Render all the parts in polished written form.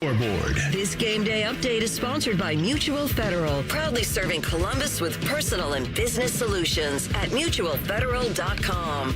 Scoreboard. This game day update is sponsored by Mutual Federal, proudly serving Columbus with personal and business solutions at mutualfederal.com.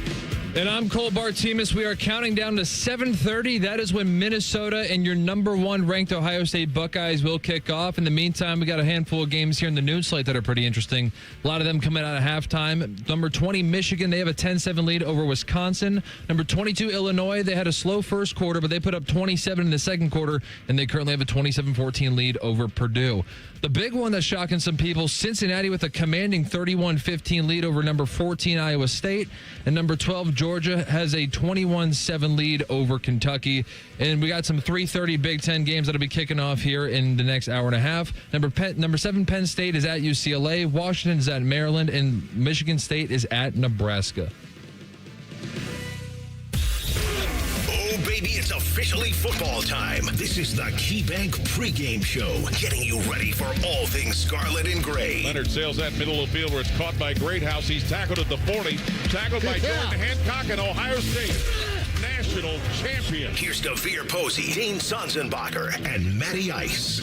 And I'm Cole Bartemus. We are counting down to 7:30. That is when Minnesota and your number one ranked Ohio State Buckeyes will kick off. In the meantime, we got a handful of games here in the noon slate that are pretty interesting. A lot of them coming out of halftime. Number 20, Michigan, they have a 10-7 lead over Wisconsin. Number 22, Illinois, they had a slow first quarter, but they put up 27 in the second quarter, and they currently have a 27-14 lead over Purdue. The big one that's shocking some people, Cincinnati with a commanding 31-15 lead over number 14, Iowa State, and number 12, Georgia has a 21-7 lead over Kentucky. And we got some 3:30 Big Ten games that'll be kicking off here in the next hour and a half. Number 7, Penn State is at UCLA. Washington is at Maryland. And Michigan State is at Nebraska. Oh, baby, it's officially football time. This is the KeyBank pregame show, getting you ready for all things scarlet and gray. Leonard sails that middle of the field where it's caught by Greathouse. He's tackled at the 40. Tackled by Jordan Hancock and Ohio State. National champion. Here's DeVere Posey, Dane Sonsenbacher, and Matty Ice.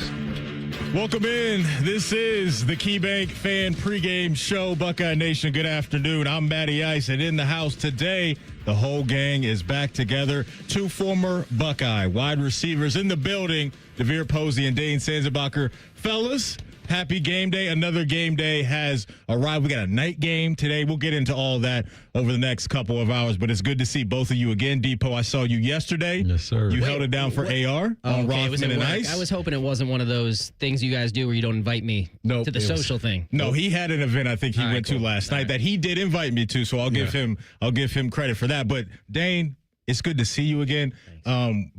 Welcome in. This is the KeyBank Fan Pregame Show. Buckeye Nation, good afternoon. I'm Matty Ice, and in the house today, the whole gang is back together. Two former Buckeye wide receivers in the building, DeVere Posey and Dane Sonsenbacher. Fellas, happy game day. Another game day has arrived. We got a night game today. We'll get into all that over the next couple of hours, but it's good to see both of you again. Depot, I saw you yesterday. Yes, sir. You held it down for AR on Rothman and Ice. I was hoping it wasn't one of those things you guys do where you don't invite me to the social thing. No, he had an event I think he went to last night that he did invite me to, so I'll give him credit for that. But Dane, it's good to see you again.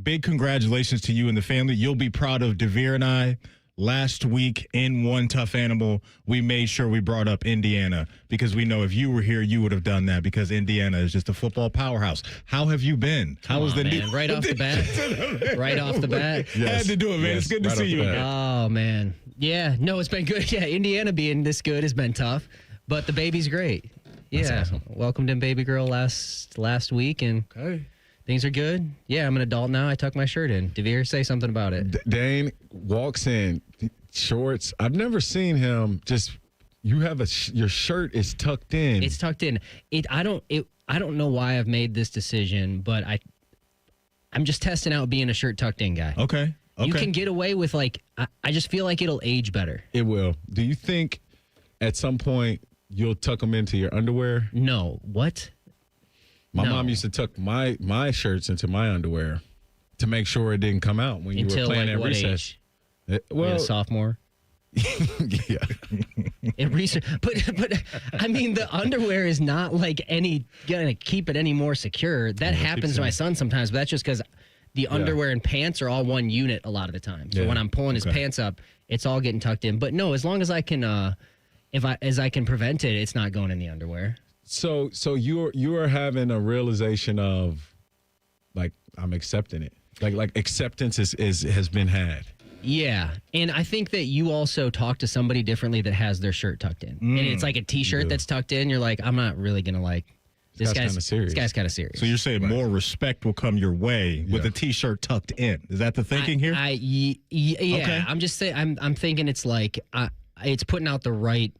Big congratulations to you and the family. You'll be proud of DeVere and I. Last week in One Tough Animal, we made sure we brought up Indiana because we know if you were here, you would have done that because Indiana is just a football powerhouse. How have you been? How was the man. Right off the bat? Right off the bat? Yes. Had to do it, man. Yes. It's good to see you again. Oh, man. Yeah, no, it's been good. Yeah, Indiana being this good has been tough, but the baby's great. Yeah, That's awesome. Welcomed in baby girl last week, and things are good. Yeah, I'm an adult now. I tucked my shirt in. DeVere, say something about it. Dane walks in, shorts. I've never seen him just. You have your shirt is tucked in. It's tucked in. I don't know why I've made this decision, but I'm just testing out being a shirt tucked in guy. Okay. You can get away with I just feel like it'll age better. It will. Do you think at some point you'll tuck them into your underwear? No. What? My No. mom used to tuck my shirts into my underwear to make sure it didn't come out when you Until were playing at what recess. age? Well, Like a sophomore. yeah. In research, but I mean, the underwear is not gonna keep it any more secure. That happens to my son sometimes, but that's just because the underwear and pants are all one unit a lot of the time. So when I'm pulling his pants up, it's all getting tucked in. But no, as long as I can, as I can prevent it, it's not going in the underwear. So you are having a realization of like I'm accepting it. Like acceptance has been had. Yeah, and I think that you also talk to somebody differently that has their shirt tucked in, and it's like a T-shirt that's tucked in. You're like, I'm not really gonna this guy's kinda serious. This guy's kind of serious. So you're saying more respect will come your way with a T-shirt tucked in. Is that the thinking here? Yeah. Okay. I'm just saying. I'm thinking it's like it's putting out the right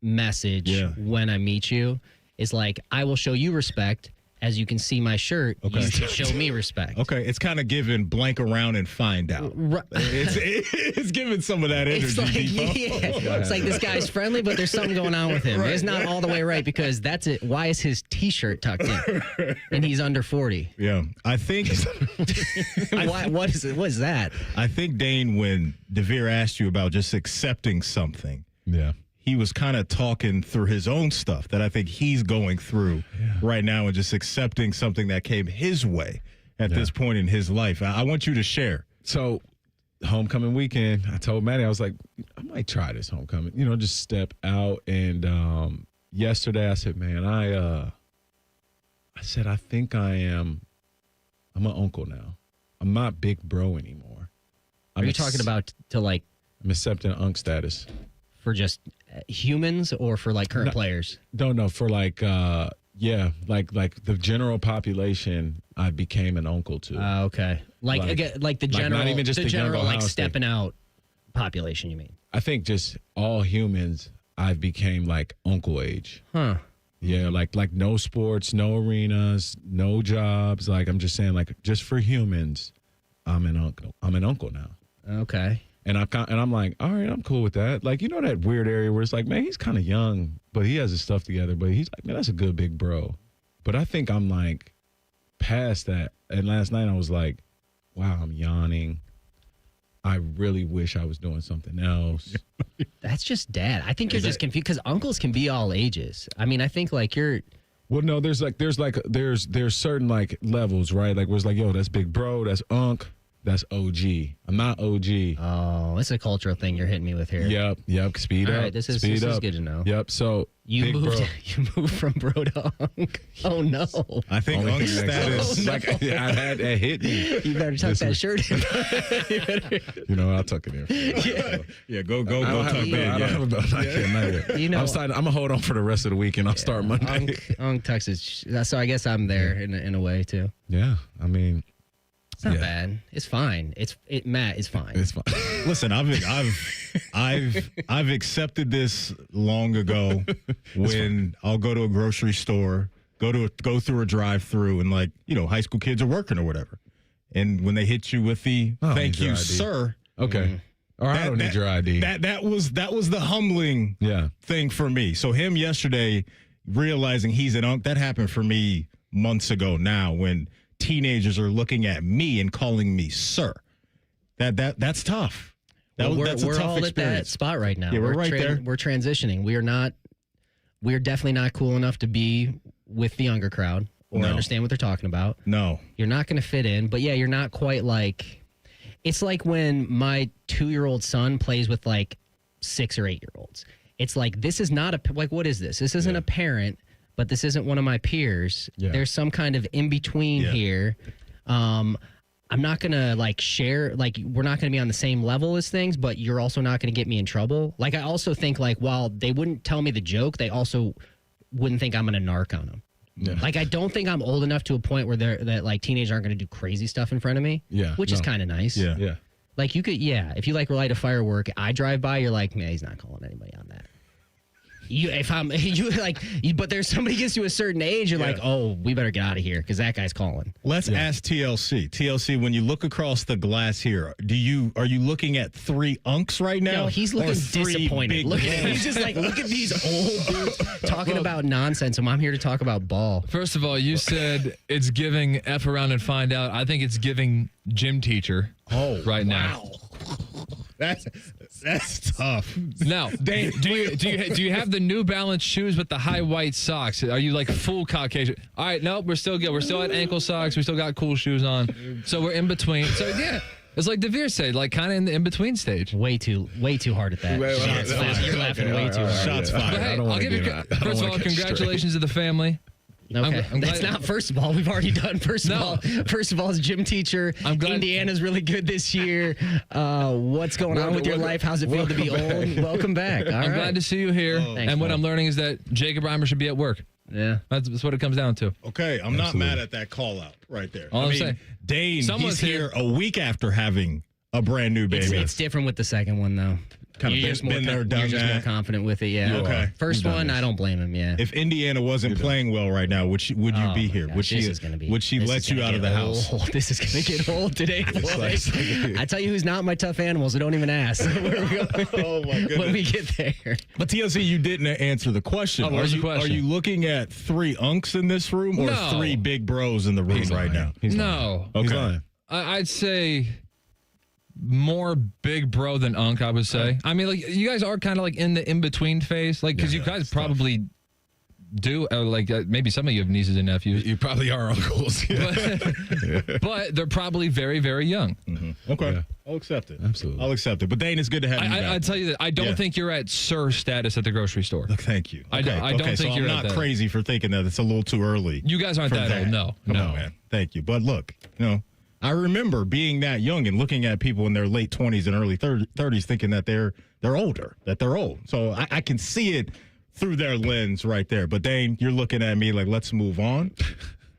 message when I meet you. Is like I will show you respect. As you can see my shirt, you should show me respect. Okay, it's kind of giving blank around and find out. It's giving some of that energy. It's like, it's like this guy's friendly, but there's something going on with him. It's not all the way right because that's it. Why is his T-shirt tucked in? And he's under 40. Yeah, I think. What is it? What is that? I think, Dane, when DeVere asked you about just accepting something, he was kind of talking through his own stuff that I think he's going through right now and just accepting something that came his way at this point in his life. I want you to share. So homecoming weekend, I told Maddie, I was like, I might try this homecoming, just step out. And yesterday I said, man, I think I'm an uncle now. I'm not big bro anymore. Are you talking about I'm accepting unk status. for just humans or for current players? No, for Yeah, like the general population, I became an uncle to. Okay. Like the general, not even just the general young like Ohio State. stepping out population, you mean? I think just all humans, I became like uncle age. Huh. Yeah, like no sports, no arenas, no jobs. Like I'm just saying, like just for humans, I'm an uncle. I'm an uncle now. Okay. And I'm like, all right, I'm cool with that. Like, you know that weird area where it's like, man, he's kind of young, but he has his stuff together. But he's like, man, that's a good big bro. But I think I'm like past that. And last night I was like, wow, I'm yawning. I really wish I was doing something else. That's just dad. I think you're just confused because uncles can be all ages. I mean, I think like you're. Well, no, there's certain like levels, right? Like where it's like, yo, that's big bro, that's unc. That's OG. I'm not OG. Oh, it's a cultural thing you're hitting me with here. Yep. Speed All up. right, this is good to know. Yep. So You big bro. moved from bro to unk. Oh no! I think Only Unk thing that status. exists. Like I had that hit me. You better tuck that shirt in. You know, I'll tuck it in. Yeah, go I don't tuck have a in. belt. I don't have a belt. I can't. Not yet. You know- I'm gonna hold on for the rest of the week, and I'll start Monday. Unk tucks his. So I guess I'm there in a way too. Yeah, I mean, It's not Yeah. bad. It's fine. Matt is fine. it's fine. Listen, I've accepted this long ago when I'll go to a grocery store, go through a drive-through, and like high school kids are working or whatever, and when they hit you with the Oh, thank need your you, ID. sir. Okay. Or I don't need your ID. That was the humbling Yeah. thing for me. So him yesterday realizing he's an unk, that happened for me months ago now when teenagers are looking at me and calling me sir. That's tough. That's a we're tough all at that experience. spot right now. Yeah, we're right there. We're transitioning. We're definitely not cool enough to be with the younger crowd or No. understand what they're talking about. No. You're not going to fit in, but yeah, you're not quite like. It's like when my 2-year-old son plays with like 6 or 8-year-olds. It's like this is not what is this? This isn't a parent, but this isn't one of my peers. Yeah. There's some kind of in between here. I'm not gonna like share, like we're not gonna be on the same level as things, but you're also not gonna get me in trouble. Like I also think like while they wouldn't tell me the joke, they also wouldn't think I'm gonna narc on them. Yeah. Like I don't think I'm old enough to a point where that like teenagers aren't gonna do crazy stuff in front of me. Yeah, which is no. kind of nice. Yeah. Yeah. Like you could, if you like light a firework, I drive by, you're like, man, he's not calling anybody on that. But there's somebody gets to a certain age, you're like, oh, we better get out of here because that guy's calling. Let's ask TLC. TLC, when you look across the glass here, are you looking at 3 unks right now? No, he's Or looking 3 disappointed. big He's just like, look at these old dudes talking about nonsense, and I'm here to talk about ball. First of all, you said it's giving F around and find out. I think it's giving gym teacher right now. That's tough. Now, do you have the New Balance shoes with the high white socks? Are you like full Caucasian? All right, nope, we're still good. We're still at ankle socks. We still got cool shoes on. So we're in between. So yeah, it's like Devere said, like kind of in the in between stage. Way too hard at that. You're laughing way too hard. Shots But fired. hey, I'll give you. First of all, congratulations to the family. Okay, I'm that's glad- not first of all. We've already done first of all. First of all, as gym teacher, I'm glad- Indiana's really good this year. What's going on with your life? How's it feel to be old? Welcome back. All I'm right. glad to see you here. Thanks, And what man. I'm learning is that Jacob Reimer should be at work. Yeah. That's what it comes down to. Okay, I'm not mad at that call out right there. All I'm saying. Dane, Someone's he's here a week after having a brand new baby. It's different with the second one though. Kind of You're just more been there, done you're just more that. confident with it. Yeah. Okay. First You've done one, this. I don't blame him. Yeah. If Indiana wasn't playing well right now, would you Oh, be my here? gosh, Would she this is gonna be- would she this let is you gonna out of get the house? old. This is gonna get old today, boys. I tell you who's not my tough animal, so don't even ask. Where we going Oh my goodness. when we get there. But TLC, you didn't answer the question. Oh, what was the Are question? you looking at 3 unks in this room or No. 3 big bros in the room right now? No. He's Okay. lying. I'd say more big bro than unk, I would say. I mean, like, you guys are kind of like in the in-between phase. Like, because you guys probably do, like, maybe some of you have nieces and nephews. You probably are uncles. But they're probably very, very young. Okay. Yeah. I'll accept it. Absolutely. I'll accept it. But Dane, it's good to have you back. I tell you that I don't Yeah. think you're at sir status at the grocery store. Thank you. I don't Okay, think so you're I'm at not that. crazy for thinking that it's a little too early. You guys aren't for that old. No. Come No. on, man. Thank you. But look, I remember being that young and looking at people in their late 20s and early 30s thinking that they're older, that they're old. So I can see it through their lens right there. But then you're looking at me like, let's move on.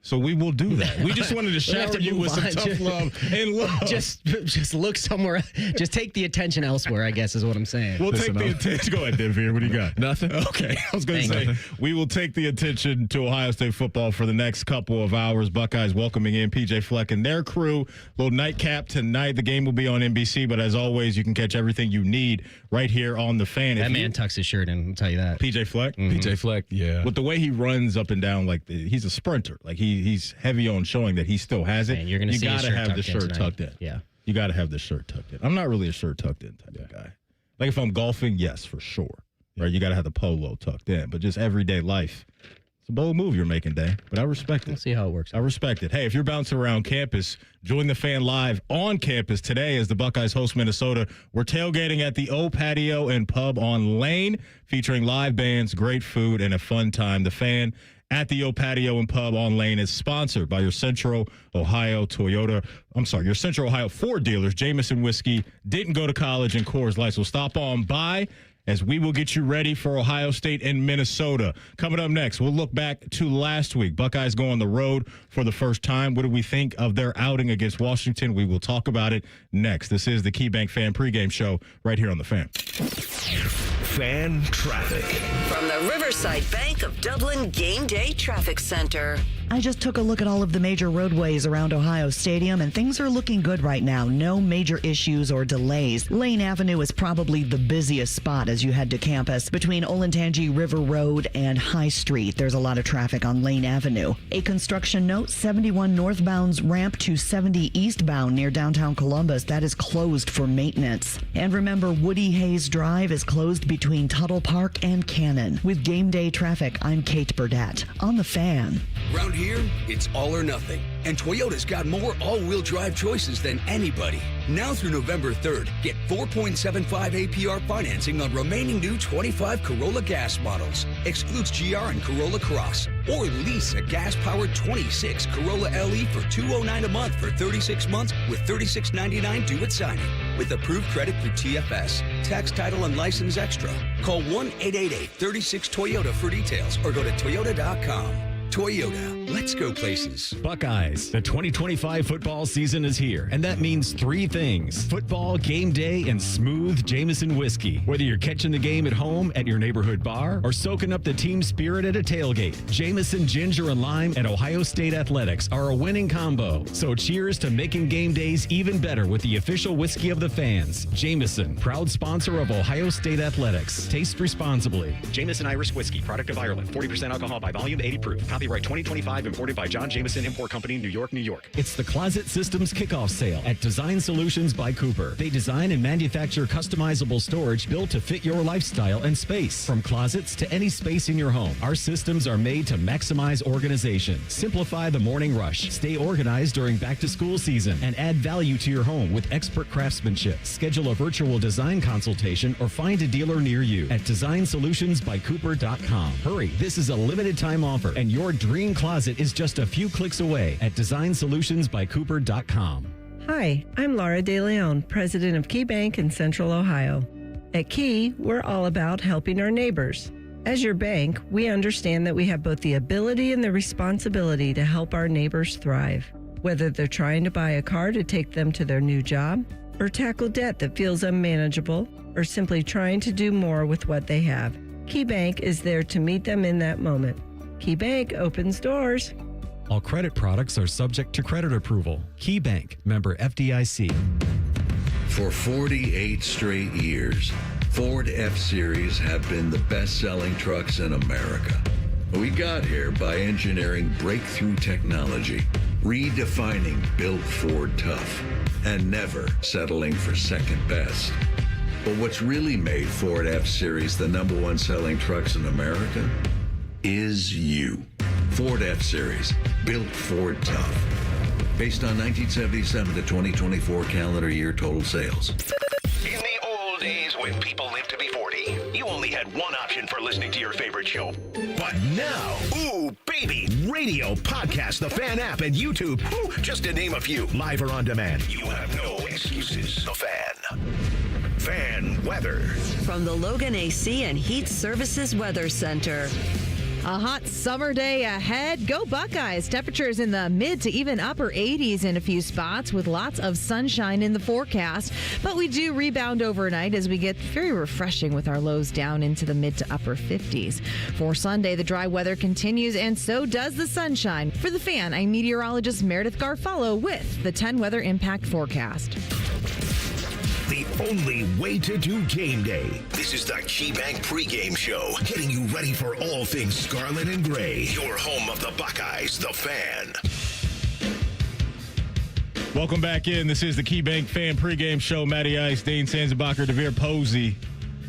So we will do that. We just wanted to shower you with some tough love and love. Just look somewhere. Just take the attention elsewhere, I guess is what I'm saying. We'll take the attention. Go ahead, Denver. What do you got? Nothing. Okay. I was going to say, we will take the attention to Ohio State football for the next couple of hours. Buckeyes welcoming in PJ Fleck and their crew. Little nightcap tonight. The game will be on NBC, but as always, you can catch everything you need right here on The Fan. That man tucks his shirt in, I'll tell you that. PJ Fleck? Mm-hmm. PJ Fleck, yeah. With the way he runs up and down, like he's a sprinter. Like he's heavy on showing that he still has it. Man, you're going to see gotta have the shirt tucked in. Yeah. You got to have the shirt tucked in. I'm not really a shirt tucked in type of guy. Like if I'm golfing, yes, for sure. Right? You got to have the polo tucked in. But just everyday life, it's a bold move you're making, Dave. But I respect it. We'll see how it works. I respect it. Hey, if you're bouncing around campus, join the Fan live on campus today as the Buckeyes host Minnesota. We're tailgating at the O Patio and Pub on Lane, featuring live bands, great food, and a fun time. The Fan at the O Patio and Pub on Lane is sponsored by your Central Ohio Ford dealers. Jameson Whiskey didn't go to college, and Coors Light. So stop on by as we will get you ready for Ohio State and Minnesota. Coming up next, we'll look back to last week. Buckeyes go on the road for the first time. What do we think of their outing against Washington? We will talk about it next. This is the KeyBank Fan Pregame Show right here on The Fan. Fan traffic. From the Riverside Bank of Dublin Game Day Traffic Center. I just took a look at all of the major roadways around Ohio Stadium, and things are looking good right now. No major issues or delays. Lane Avenue is probably the busiest spot as you head to campus. Between Olentangy River Road and High Street, there's a lot of traffic on Lane Avenue. A construction note, 71 northbound's ramp to 70 eastbound near downtown Columbus. That is closed for maintenance. And remember, Woody Hayes Drive is closed between Tuttle Park and Cannon. With game day traffic, I'm Kate Burdett on The Fan. Around here, it's all or nothing. And Toyota's got more all-wheel drive choices than anybody. Now through November 3rd, get 4.75 APR financing on remaining new 25 Corolla gas models. Excludes GR and Corolla Cross. Or lease a gas-powered 26 Corolla LE for $209 a month for 36 months with $36.99 due at signing. With approved credit through TFS. Tax, title, and license extra. Call 1-888-36-TOYOTA for details or go to toyota.com. Toyota, let's go places. Buckeyes, the 2025 football season is here, and that means three things: football, game day, and smooth Jameson whiskey. Whether you're catching the game at home, at your neighborhood bar, or soaking up the team spirit at a tailgate, Jameson Ginger and Lime and Ohio State Athletics are a winning combo. So cheers to making game days even better with the official whiskey of the fans. Jameson, proud sponsor of Ohio State Athletics. Taste responsibly. Jameson Irish Whiskey, product of Ireland. 40% alcohol by volume, 80 proof. Copyright 2025, imported by John Jameson Import Company, New York, New York. It's the Closet Systems Kickoff Sale at Design Solutions by Cooper. They design and manufacture customizable storage built to fit your lifestyle and space. From closets to any space in your home, our systems are made to maximize organization, simplify the morning rush, stay organized during back-to-school season, and add value to your home with expert craftsmanship. Schedule a virtual design consultation or find a dealer near you at designsolutionsbycooper.com. Hurry, this is a limited time offer, and your dream closet is just a few clicks away at designsolutionsbycooper.com. Hi, I'm Laura De Leon, president of Key Bank in Central Ohio. At Key, we're all about helping our neighbors. As your bank, we understand that we have both the ability and the responsibility to help our neighbors thrive. Whether they're trying to buy a car to take them to their new job, or tackle debt that feels unmanageable, or simply trying to do more with what they have, Key Bank is there to meet them in that moment. Key Bank opens doors. All credit products are subject to credit approval. Key Bank, member FDIC. For 48 straight years, Ford F-Series have been the best-selling trucks in America. We got here by engineering breakthrough technology, redefining built Ford tough, and never settling for second best. But what's really made Ford F-Series the #1 selling trucks in America is you. Ford F-Series, built Ford tough. Based on 1977 to 2024 calendar year total sales. In the old days when people lived to be 40, you only had one option for listening to your favorite show. But now, ooh, baby, radio, podcast, the Fan app, and YouTube, ooh, just to name a few, live or on demand. You have no excuses. The Fan. Fan weather. from the Logan AC and Heat Services Weather Center. A hot summer day ahead. Go Buckeyes. Temperatures in the mid to even upper 80s in a few spots with lots of sunshine in the forecast. But we do rebound overnight as we get very refreshing with our lows down into the mid to upper 50s. For Sunday, the dry weather continues and so does the sunshine. For the Fan, I'm meteorologist Meredith Garfalo with the 10 Weather Impact Forecast. The only way to do game day. This is the KeyBank pregame show, getting you ready for all things scarlet and gray. Your home of the Buckeyes, the Fan. Welcome back in. This is the KeyBank Fan pregame show. Matty Ice, Dane Sanzenbacher, DeVere Posey,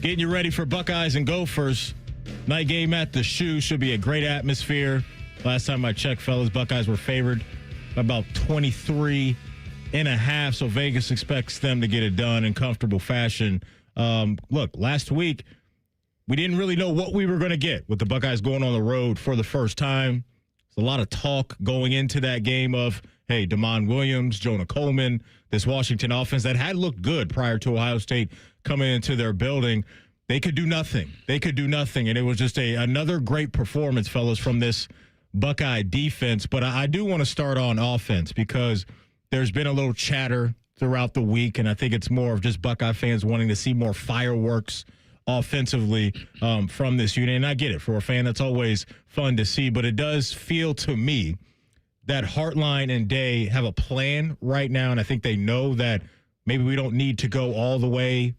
getting you ready for Buckeyes and Gophers. Night game at the Shoe should be a great atmosphere. Last time I checked, fellas, Buckeyes were favored by about 23.5, so Vegas expects them to get it done in comfortable fashion. Look, last week, we didn't really know what we were going to get with the Buckeyes going on the road for the first time. There's a lot of talk going into that game of, hey, Damon Williams, Jonah Coleman, this Washington offense that had looked good prior to Ohio State coming into their building. They could do nothing. And it was just another great performance, fellas, from this Buckeye defense. But I do want to start on offense because there's been a little chatter throughout the week, and I think it's more of just Buckeye fans wanting to see more fireworks offensively from this unit. And I get it. For a fan, that's always fun to see. But it does feel to me that Hartline and Day have a plan right now, and I think they know that maybe we don't need to go all the way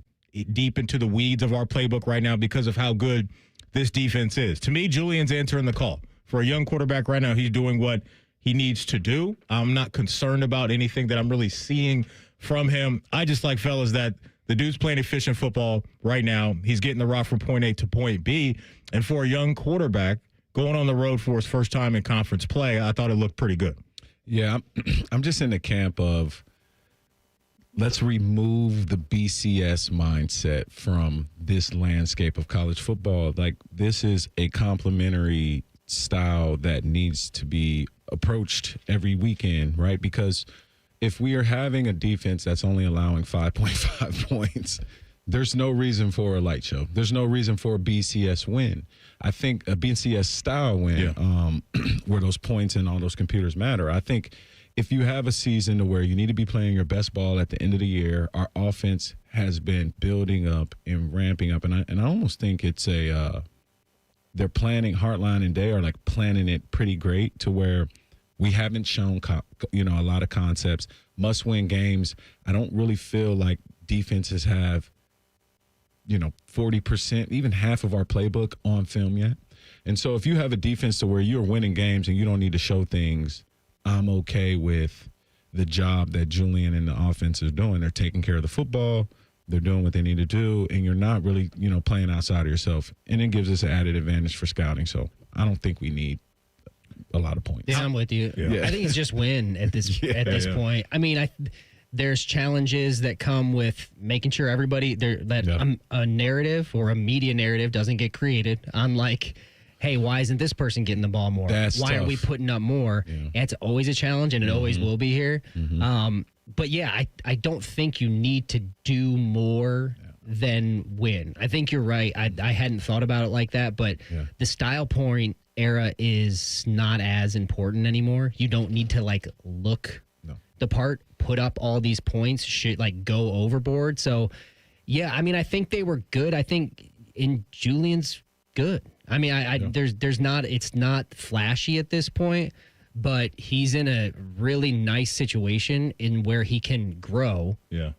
deep into the weeds of our playbook right now because of how good this defense is. To me, Julian's answering the call. For a young quarterback right now, he's doing what he needs to do. I'm not concerned about anything that I'm really seeing from him. I just like, fellas, that the dude's playing efficient football right now. He's getting the rock from point A to point B. And for a young quarterback going on the road for his first time in conference play, I thought it looked pretty good. Yeah, I'm just in the camp of let's remove the BCS mindset from this landscape of college football. Like, this is a complementary style that needs to be approached every weekend, right? Because if we are having a defense that's only allowing 5.5 points, there's no reason for a light show. There's no reason for a BCS win. I think a BCS style win, where those points and all those computers matter. I think if you have a season to where you need to be playing your best ball at the end of the year, our offense has been building up and ramping up. And I almost think it's they're planning, Hartline and Day are like planning it pretty great to where we haven't shown, a lot of concepts, must-win games. I don't really feel like defenses have, 40%, even half of our playbook on film yet. And so if you have a defense to where you're winning games and you don't need to show things, I'm okay with the job that Julian and the offense is doing. They're taking care of the football. They're doing what they need to do, and you're not really, playing outside of yourself. And it gives us an added advantage for scouting. So I don't think we need a lot of points. Yeah, I'm with you. Yeah. I think it's just win at this point. I mean, there's challenges that come with making sure everybody a narrative or a media narrative doesn't get created. Unlike, hey, why isn't this person getting the ball more? Why aren't we putting up more? Yeah. It's always a challenge, and it always will be here. Mm-hmm. But yeah, I don't think you need to do more than win. I think you're right. I hadn't thought about it like that, but the style point era is not as important anymore. You don't need to look the part, put up all these points, go overboard. So yeah, I mean, I think they were good. I think in Julian's good. I mean, it's not flashy at this point, but he's in a really nice situation in where he can grow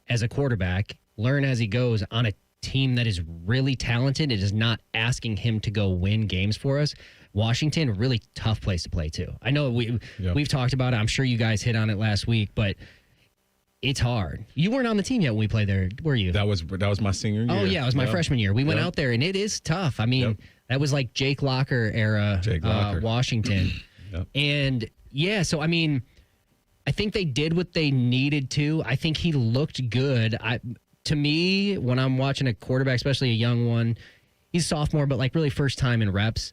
as a quarterback, learn as he goes on a team that is really talented. It is not asking him to go win games for us. Washington, a really tough place to play too. I know we've talked about it. I'm sure you guys hit on it last week, but it's hard. You weren't on the team yet when we played there, were you? That was my senior year. Oh yeah, it was my freshman year. We went out there, and it is tough. I mean, that was like Jake Locker era Washington. And yeah, so I mean, I think they did what they needed to. I think he looked good. To me, when I'm watching a quarterback, especially a young one, he's sophomore, but really first time in reps,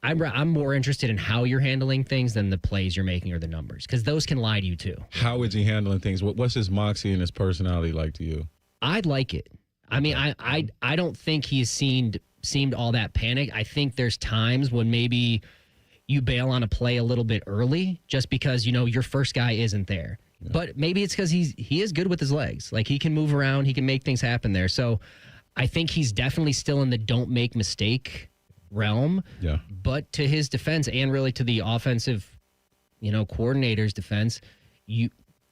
I'm more interested in how you're handling things than the plays you're making or the numbers, because those can lie to you too. How is he handling things? What's his moxie and his personality like to you? I'd like it. I mean, I don't think he's seemed all that panicked. I think there's times when maybe you bail on a play a little bit early just because, your first guy isn't there. Yeah. But maybe it's because he is good with his legs. Like, he can move around. He can make things happen there. So I think he's definitely still in the don't make mistake realm. Yeah. But to his defense and really to the offensive, coordinator's defense,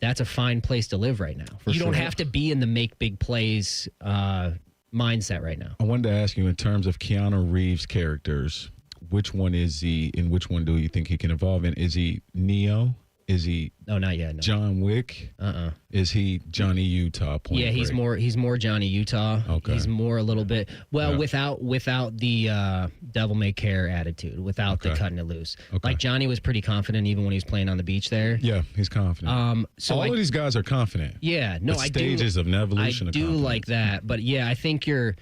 that's a fine place to live right now. You don't have to be in the make big plays mindset right now. I wanted to ask you, in terms of Keanu Reeves' characters, which one is he, and which one do you think he can evolve in? Is he Neo? Is he? No, not yet. No. John Wick? Is he Johnny Utah? Yeah, he's more Johnny Utah. Okay. He's more a little bit without the devil may care attitude, without the cutting it loose. Okay. Like, Johnny was pretty confident even when he was playing on the beach there. Yeah, he's confident. So all of these guys are confident. Yeah, no, I stages of an evolution. I do like that, but yeah, I think you're.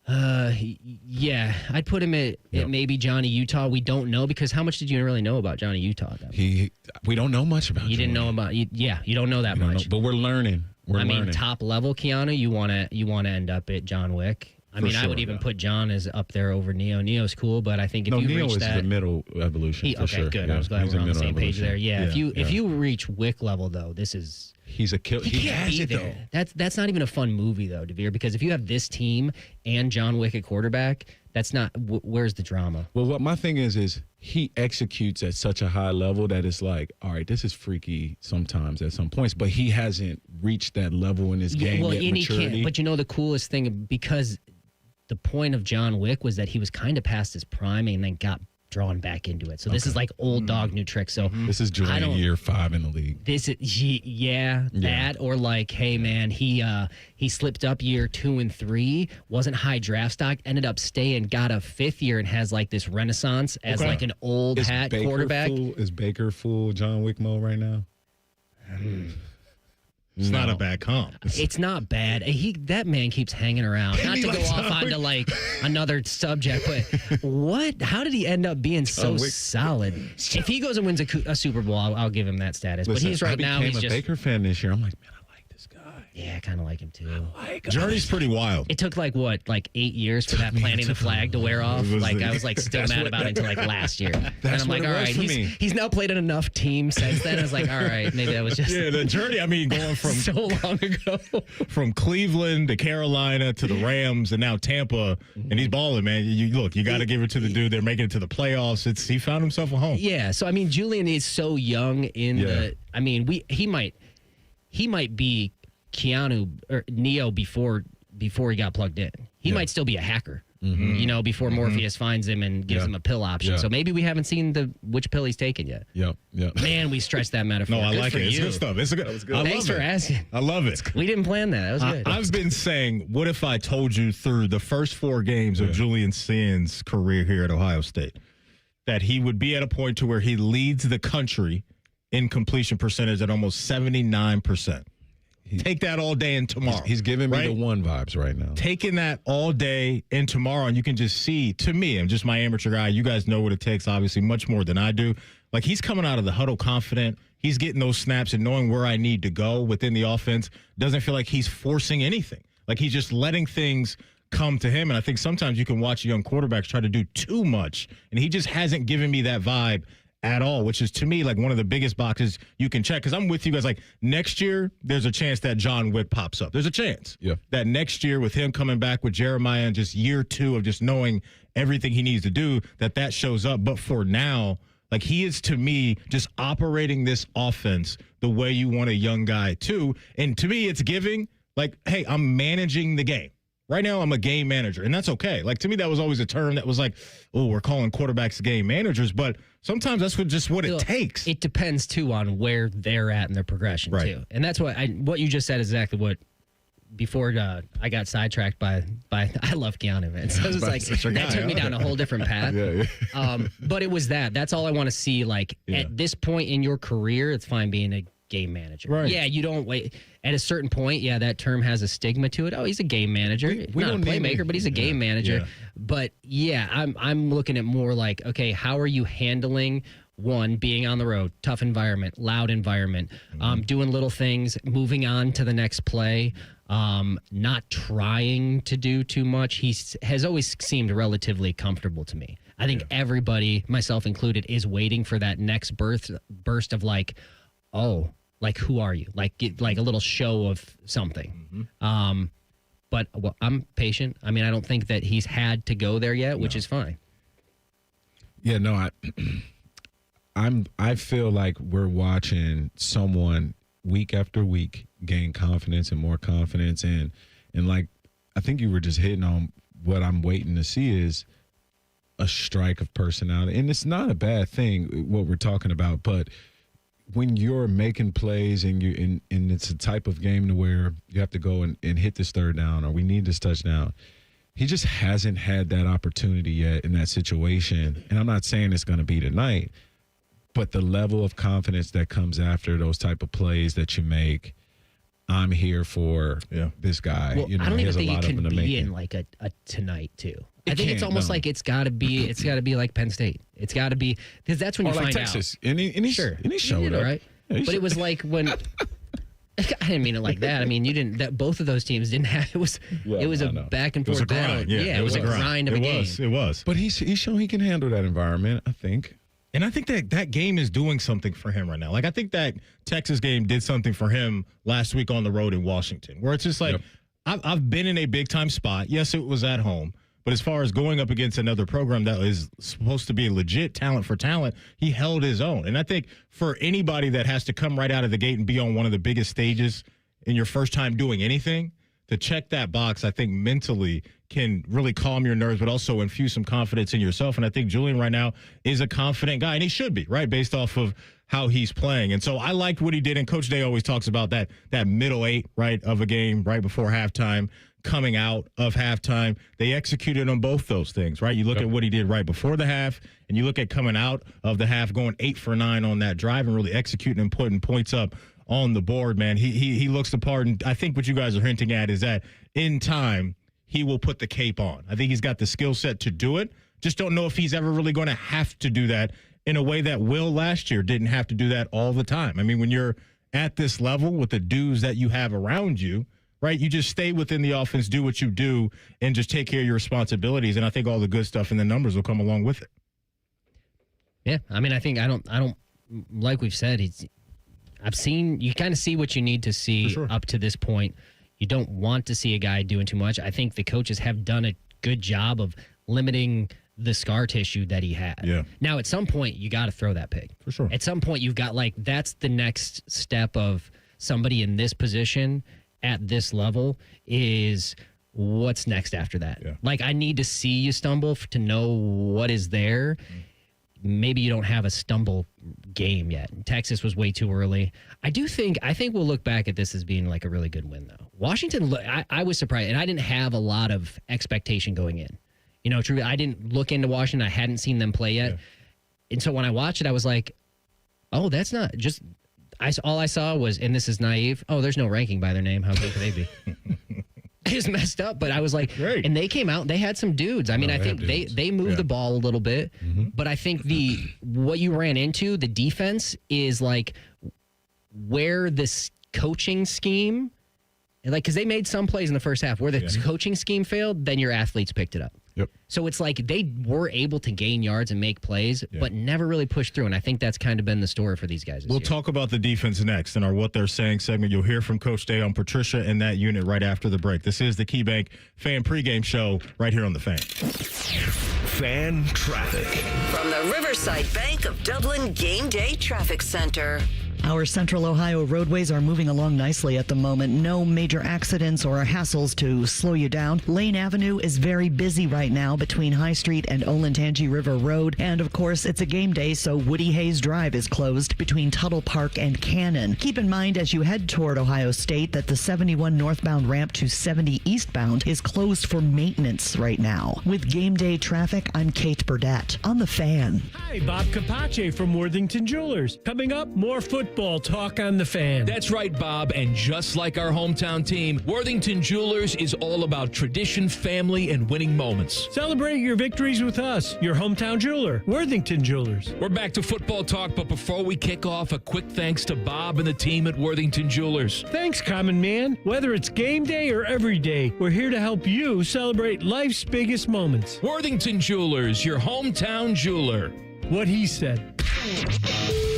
I'd put him at maybe Johnny Utah. We don't know, because how much did you really know about Johnny Utah? We don't know much about. You didn't know about. You don't know that much. But we're learning. I mean, top level Keanu, you want to end up at John Wick. I would even put John as up there over Neo. Neo's cool, but I think if you Neo reach is that, the middle evolution. For sure. Good. Yeah. I was glad we're on the same page there. Yeah. Yeah. If you reach Wick level though, this is. He's a killer. He has it though. That's not even a fun movie though, DeVere, because if you have this team and John Wick at quarterback, that's not. Where's the drama? Well, what my thing is he executes at such a high level that it's like, all right, this is freaky sometimes at some points, but he hasn't reached that level in his game yet. And maturity. he can't. But the coolest thing, because the point of John Wick was that he was kind of past his prime and then got drawn back into it. So this is like old dog, new trick. So this is during year 5 in the league. This is that, or like, hey man, he slipped up year 2 and 3, wasn't high draft stock, ended up staying, got a 5th year, and has like this renaissance as like an old hat quarterback. Is Baker full John Wick mode right now? It's not a bad comp. It's not bad. That man keeps hanging around. Not to go off onto like another subject, but what? How did he end up being so solid? If he goes and wins a Super Bowl, I'll give him that status. Listen, but he's right now. I became a Baker fan this year. I'm like, man, I like this guy. Yeah, I kind of like him too. Journey's pretty wild. It took like 8 years for that planting the flag to wear off. I was like still mad about it until like last year. And I'm like, all right, he's now played in enough teams since then. I was like, all right, maybe that was just the journey. I mean, going from so long ago, from Cleveland to Carolina to the Rams and now Tampa, and he's balling, man. You got to give it to the dude. They're making it to the playoffs. He found himself a home. Yeah. So I mean, Julian is so young in the. I mean, he might be Keanu or Neo before he got plugged in. He might still be a hacker, before Morpheus finds him and gives him a pill option. Yeah. So maybe we haven't seen which pill he's taken yet. Yeah. Man, we stretched that metaphor. No, I like it. You. It's good stuff. It's good. Thanks for asking. I love it. We didn't plan that. That was good. I've been saying, what if I told you through the first 4 games of Julian Sand's career here at Ohio State that he would be at a point to where he leads the country in completion percentage at almost 79%. Take that all day and tomorrow. He's giving me the one vibes right now. Taking that all day and tomorrow, and you can just see, to me, I'm just my amateur guy. You guys know what it takes, obviously, much more than I do. Like, he's coming out of the huddle confident. He's getting those snaps and knowing where I need to go within the offense. Doesn't feel like he's forcing anything. Like, he's just letting things come to him. And I think sometimes you can watch young quarterbacks try to do too much, and he just hasn't given me that vibe at all, which is to me like one of the biggest boxes you can check. Because I'm with you guys. Like, next year, there's a chance that John Wick pops up. There's a chance that next year, with him coming back with Jeremiah and just year 2 of just knowing everything he needs to do, that shows up. But for now, like, he is to me just operating this offense the way you want a young guy to. And to me, it's giving like, hey, I'm managing the game. Right now, I'm a game manager, and that's okay. Like, to me, that was always a term that was like, oh, we're calling quarterbacks game managers, but sometimes that's what it takes. It depends, too, on where they're at in their progression, too. And that's what you just said is exactly what, before I got sidetracked by I love Keanu, man. So it was like, that took me down a whole different path. But it was that's all I want to see. Like, at this point in your career, it's fine being a game manager. Right. Yeah, you don't wait. At a certain point, that term has a stigma to it. Oh, he's a game manager. We not a playmaker, but he's a game manager. But I'm looking at more like, okay, how are you handling being on the road, tough environment, loud environment, doing little things, moving on to the next play. not trying to do too much. He has always seemed relatively comfortable to me. I think everybody, myself included, is waiting for that next burst of like, oh, like who are you? Like a little show of something. But I'm patient. I mean, I don't think that he's had to go there yet, which is fine. Yeah, no, I feel like we're watching someone week after week gain confidence and more confidence, and like I think you were just hitting on what I'm waiting to see is a strike of personality. And it's not a bad thing what we're talking about, but when you're making plays and it's a type of game to where you have to go and hit this third down or we need this touchdown, he just hasn't had that opportunity yet in that situation. And I'm not saying it's going to be tonight, but the level of confidence that comes after those type of plays that you make, I'm here for this guy. Well, I don't even think it can be in like a tonight too. I think it's almost like it's got to be like Penn State. It's got to be, because that's when you find Texas. out. And he showed up. Right? Yeah, but it was like when I didn't mean it like that. I mean, you didn't. That both of those teams didn't have. It was a back and forth battle. Yeah, it was a grind of a game. It was. But he's shown he can handle that environment, I think. And I think that game is doing something for him right now. Like, I think that Texas game did something for him last week on the road in Washington, where it's just like, I've been in a big-time spot. Yes, it was at home. But as far as going up against another program that is supposed to be legit talent for talent, he held his own. And I think for anybody that has to come right out of the gate and be on one of the biggest stages in your first time doing anything, to check that box, I think mentally can really calm your nerves, but also infuse some confidence in yourself. And I think Julian right now is a confident guy, and he should be, right, based off of how he's playing. And so I liked what he did, and Coach Day always talks about that middle eight, right, of a game right before halftime, coming out of halftime. They executed on both those things, right? You look at what he did right before the half, and you look at coming out of the half, going 8 for 9 on that drive and really executing and putting points up on the board, man. He looks the part, and I think what you guys are hinting at is that in time, he will put the cape on. I think he's got the skill set to do it. Just don't know if he's ever really going to have to do that in a way that Will last year didn't have to do that all the time. I mean, when you're at this level with the dudes that you have around you, right, you just stay within the offense, do what you do, and just take care of your responsibilities. And I think all the good stuff and the numbers will come along with it. Yeah, I mean, I don't like we've said, you kind of see what you need to see up to this point. You don't want to see a guy doing too much. I think the coaches have done a good job of limiting the scar tissue that he had. Yeah. Now, at some point, you got to throw that pig. For sure. At some point, you've got, like, that's the next step of somebody in this position at this level is what's next after that. Yeah. Like, I need to see you stumble to know what is there. Maybe you don't have a stumble game yet. Texas was way too early. I think we'll look back at this as being like a really good win, though. Washington, I was surprised, and I didn't have a lot of expectation going in. You know, truly, I didn't look into Washington. I hadn't seen them play yet. Yeah. And so when I watched it, I was like, oh, that's not just all I saw was, and this is naive, oh, there's no ranking by their name. How good could they be? It's messed up, but I was like, great. And they came out, they had some dudes. I mean, I think they moved the ball a little bit, but I think what you ran into, the defense, is like where this coaching scheme, like, because they made some plays in the first half where the coaching scheme failed, then your athletes picked it up. Yep. So it's like they were able to gain yards and make plays, but never really pushed through. And I think that's kind of been the story for these guys. We'll talk about the defense next in our What They're Saying segment. You'll hear from Coach Day on Patricia and that unit right after the break. This is the KeyBank Fan Pregame Show right here on The Fan. Fan traffic. From the Riverside Bank of Dublin Game Day Traffic Center. Our Central Ohio roadways are moving along nicely at the moment. No major accidents or hassles to slow you down. Lane Avenue is very busy right now between High Street and Olentangy River Road. And, of course, it's a game day, so Woody Hayes Drive is closed between Tuttle Park and Cannon. Keep in mind as you head toward Ohio State that the 71 northbound ramp to 70 eastbound is closed for maintenance right now. With game day traffic, I'm Kate Burdett on The Fan. Hi, Bob Capace from Worthington Jewelers. Coming up, more football football talk on the Fan. That's right, Bob. And just like our hometown team, Worthington Jewelers is all about tradition, family, and winning moments. Celebrate your victories with us, your hometown jeweler, Worthington Jewelers. We're back to football talk, but before we kick off, a quick thanks to Bob and the team at Worthington Jewelers. Thanks, Common Man. Whether it's game day or every day, we're here to help you celebrate life's biggest moments. Worthington Jewelers, your hometown jeweler. What he said.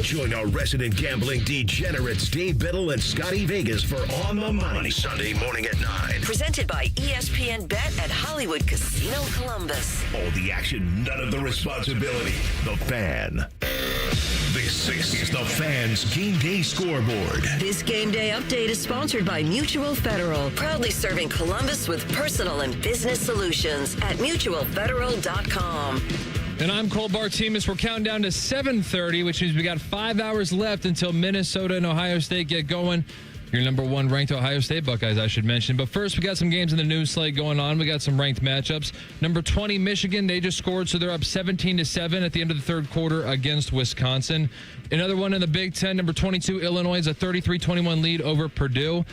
Join our resident gambling degenerates Dave Biddle and Scotty Vegas for On the Money Sunday morning at 9. Presented by ESPN Bet at Hollywood Casino Columbus. All the action, none of the responsibility. The Fan. This is the Fan's Game Day Scoreboard. This game day update is sponsored by Mutual Federal, proudly serving Columbus with personal and business solutions at mutualfederal.com. And I'm Cole Bartimus. We're counting down to 7:30, which means we got 5 hours left until Minnesota and Ohio State get going. Your number one ranked Ohio State Buckeyes, I should mention. But first, we got some games in the news slate going on. We got some ranked matchups. Number 20, Michigan, they just scored, so they're up 17-7 at the end of the third quarter against Wisconsin. Another one in the Big Ten, number 22, Illinois, is a 33-21 lead over Purdue.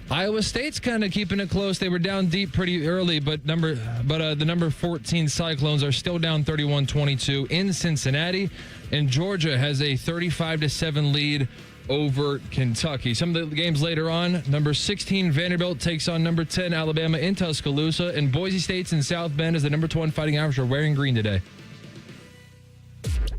Iowa State's kind of keeping it close. They were down deep pretty early, but the number 14 Cyclones are still down 31-22 in Cincinnati, and Georgia has a 35-7 lead over Kentucky. Some of the games later on, number 16 Vanderbilt takes on number 10 Alabama in Tuscaloosa, and Boise State's in South Bend as the number 1 Fighting Irish are wearing green today.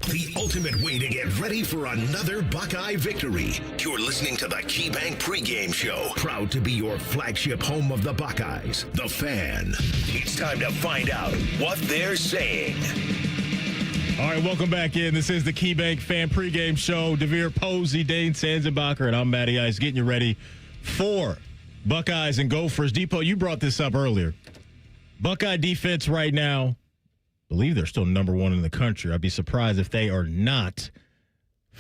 The ultimate way to get ready for another Buckeye victory. You're listening to the KeyBank Pregame Show. Proud to be your flagship home of the Buckeyes, The Fan. It's time to find out what they're saying. All right, welcome back in. This is the KeyBank Fan Pregame Show. Devere Posey, Dane Sanzenbacher, and I'm Matty Ice getting you ready for Buckeyes and Gophers. Depot, you brought this up earlier. Buckeye defense right now, I believe they're still number one in the country. I'd be surprised if they are not.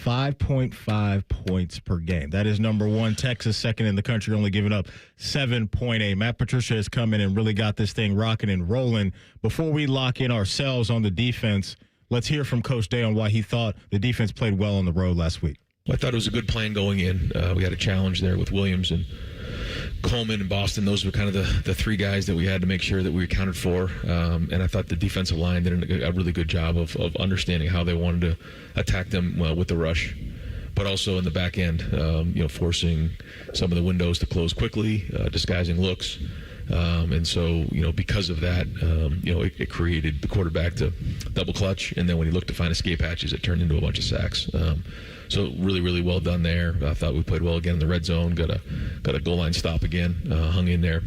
5.5 points per game. That is number one. Texas second in the country, only giving up 7.8. Matt Patricia has come in and really got this thing rocking and rolling. Before we lock in ourselves on the defense, let's hear from Coach Day on why he thought the defense played well on the road last week. I thought it was a good plan going in. We had a challenge there with Williams and Coleman and Boston. Those were kind of the three guys that we had to make sure that we accounted for. And I thought the defensive line did a really good job of understanding how they wanted to attack them with the rush, but also in the back end, forcing some of the windows to close quickly, disguising looks. And so, because of that, it created the quarterback to double clutch. And then when he looked to find escape hatches, it turned into a bunch of sacks. So really, really well done there. I thought we played well again in the red zone. Got a goal line stop again. Hung in there.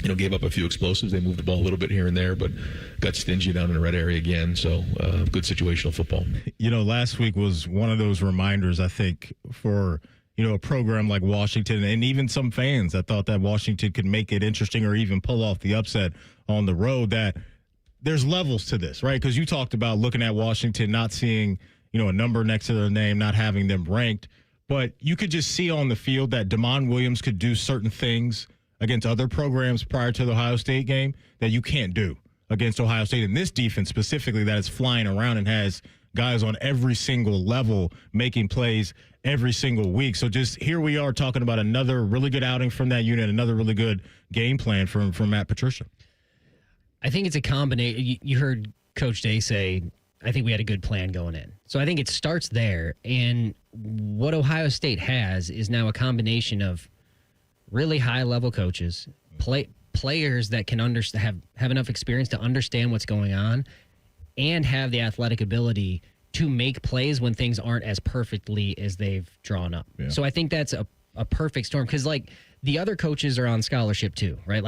Gave up a few explosives. They moved the ball a little bit here and there, but got stingy down in the red area again. So good situational football. Last week was one of those reminders, I think, for a program like Washington and even some fans that thought that Washington could make it interesting or even pull off the upset on the road, that there's levels to this, right? Because you talked about looking at Washington, not seeing, a number next to their name, not having them ranked. But you could just see on the field that DeMond Williams could do certain things against other programs prior to the Ohio State game that you can't do against Ohio State. And this defense specifically that is flying around and has guys on every single level making plays every single week. So just here we are talking about another really good outing from that unit, another really good game plan from Matt Patricia. I think it's a combination. You heard Coach Day say, I think we had a good plan going in. So I think it starts there. And what Ohio State has is now a combination of really high-level coaches, players that can have enough experience to understand what's going on and have the athletic ability to make plays when things aren't as perfectly as they've drawn up. Yeah. So I think that's a perfect storm because, the other coaches are on scholarship too, right?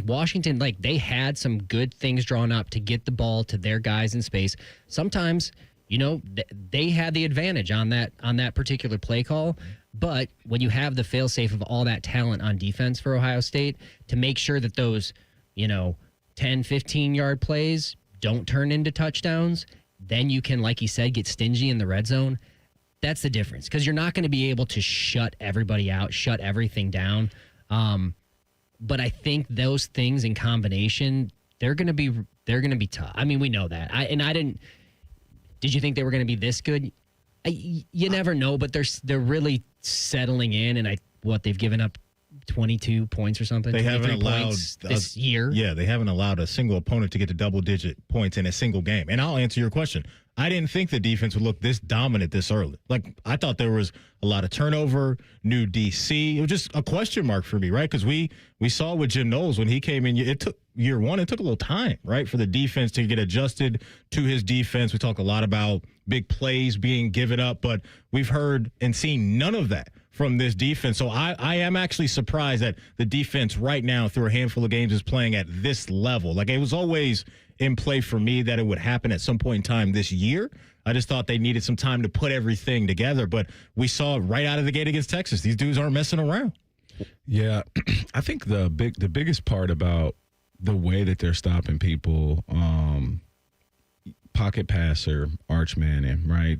Washington, they had some good things drawn up to get the ball to their guys in space. Sometimes, they had the advantage on that particular play call. But when you have the fail-safe of all that talent on defense for Ohio State to make sure that those, 10, 15-yard plays don't turn into touchdowns, then you can, like he said, get stingy in the red zone. That's the difference because you're not going to be able to shut everybody out, shut everything down. But I think those things in combination, they're going to be tough. I mean, we know that. Did you think they were going to be this good? You never know, but they're really settling in, and they've given up 22 points or something. They haven't allowed this year. Yeah, they haven't allowed a single opponent to get to double-digit points in a single game. And I'll answer your question. I didn't think the defense would look this dominant this early. Like, I thought there was a lot of turnover, new DC. It was just a question mark for me, right? Because we saw with Jim Knowles when he came in, it took year one, it took a little time, right, for the defense to get adjusted to his defense. We talk a lot about big plays being given up, but we've heard and seen none of that from this defense. So I am actually surprised that the defense right now through a handful of games is playing at this level. Like, it was always in play for me that it would happen at some point in time this year. I just thought they needed some time to put everything together, but we saw it right out of the gate against Texas. These dudes aren't messing around. Yeah, I think the biggest part about the way that they're stopping people, pocket passer, Arch Manning, right?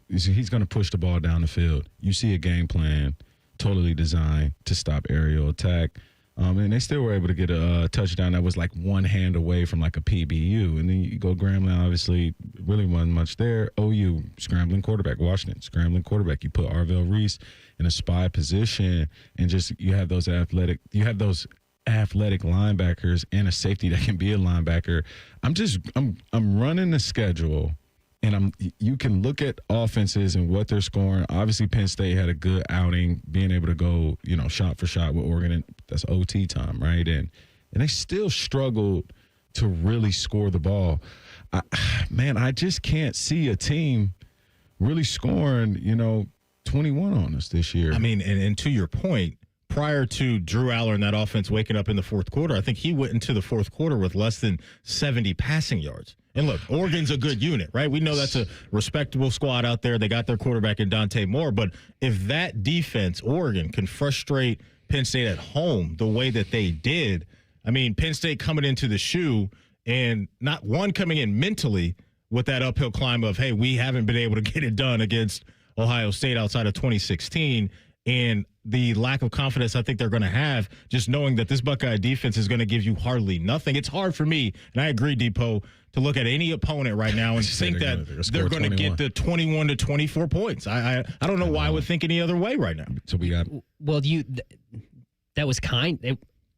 He's going to push the ball down the field. You see a game plan totally designed to stop aerial attack. And they still were able to get a touchdown that was like one hand away from like a PBU. And then you go Grambling, obviously, really wasn't much there. OU, scrambling quarterback. Washington, scrambling quarterback. You put Arvell Reese in a spy position, and just you have those athletic linebackers and a safety that can be a linebacker. I'm running the schedule. And you can look at offenses and what they're scoring. Obviously, Penn State had a good outing, being able to go, shot for shot with Oregon. And that's OT time, right? And they still struggled to really score the ball. I just can't see a team really scoring, 21 on us this year. I mean, and to your point, prior to Drew Aller and that offense waking up in the fourth quarter, I think he went into the fourth quarter with less than 70 passing yards. And look, Oregon's a good unit, right? We know that's a respectable squad out there. They got their quarterback in Dante Moore. But if that defense, Oregon, can frustrate Penn State at home the way that they did, I mean, Penn State coming into the shoe and not one coming in mentally with that uphill climb of, hey, we haven't been able to get it done against Ohio State outside of 2016. And the lack of confidence I think they're going to have just knowing that this Buckeye defense is going to give you hardly nothing. It's hard for me, and I agree, Depot, to look at any opponent right now and think that they're going to get the 21 to 24 points. I don't know why I would think any other way right now. So we got that was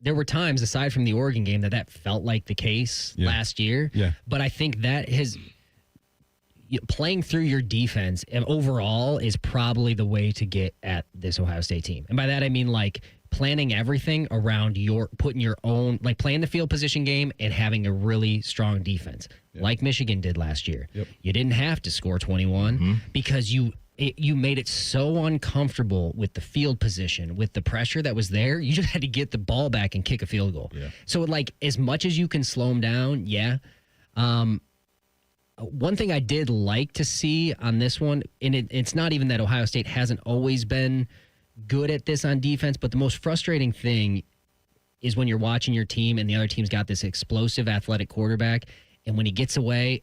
there were times aside from the Oregon game that felt like the case last year. Yeah. But I think that playing through your defense and overall is probably the way to get at this Ohio State team. And by that, I mean like planning everything around putting your own, like playing the field position game and having a really strong defense like Michigan did last year. Yep. You didn't have to score 21 because you made it so uncomfortable with the field position, with the pressure that was there. You just had to get the ball back and kick a field goal. Yeah. So like as much as you can slow them down, one thing I did like to see on this one, and it's not even that Ohio State hasn't always been good at this on defense, but the most frustrating thing is when you're watching your team and the other team's got this explosive athletic quarterback, and when he gets away,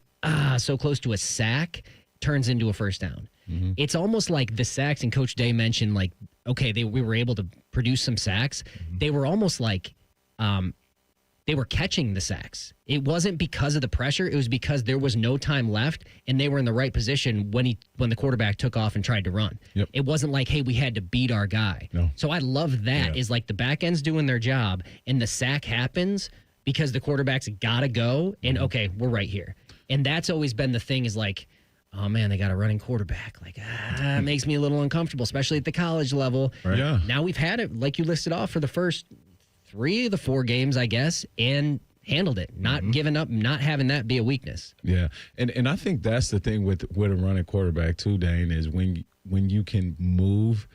so close to a sack, turns into a first down. Mm-hmm. It's almost like the sacks, and Coach Day mentioned, like, okay, we were able to produce some sacks. Mm-hmm. They were almost like they were catching the sacks. It wasn't because of the pressure. It was because there was no time left, and they were in the right position when the quarterback took off and tried to run. Yep. It wasn't like, hey, we had to beat our guy. No. So I love that is like the back end's doing their job, and the sack happens because the quarterback's got to go, and okay, we're right here. And that's always been the thing is like, oh, man, they got a running quarterback. Like, it makes me a little uncomfortable, especially at the college level. Right. Yeah. Now we've had it, like you listed off, for the first 3 of the 4 games, I guess, and handled it, not giving up, not having that be a weakness. Yeah, and I think that's the thing with a running quarterback too, Dane, is when you can move,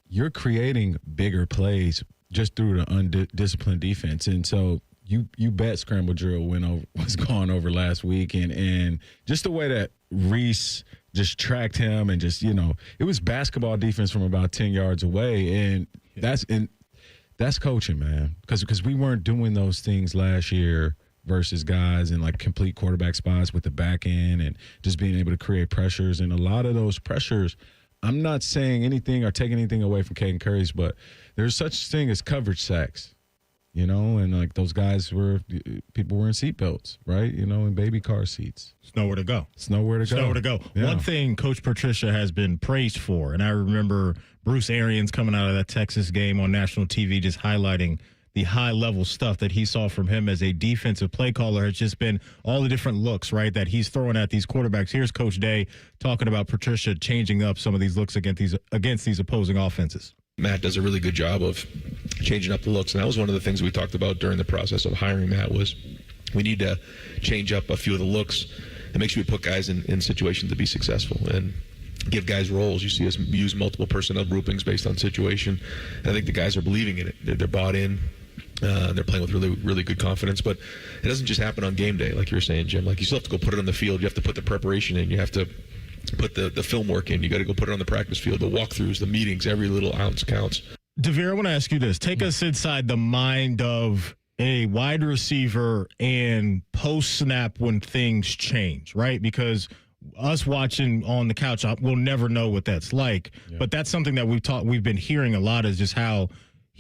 you're creating bigger plays just through the undisciplined defense. And so you bet scramble drill was gone over last week, and just the way that Reese just tracked him and just, it was basketball defense from about 10 yards away, and that's coaching, man, because we weren't doing those things last year versus guys in like complete quarterback spots with the back end and just being able to create pressures. And a lot of those pressures, I'm not saying anything or taking anything away from Caden Curry's, but there's such thing as coverage sacks. and like those guys people were in seatbelts, right? In baby car seats. It's nowhere to go. It's nowhere to go. Yeah. One thing Coach Patricia has been praised for, and I remember Bruce Arians coming out of that Texas game on national TV just highlighting the high-level stuff that he saw from him as a defensive play caller has just been all the different looks, right, that he's throwing at these quarterbacks. Here's Coach Day talking about Patricia changing up some of these looks against these opposing offenses. Matt does a really good job of changing up the looks, and that was one of the things we talked about during the process of hiring Matt was we need to change up a few of the looks and make sure we put guys in situations to be successful and give guys roles. You see us use multiple personnel groupings based on situation, and I think the guys are believing in it. They're bought in. They're playing with really, really good confidence, but it doesn't just happen on game day, like you were saying, Jim. Like, you still have to go put it on the field. You have to put the preparation in. You have to put the film work in. You got to go put it on the practice field, the walkthroughs, the meetings. Every little ounce counts. DeVere, I want to ask you this. Take us inside the mind of a wide receiver and post-snap when things change, right? Because us watching on the couch, we'll never know what that's like. Yeah. But that's something that we've been hearing a lot is just how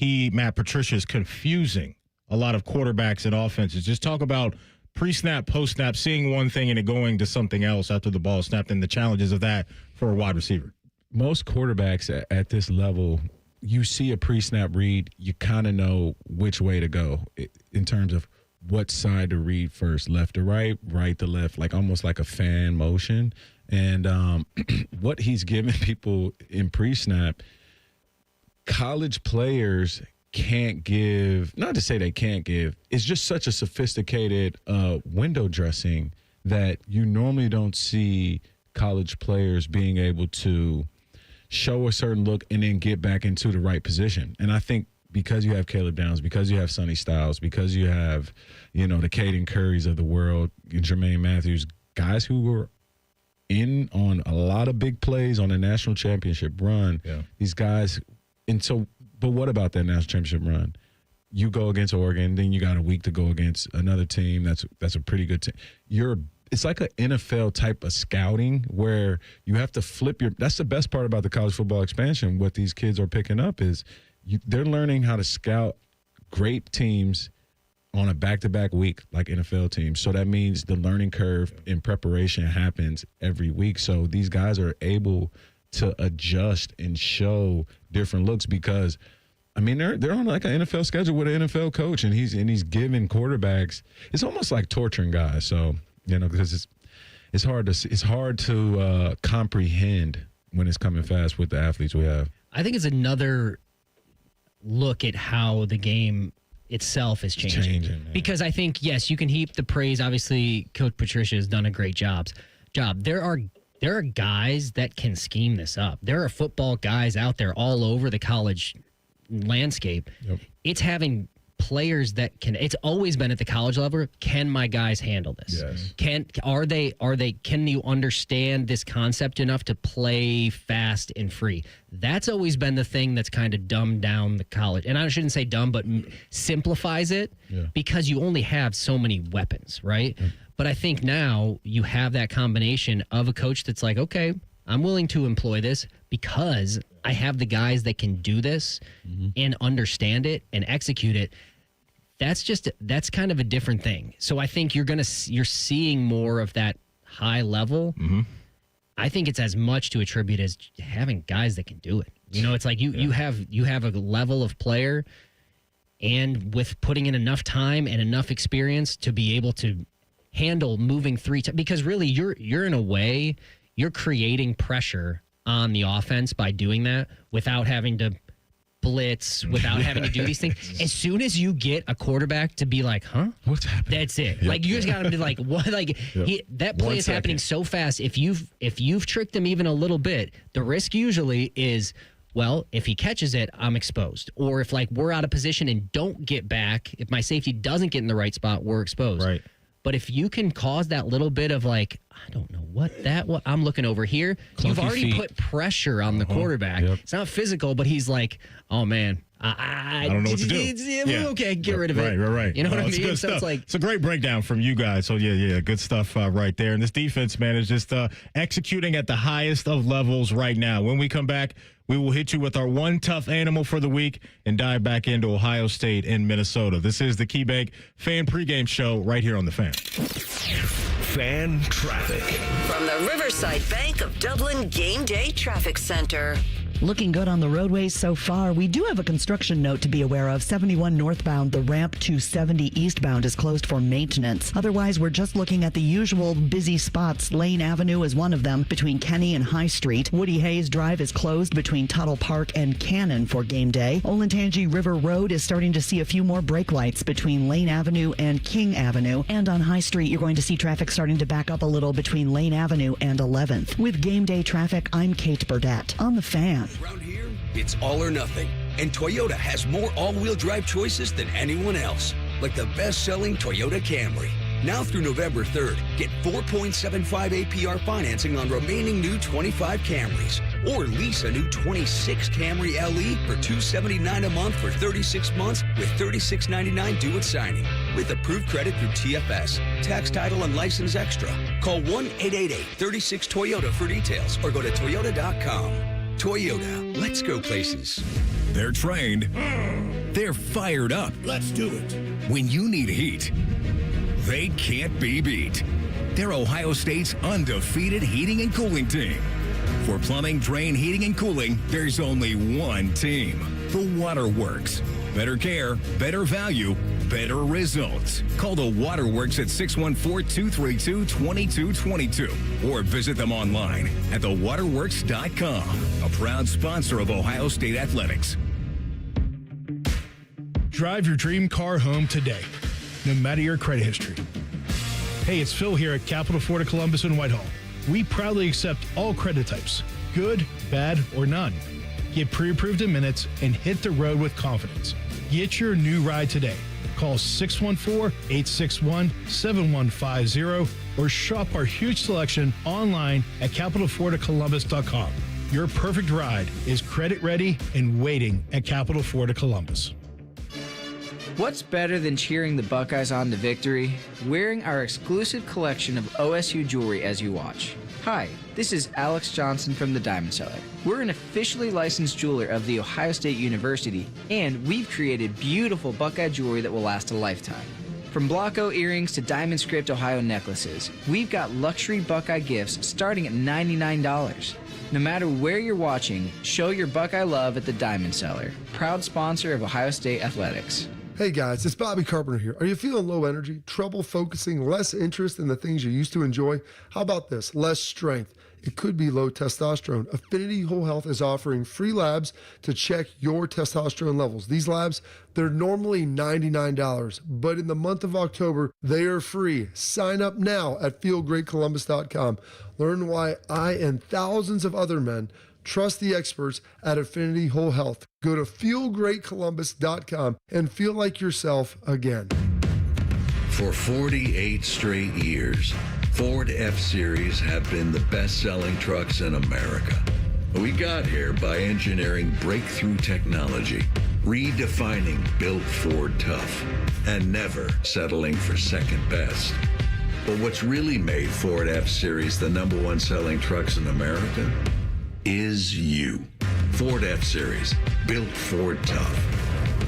Matt Patricia is confusing a lot of quarterbacks and offenses. Just talk about pre-snap, post-snap, seeing one thing and it going to something else after the ball snapped and the challenges of that for a wide receiver. Most quarterbacks at this level, you see a pre-snap read, you kind of know which way to go in terms of what side to read first, left to right, right to left, like almost like a fan motion. And what he's giving people in pre-snap, college players can't give, not to say they can't give, it's just such a sophisticated window dressing that you normally don't see college players being able to show a certain look and then get back into the right position. And I think because you have Caleb Downs, because you have Sonny Styles, because you have, the Caden Currys of the world, Jermaine Matthews, guys who were in on a lot of big plays on a national championship run, these guys. And so, but what about that national championship run? You go against Oregon, then you got a week to go against another team that's a pretty good team. It's like an NFL type of scouting where you have to flip that's the best part about the college football expansion. What these kids are picking up is they're learning how to scout great teams on a back-to-back week like NFL teams. So that means the learning curve in preparation happens every week. So these guys are able to adjust and show different looks because, they're on like an NFL schedule with an NFL coach, and he's giving quarterbacks. It's almost like torturing guys. So because it's hard to comprehend when it's coming fast with the athletes we have. I think it's another look at how the game itself is changing. Because I think, yes, you can heap the praise. Obviously, Coach Patricia has done a great job. There are guys that can scheme this up. There are football guys out there all over the college landscape. Yep. It's having players that can. It's always been at the college level. Can my guys handle this? Yes. Can you understand this concept enough to play fast and free? That's always been the thing that's kind of dumbed down the college. And I shouldn't say dumb, but simplifies it because you only have so many weapons, right? Yep. But I think now you have that combination of a coach that's like, okay, I'm willing to employ this because I have the guys that can do this and understand it and execute it. That's kind of a different thing. So I think you're seeing more of that high level. Mm-hmm. I think it's as much to attribute as having guys that can do it. It's like you have a level of player, and with putting in enough time and enough experience to be able to handle moving 3 times, because really you're in a way you're creating pressure on the offense by doing that without having to blitz, without having to do these things. As soon as you get a quarterback to be like, huh? What's happening? That's it. Yep. Like, you just got him to like, what? Like, that play is happening so fast. If you've tricked him even a little bit, the risk usually is, well, if he catches it, I'm exposed. Or if we're out of position and don't get back, if my safety doesn't get in the right spot, we're exposed. Right. But if you can cause that little bit of I don't know what I'm looking over here, clunky you've already feet. Put pressure on the quarterback. Yep. It's not physical, but he's like, oh man, I don't know what to do. Okay, get rid of it. Right. You know what I It's mean? good So stuff. it's It's a great breakdown from you guys. So yeah, good stuff right there. And this defense, man, is just executing at the highest of levels right now. When we come back, we will hit you with our one tough animal for the week and dive back into Ohio State and Minnesota. This is the KeyBank Fan Pregame Show right here on The Fan. Fan traffic. From the Riverside Bank of Dublin Game Day Traffic Center. Looking good on the roadways so far. We do have a construction note to be aware of. 71 northbound, the ramp to 70 eastbound is closed for maintenance. Otherwise, we're just looking at the usual busy spots. Lane Avenue is one of them between Kenny and High Street. Woody Hayes Drive is closed between Tuttle Park and Cannon for game day. Olentangy River Road is starting to see a few more brake lights between Lane Avenue and King Avenue. And on High Street, you're going to see traffic starting to back up a little between Lane Avenue and 11th. With game day traffic, I'm Kate Burdett on The Fan. Around here, it's all or nothing. And Toyota has more all-wheel drive choices than anyone else. Like the best-selling Toyota Camry. Now through November 3rd, get 4.75 APR financing on remaining new 25 Camrys. Or lease a new 26 Camry LE for $279 a month for 36 months with $36.99 due at signing. With approved credit through TFS. Tax, title, and license extra. Call 1-888-36-TOYOTA for details or go to toyota.com. Toyota, let's go places. They're trained. They're fired up. Let's do it. When you need heat, they can't be beat. They're Ohio State's undefeated heating and cooling team. For plumbing, drain, heating, and cooling, there's only one team. The Waterworks. Better care, better value, better results. Call the Waterworks at 614-232-2222 or visit them online at thewaterworks.com. A proud sponsor of Ohio State Athletics. Drive your dream car home today, no matter your credit history. Hey, it's Phil here at Capital Ford of Columbus and Whitehall. We proudly accept all credit types, good, bad, or none. Get pre-approved in minutes and hit the road with confidence. Get your new ride today. Call 614-861-7150 or shop our huge selection online at capitalfordofcolumbus.com. Your perfect ride is credit ready and waiting at Capital Ford of Columbus. What's better than cheering the Buckeyes on to victory? Wearing our exclusive collection of OSU jewelry as you watch. Hi, this is Alex Johnson from the Diamond Seller. We're an officially licensed jeweler of The Ohio State University, and we've created beautiful Buckeye jewelry that will last a lifetime. From Blocko earrings to Diamond Script Ohio necklaces, we've got luxury Buckeye gifts starting at $99. No matter where you're watching, show your Buckeye love at the Diamond Seller, proud sponsor of Ohio State Athletics. Hey guys, it's Bobby Carpenter here. Are you feeling low energy, trouble focusing, less interest in the things you used to enjoy? How about this? Less strength. It could be low testosterone. Affinity Whole Health is offering free labs to check your testosterone levels. These labs, they're normally $99, but in the month of October, they are free. Sign up now at feelgreatcolumbus.com. Learn why I and thousands of other men trust the experts at Affinity Whole Health. Go to feelgreatcolumbus.com and feel like yourself again. For 48 straight years, Ford F-Series have been the best-selling trucks in America. We got here by engineering breakthrough technology, redefining built Ford tough, and never settling for second best. But what's really made Ford F-Series the number one selling trucks in America is you. Ford F-Series, built Ford tough.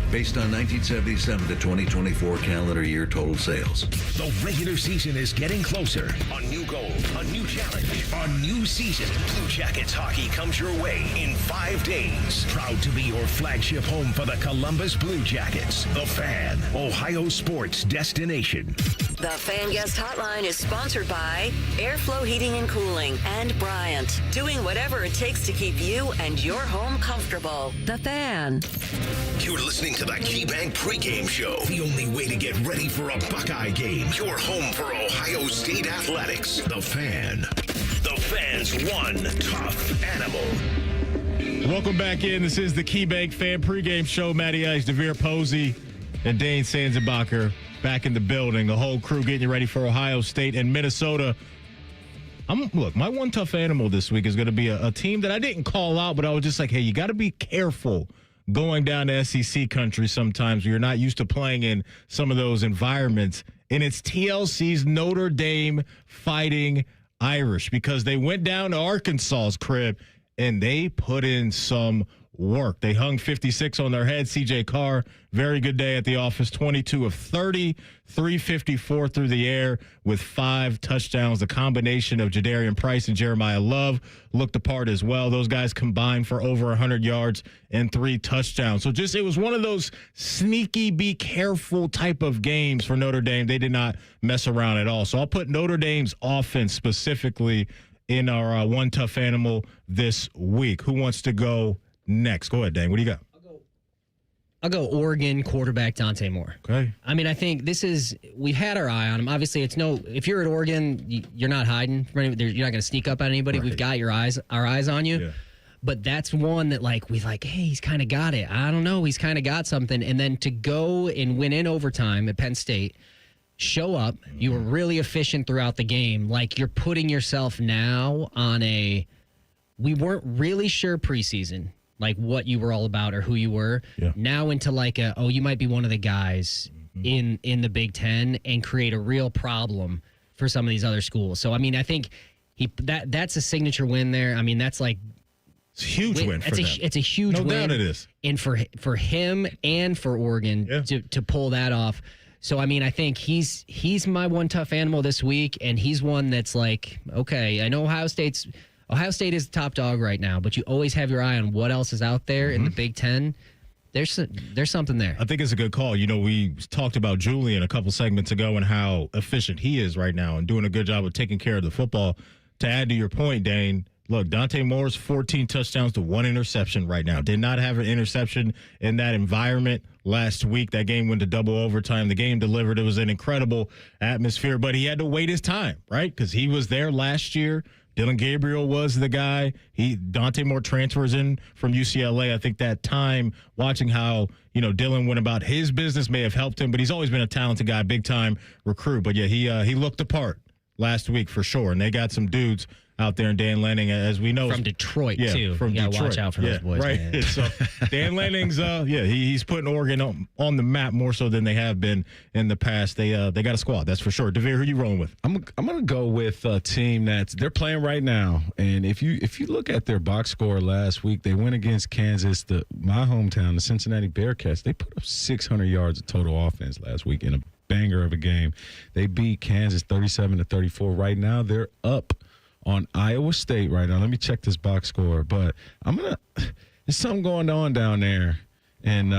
Based on 1977 to 2024 calendar year total sales. The regular season is getting closer. A new goal, a new challenge, a new season. Blue Jackets hockey comes your way in 5 days. Proud to be your flagship home for the Columbus Blue Jackets. The Fan, Ohio sports destination. The Fan Guest Hotline is sponsored by Airflow Heating and Cooling and Bryant, doing whatever it takes to keep you and your home comfortable. The Fan. You're listening to the KeyBank Pregame Show, the only way to get ready for a Buckeye game. Your home for Ohio State Athletics. The Fan. The Fan's one tough animal. Welcome back in. This is the KeyBank Fan Pregame Show. Matty Ice, DeVere Posey, and Dane Sanzenbacher back in the building. The whole crew getting you ready for Ohio State and Minnesota. Look, my one tough animal this week is going to be a team that I didn't call out, but I was just like, hey, you got to be careful going down to SEC country sometimes where you're not used to playing in some of those environments. And it's TLC's Notre Dame Fighting Irish, because they went down to Arkansas's crib and they put in some work. They hung 56 on their head. CJ Carr, very good day at the office, 22 of 30, 354 through the air with 5 touchdowns. The combination of Jadarian Price and Jeremiah Love looked the part as well. Those guys combined for over 100 yards and 3 touchdowns. So it was one of those sneaky, be careful type of games for Notre Dame. They did not mess around at all. So I'll put Notre Dame's offense specifically in our One Tough Animal this week. Who wants to go next? Go ahead, Dane. What do you got? I'll go Oregon quarterback Dante Moore. Okay. I mean, I think we've had our eye on him. Obviously, if you're at Oregon, you're not hiding from anybody. You're not going to sneak up on anybody. Right. We've got our eyes on you. Yeah. But that's one that hey, he's kind of got it. I don't know. He's kind of got something. And then to go and win in overtime at Penn State, show up. You were really efficient throughout the game. You're putting yourself now on we weren't really sure preseason, what you were all about or who you were. Yeah. Now into you might be one of the guys in the Big Ten and create a real problem for some of these other schools. So, I mean, I think that's a signature win there. I mean, that's it's a huge win for them. It's a huge win. No doubt it is. And for him and for Oregon to pull that off. So, I mean, I think he's my one tough animal this week, and he's one that's okay, I know Ohio State is the top dog right now, but you always have your eye on what else is out there in the Big Ten. There's something there. I think it's a good call. We talked about Julian a couple segments ago and how efficient he is right now and doing a good job of taking care of the football. To add to your point, Dane, look, Dante Moore's 14 touchdowns to 1 interception right now. Did not have an interception in that environment last week. That game went to double overtime. The game delivered. It was an incredible atmosphere, but he had to wait his time, right? Because he was there last year. Dylan Gabriel was the guy. Dante Moore transfers in from UCLA. I think that time watching how, Dylan went about his business may have helped him, but he's always been a talented guy, big time recruit. But yeah, he looked the part last week for sure. And they got some dudes out there in Dan Lanning, as we know. From Detroit, too. From Detroit. Watch out for those boys, right. Man. So Dan Lanning's, he's putting Oregon on the map more so than they have been in the past. They got a squad, that's for sure. DeVere, who you rolling with? I'm going to go with a team they're playing right now. And if you look at their box score last week, they went against Kansas, my hometown, the Cincinnati Bearcats. They put up 600 yards of total offense last week in a banger of a game. They beat Kansas 37-34. Right now, they're up on Iowa State right now. Let me check this box score. But there's something going on down there in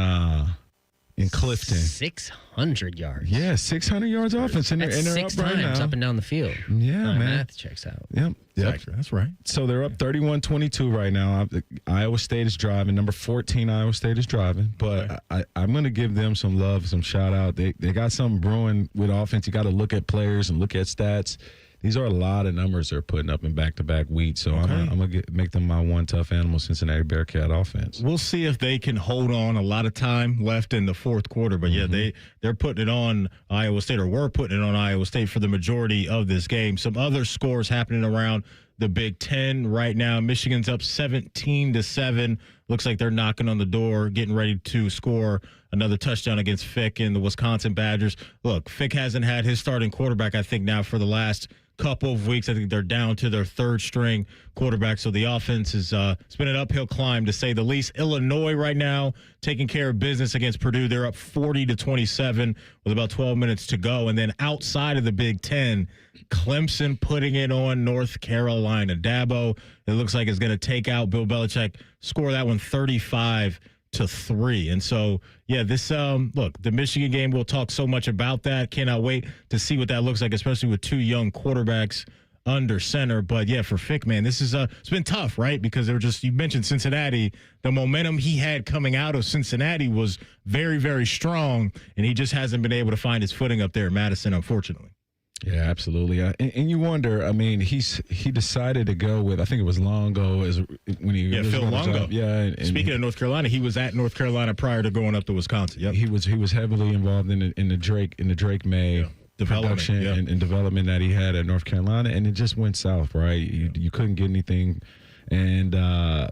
Clifton. 600 yards. Yeah, 600 yards offense. And they're 6 up right times now. up and down the field. Yeah, My man. math checks out. Yep. That's right. So they're up 31-22 right now. Iowa State is driving. Number 14, Iowa State is driving. But I'm going to give them some love, some shout out. They got something brewing with offense. You got to look at players and look at stats. These are a lot of numbers they're putting up in back-to-back weeks. So I'm going to make them my one tough animal Cincinnati Bearcat offense. We'll see if they can hold on. A lot of time left in the fourth quarter. But, they're putting it on Iowa State, or were putting it on Iowa State for the majority of this game. Some other scores happening around the Big Ten right now. Michigan's up 17-7. Looks like they're knocking on the door, getting ready to score another touchdown against Fick and the Wisconsin Badgers. Look, Fick hasn't had his starting quarterback, I think, now for the last couple of weeks. I think they're down to their third string quarterback. So the offense is it's been an uphill climb, to say the least. Illinois right now taking care of business against Purdue. They're up 40-27 with about 12 minutes to go. And then outside of the Big Ten, Clemson putting it on North Carolina. Dabo, it looks like, is going to take out Bill Belichick, score that one 35-3. And so, this look, the Michigan game, we'll talk so much about that. Cannot wait to see what that looks like, especially with 2 young quarterbacks under center. But for Fick, man, this is it's been tough, right? Because you mentioned Cincinnati. The momentum he had coming out of Cincinnati was very, very strong, and he just hasn't been able to find his footing up there at Madison, unfortunately. Yeah, absolutely. And you wonder, I mean, he decided to go with, I think it was Longo when he Phil Longo. And speaking of North Carolina, he was at North Carolina prior to going up to Wisconsin. Yep. He was heavily involved in the Drake May production and development that he had at North Carolina, and it just went south, right? You couldn't get anything, and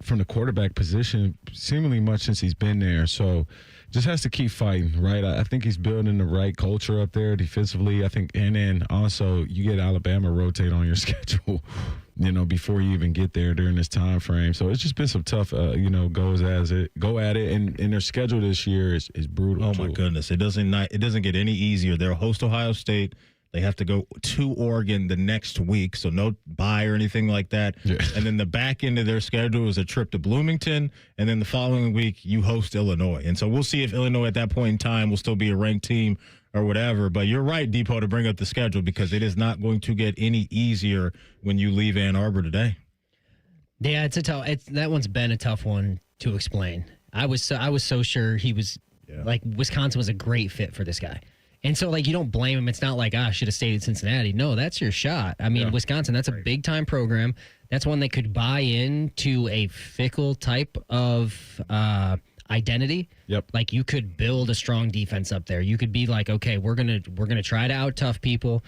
from the quarterback position, seemingly much since he's been there. So just has to keep fighting, right? I think he's building the right culture up there defensively. I think, and then also you get Alabama rotate on your schedule. before you even get there during this time frame. So it's just been some tough, go at it. And their schedule this year is brutal. Oh, my goodness. It doesn't get any easier. They'll host Ohio State. They have to go to Oregon the next week, so no bye or anything like that. Yeah. And then the back end of their schedule is a trip to Bloomington, and then the following week you host Illinois. And so we'll see if Illinois at that point in time will still be a ranked team or whatever. But you're right, Depot, to bring up the schedule because it is not going to get any easier when you leave Ann Arbor today. Yeah, that one's been a tough one to explain. I was so sure he was Wisconsin was a great fit for this guy. And so, you don't blame him. It's not like, I should have stayed at Cincinnati. No, that's your shot. I mean, Wisconsin, that's a big-time program. That's one that could buy into a fickle type of identity. Yep. You could build a strong defense up there. You could be like, okay, we're gonna try to out-tough people.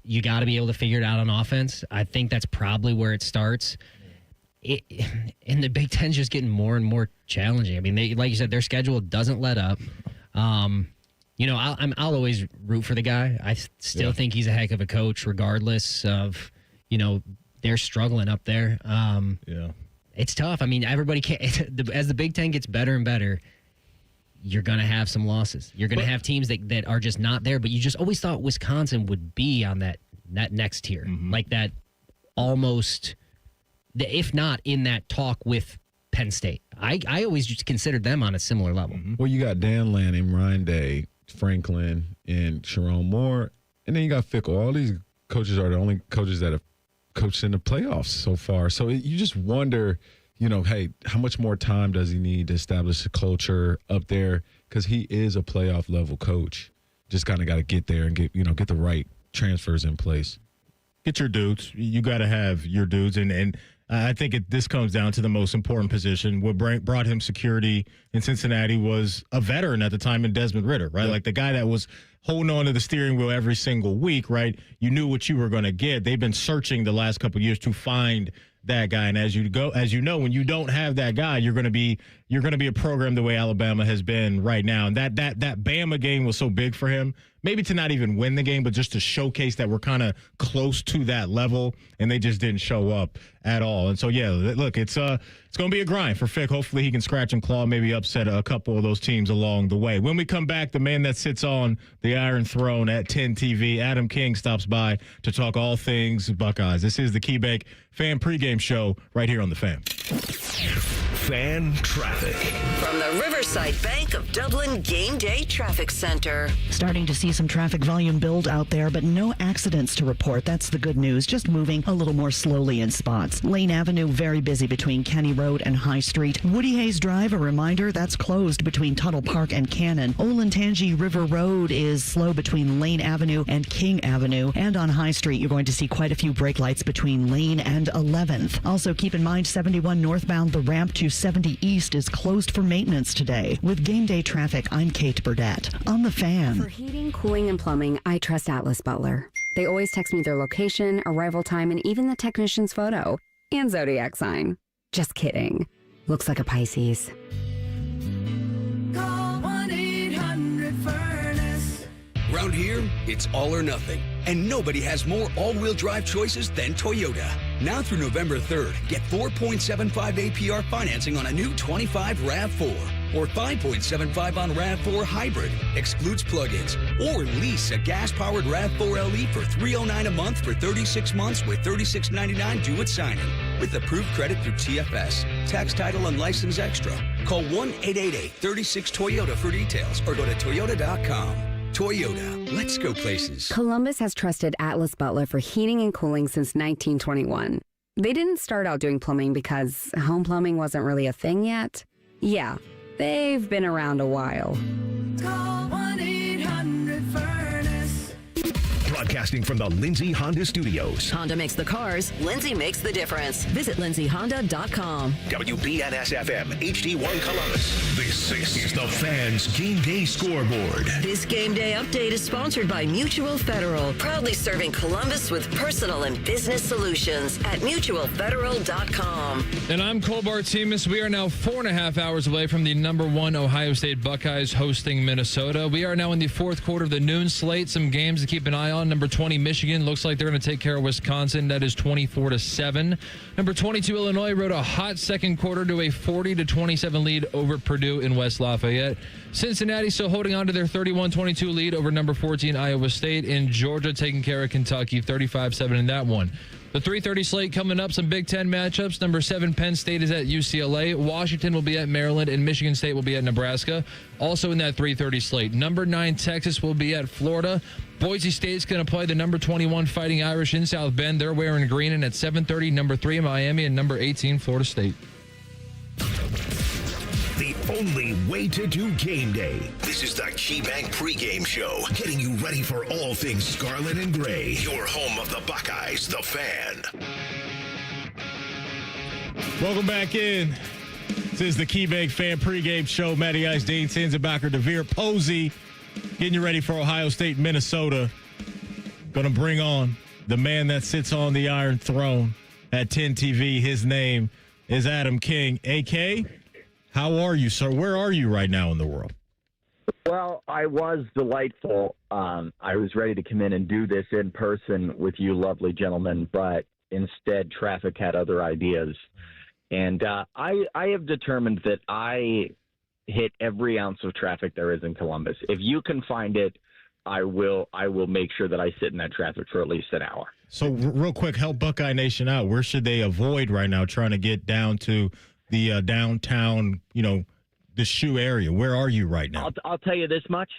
You got to be able to figure it out on offense. I think that's probably where it starts. And the Big Ten's just getting more and more challenging. I mean, like you said, their schedule doesn't let up. I'll always root for the guy. I still think he's a heck of a coach, regardless of, they're struggling up there. It's tough. I mean, everybody can't. As the Big Ten gets better and better, you're going to have some losses. You're going to have teams that are just not there. But you just always thought Wisconsin would be on that next tier, like that almost, if not in that talk with Penn State. I always just considered them on a similar level. Well, you got Dan Lanning, Ryan Day, Franklin, and Sharon Moore, and then you got Fickle. All these coaches are the only coaches that have coached in the playoffs so far. So you just wonder, hey, how much more time does he need to establish a culture up there? Because he is a playoff level coach. Just kind of got to get there and get the right transfers in place. Get your dudes. You got to have your dudes, and I think this comes down to the most important position. What brought him security in Cincinnati was a veteran at the time in Desmond Ridder, right? Like the guy that was holding on to the steering wheel every single week, right? You knew what you were going to get. They've been searching the last couple of years to find that guy, and as you know, when you don't have that guy, you're going to be a program the way Alabama has been right now. And that Bama game was so big for him. Maybe to not even win the game, but just to showcase that we're kind of close to that level, and they just didn't show up at all. And so, look, it's going to be a grind for Fick. Hopefully he can scratch and claw, maybe upset a couple of those teams along the way. When we come back, the man that sits on the Iron Throne at 10 TV, Adam King, stops by to talk all things Buckeyes. This is the KeyBank Fan Pregame Show right here on The Fan. Fan traffic. From the Riverside Bank of Dublin Game Day Traffic Center. Starting to see some traffic volume build out there, but no accidents to report. That's the good news. Just moving a little more slowly in spots. Lane Avenue, very busy between Kenny Road and High Street. Woody Hayes Drive, a reminder, that's closed between Tuttle Park and Cannon. Olentangy River Road is slow between Lane Avenue and King Avenue. And on High Street, you're going to see quite a few brake lights between Lane and 11th. Also, keep in mind, 71 northbound, the ramp to 70 East is closed for maintenance today. With Game Day Traffic, I'm Kate Burdett on The Fan. For heating, cooling, and plumbing, I trust Atlas Butler. They always text me their location, arrival time, and even the technician's photo. And zodiac sign. Just kidding. Looks like a Pisces. Call 1-800-FURNACE. Around here, it's all or nothing. And nobody has more all-wheel drive choices than Toyota. Now through November 3rd, get 4.75 APR financing on a new 25 RAV4 or 5.75 on RAV4 Hybrid, excludes plug-ins, or lease a gas-powered RAV4 LE for $309 a month for 36 months with $36.99 due at signing. With approved credit through TFS, tax title and license extra. Call 1-888-36-TOYOTA for details or go to toyota.com. Toyota, let's go places. Columbus has trusted Atlas Butler for heating and cooling since 1921. They didn't start out doing plumbing because home plumbing wasn't really a thing yet. Yeah, they've been around a while. Call 1-800-FURNACE. Broadcasting from the Lindsay Honda Studios. Honda makes the cars. Lindsay makes the difference. Visit lindsayhonda.com. WBNS-FM, HD1 Columbus. This is the Fans Game Day Scoreboard. This game day update is sponsored by Mutual Federal, proudly serving Columbus with personal and business solutions at mutualfederal.com. And I'm Cole Bartimus. We are now 4.5 hours away from the #1 Ohio State Buckeyes hosting Minnesota. We are now in the fourth quarter of the noon slate. Some games to keep an eye on. Number Number 20, Michigan, looks like they're going to take care of Wisconsin. That is 24-7. Number 22, Illinois, rode a hot second quarter to a 40-27 lead over Purdue in West Lafayette. Cincinnati still holding on to their 31-22 lead over number 14, Iowa State. And Georgia taking care of Kentucky, 35-7 in that one. The 3:30 slate coming up, some Big Ten matchups. Number 7, Penn State is at UCLA. Washington will be at Maryland, and Michigan State will be at Nebraska. Also in that 3:30 slate. Number 9, Texas will be at Florida. Boise State's going to play the number 21 Fighting Irish in South Bend. They're wearing green. And at 7:30, number 3, Miami, and number 18, Florida State. The only way to do game day. This is the KeyBank pregame show, getting you ready for all things Scarlet and Gray. Your home of the Buckeyes, the Fan. Welcome back in. This is the KeyBank Fan pregame show. Matty Ice, Dane Sanzenbacher, DeVere Posey, getting you ready for Ohio State, Minnesota. Going to bring on the man that sits on the Iron Throne at 10 TV. His name is Adam King. AK, how are you, sir? Where are you right now in the world? Well, I was delightful. I was ready to come in and do this in person with you lovely gentlemen, but instead traffic had other ideas. And I have determined that I hit every ounce of traffic there is in Columbus. If you can find it, I will make sure that I sit in that traffic for at least an hour. So real quick, help Buckeye Nation out. Where should they avoid right now trying to get down to the downtown, the shoe area? Where are you right now? I'll tell you this much.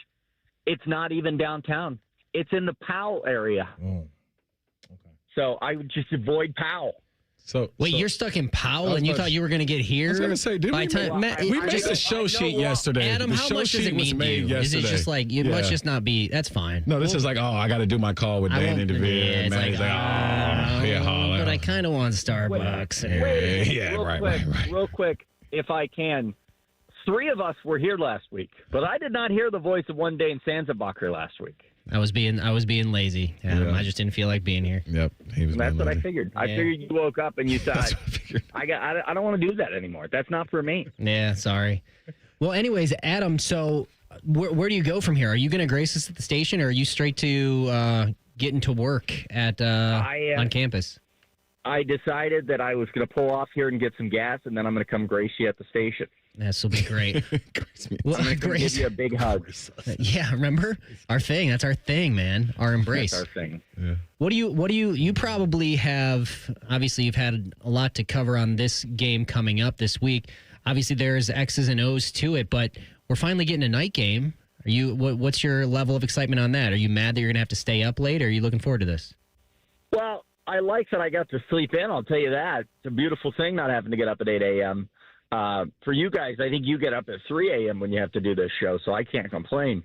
It's not even downtown. It's in the Powell area. Oh, okay. So I would just avoid Powell. Wait, you're stuck in Powell and you thought you were going to get here? I was going to say, didn't we made a show sheet yesterday. Adam, the how show much does sheet it was mean made to you? Is yesterday. it just like, let's just not be, that's fine. No, this is like, I got to do my call with Dan and DeVere. And Matty's but I kind of want Starbucks. Real quick, if I can. 3 of us were here last week, but I did not hear the voice of one Dane Sanzenbacher last week. I was being lazy, Adam. Yeah. I just didn't feel like being here. Yep, he was. That's what I figured. Yeah. I figured you woke up and you thought, I don't want to do that anymore. That's not for me. Yeah, sorry. Well, anyways, Adam. So, where do you go from here? Are you going to grace us at the station, or are you straight to getting to work at on campus? I decided that I was going to pull off here and get some gas, and then I'm going to come grace you at the station. This will be great. Well, I'm going to give you a big hug. Yeah, remember our thing? That's our thing, man. Our embrace. That's our thing. Yeah. What do you probably have? Obviously, you've had a lot to cover on this game coming up this week. Obviously, there's X's and O's to it, but we're finally getting a night game. Are you? What's your level of excitement on that? Are you mad that you're going to have to stay up late, or are you looking forward to this? Well, I like that I got to sleep in. I'll tell you that. It's a beautiful thing not having to get up at 8 a.m. For you guys, I think you get up at 3 a.m. when you have to do this show, so I can't complain.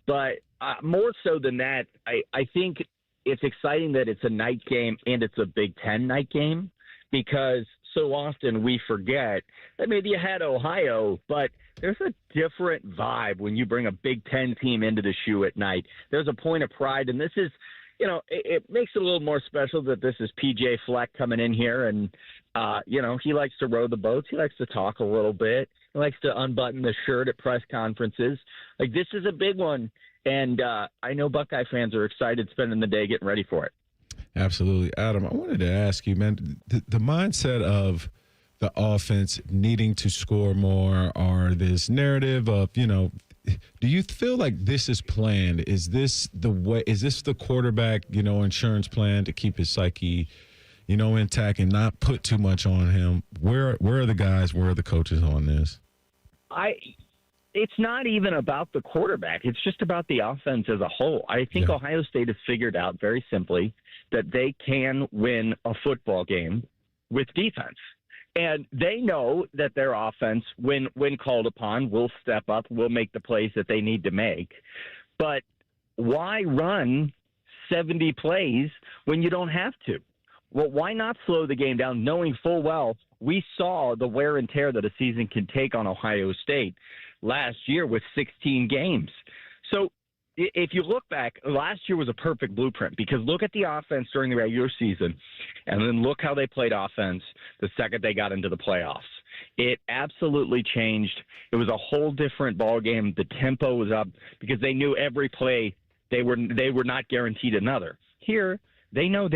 But more so than that, I think it's exciting that it's a night game and it's a Big Ten night game, because so often we forget that maybe you had Ohio, but there's a different vibe when you bring a Big Ten team into the shoe at night. There's a point of pride, and this is, it makes it a little more special that this is PJ Fleck coming in here, and he likes to row the boats. He likes to talk a little bit. He likes to unbutton the shirt at press conferences. Like, this is a big one, and I know Buckeye fans are excited spending the day getting ready for it. Absolutely. Adam, I wanted to ask you, man, the mindset of the offense needing to score more, or this narrative of, do you feel like this is planned? Is this the way? Is this the quarterback, insurance plan to keep his psyche, intact and not put too much on him? Where are the guys? Where are the coaches on this? It's not even about the quarterback. It's just about the offense as a whole. I think Ohio State has figured out very simply that they can win a football game with defense. And they know that their offense, when called upon, will step up, will make the plays that they need to make. But why run 70 plays when you don't have to? Well, why not slow the game down, knowing full well we saw the wear and tear that a season can take on Ohio State last year with 16 games. So if you look back, last year was a perfect blueprint, because look at the offense during the regular season and then look how they played offense the second they got into the playoffs. It absolutely changed. It was a whole different ball game. The tempo was up because they knew every play they were not guaranteed another. Here, they know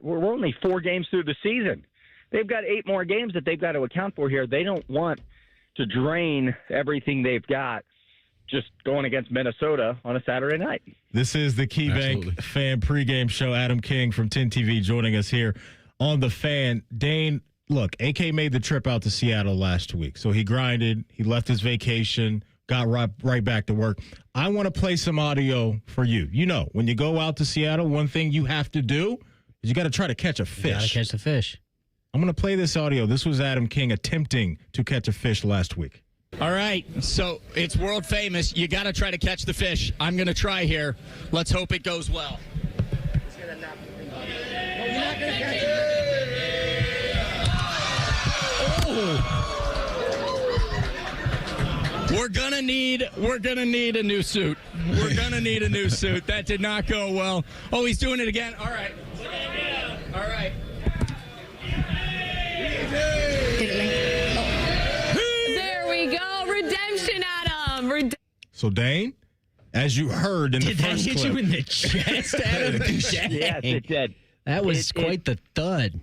we're only 4 games through the season. They've got 8 more games that they've got to account for here. They don't want to drain everything they've got just going against Minnesota on a Saturday night. This is the KeyBank Fan Pregame Show. Adam King from 10 TV joining us here on the Fan. Dane, look, AK made the trip out to Seattle last week. So he grinded, he left his vacation, got right back to work. I want to play some audio for you. You know, when you go out to Seattle, one thing you have to do is you got to try to catch a fish. You got to catch the fish. I'm going to play this audio. This was Adam King attempting to catch a fish last week. All right, so it's world famous. You got to try to catch the fish. I'm going to try here. Let's hope it goes well. We're gonna need a new suit. We're gonna need a new suit. That did not go well. Oh, he's doing it again. All right. All right. There we go. Redemption, Adam. So, Dane, as you heard in the first clip. Did that hit you in the chest, Adam? Yes, it did. That was quite the thud.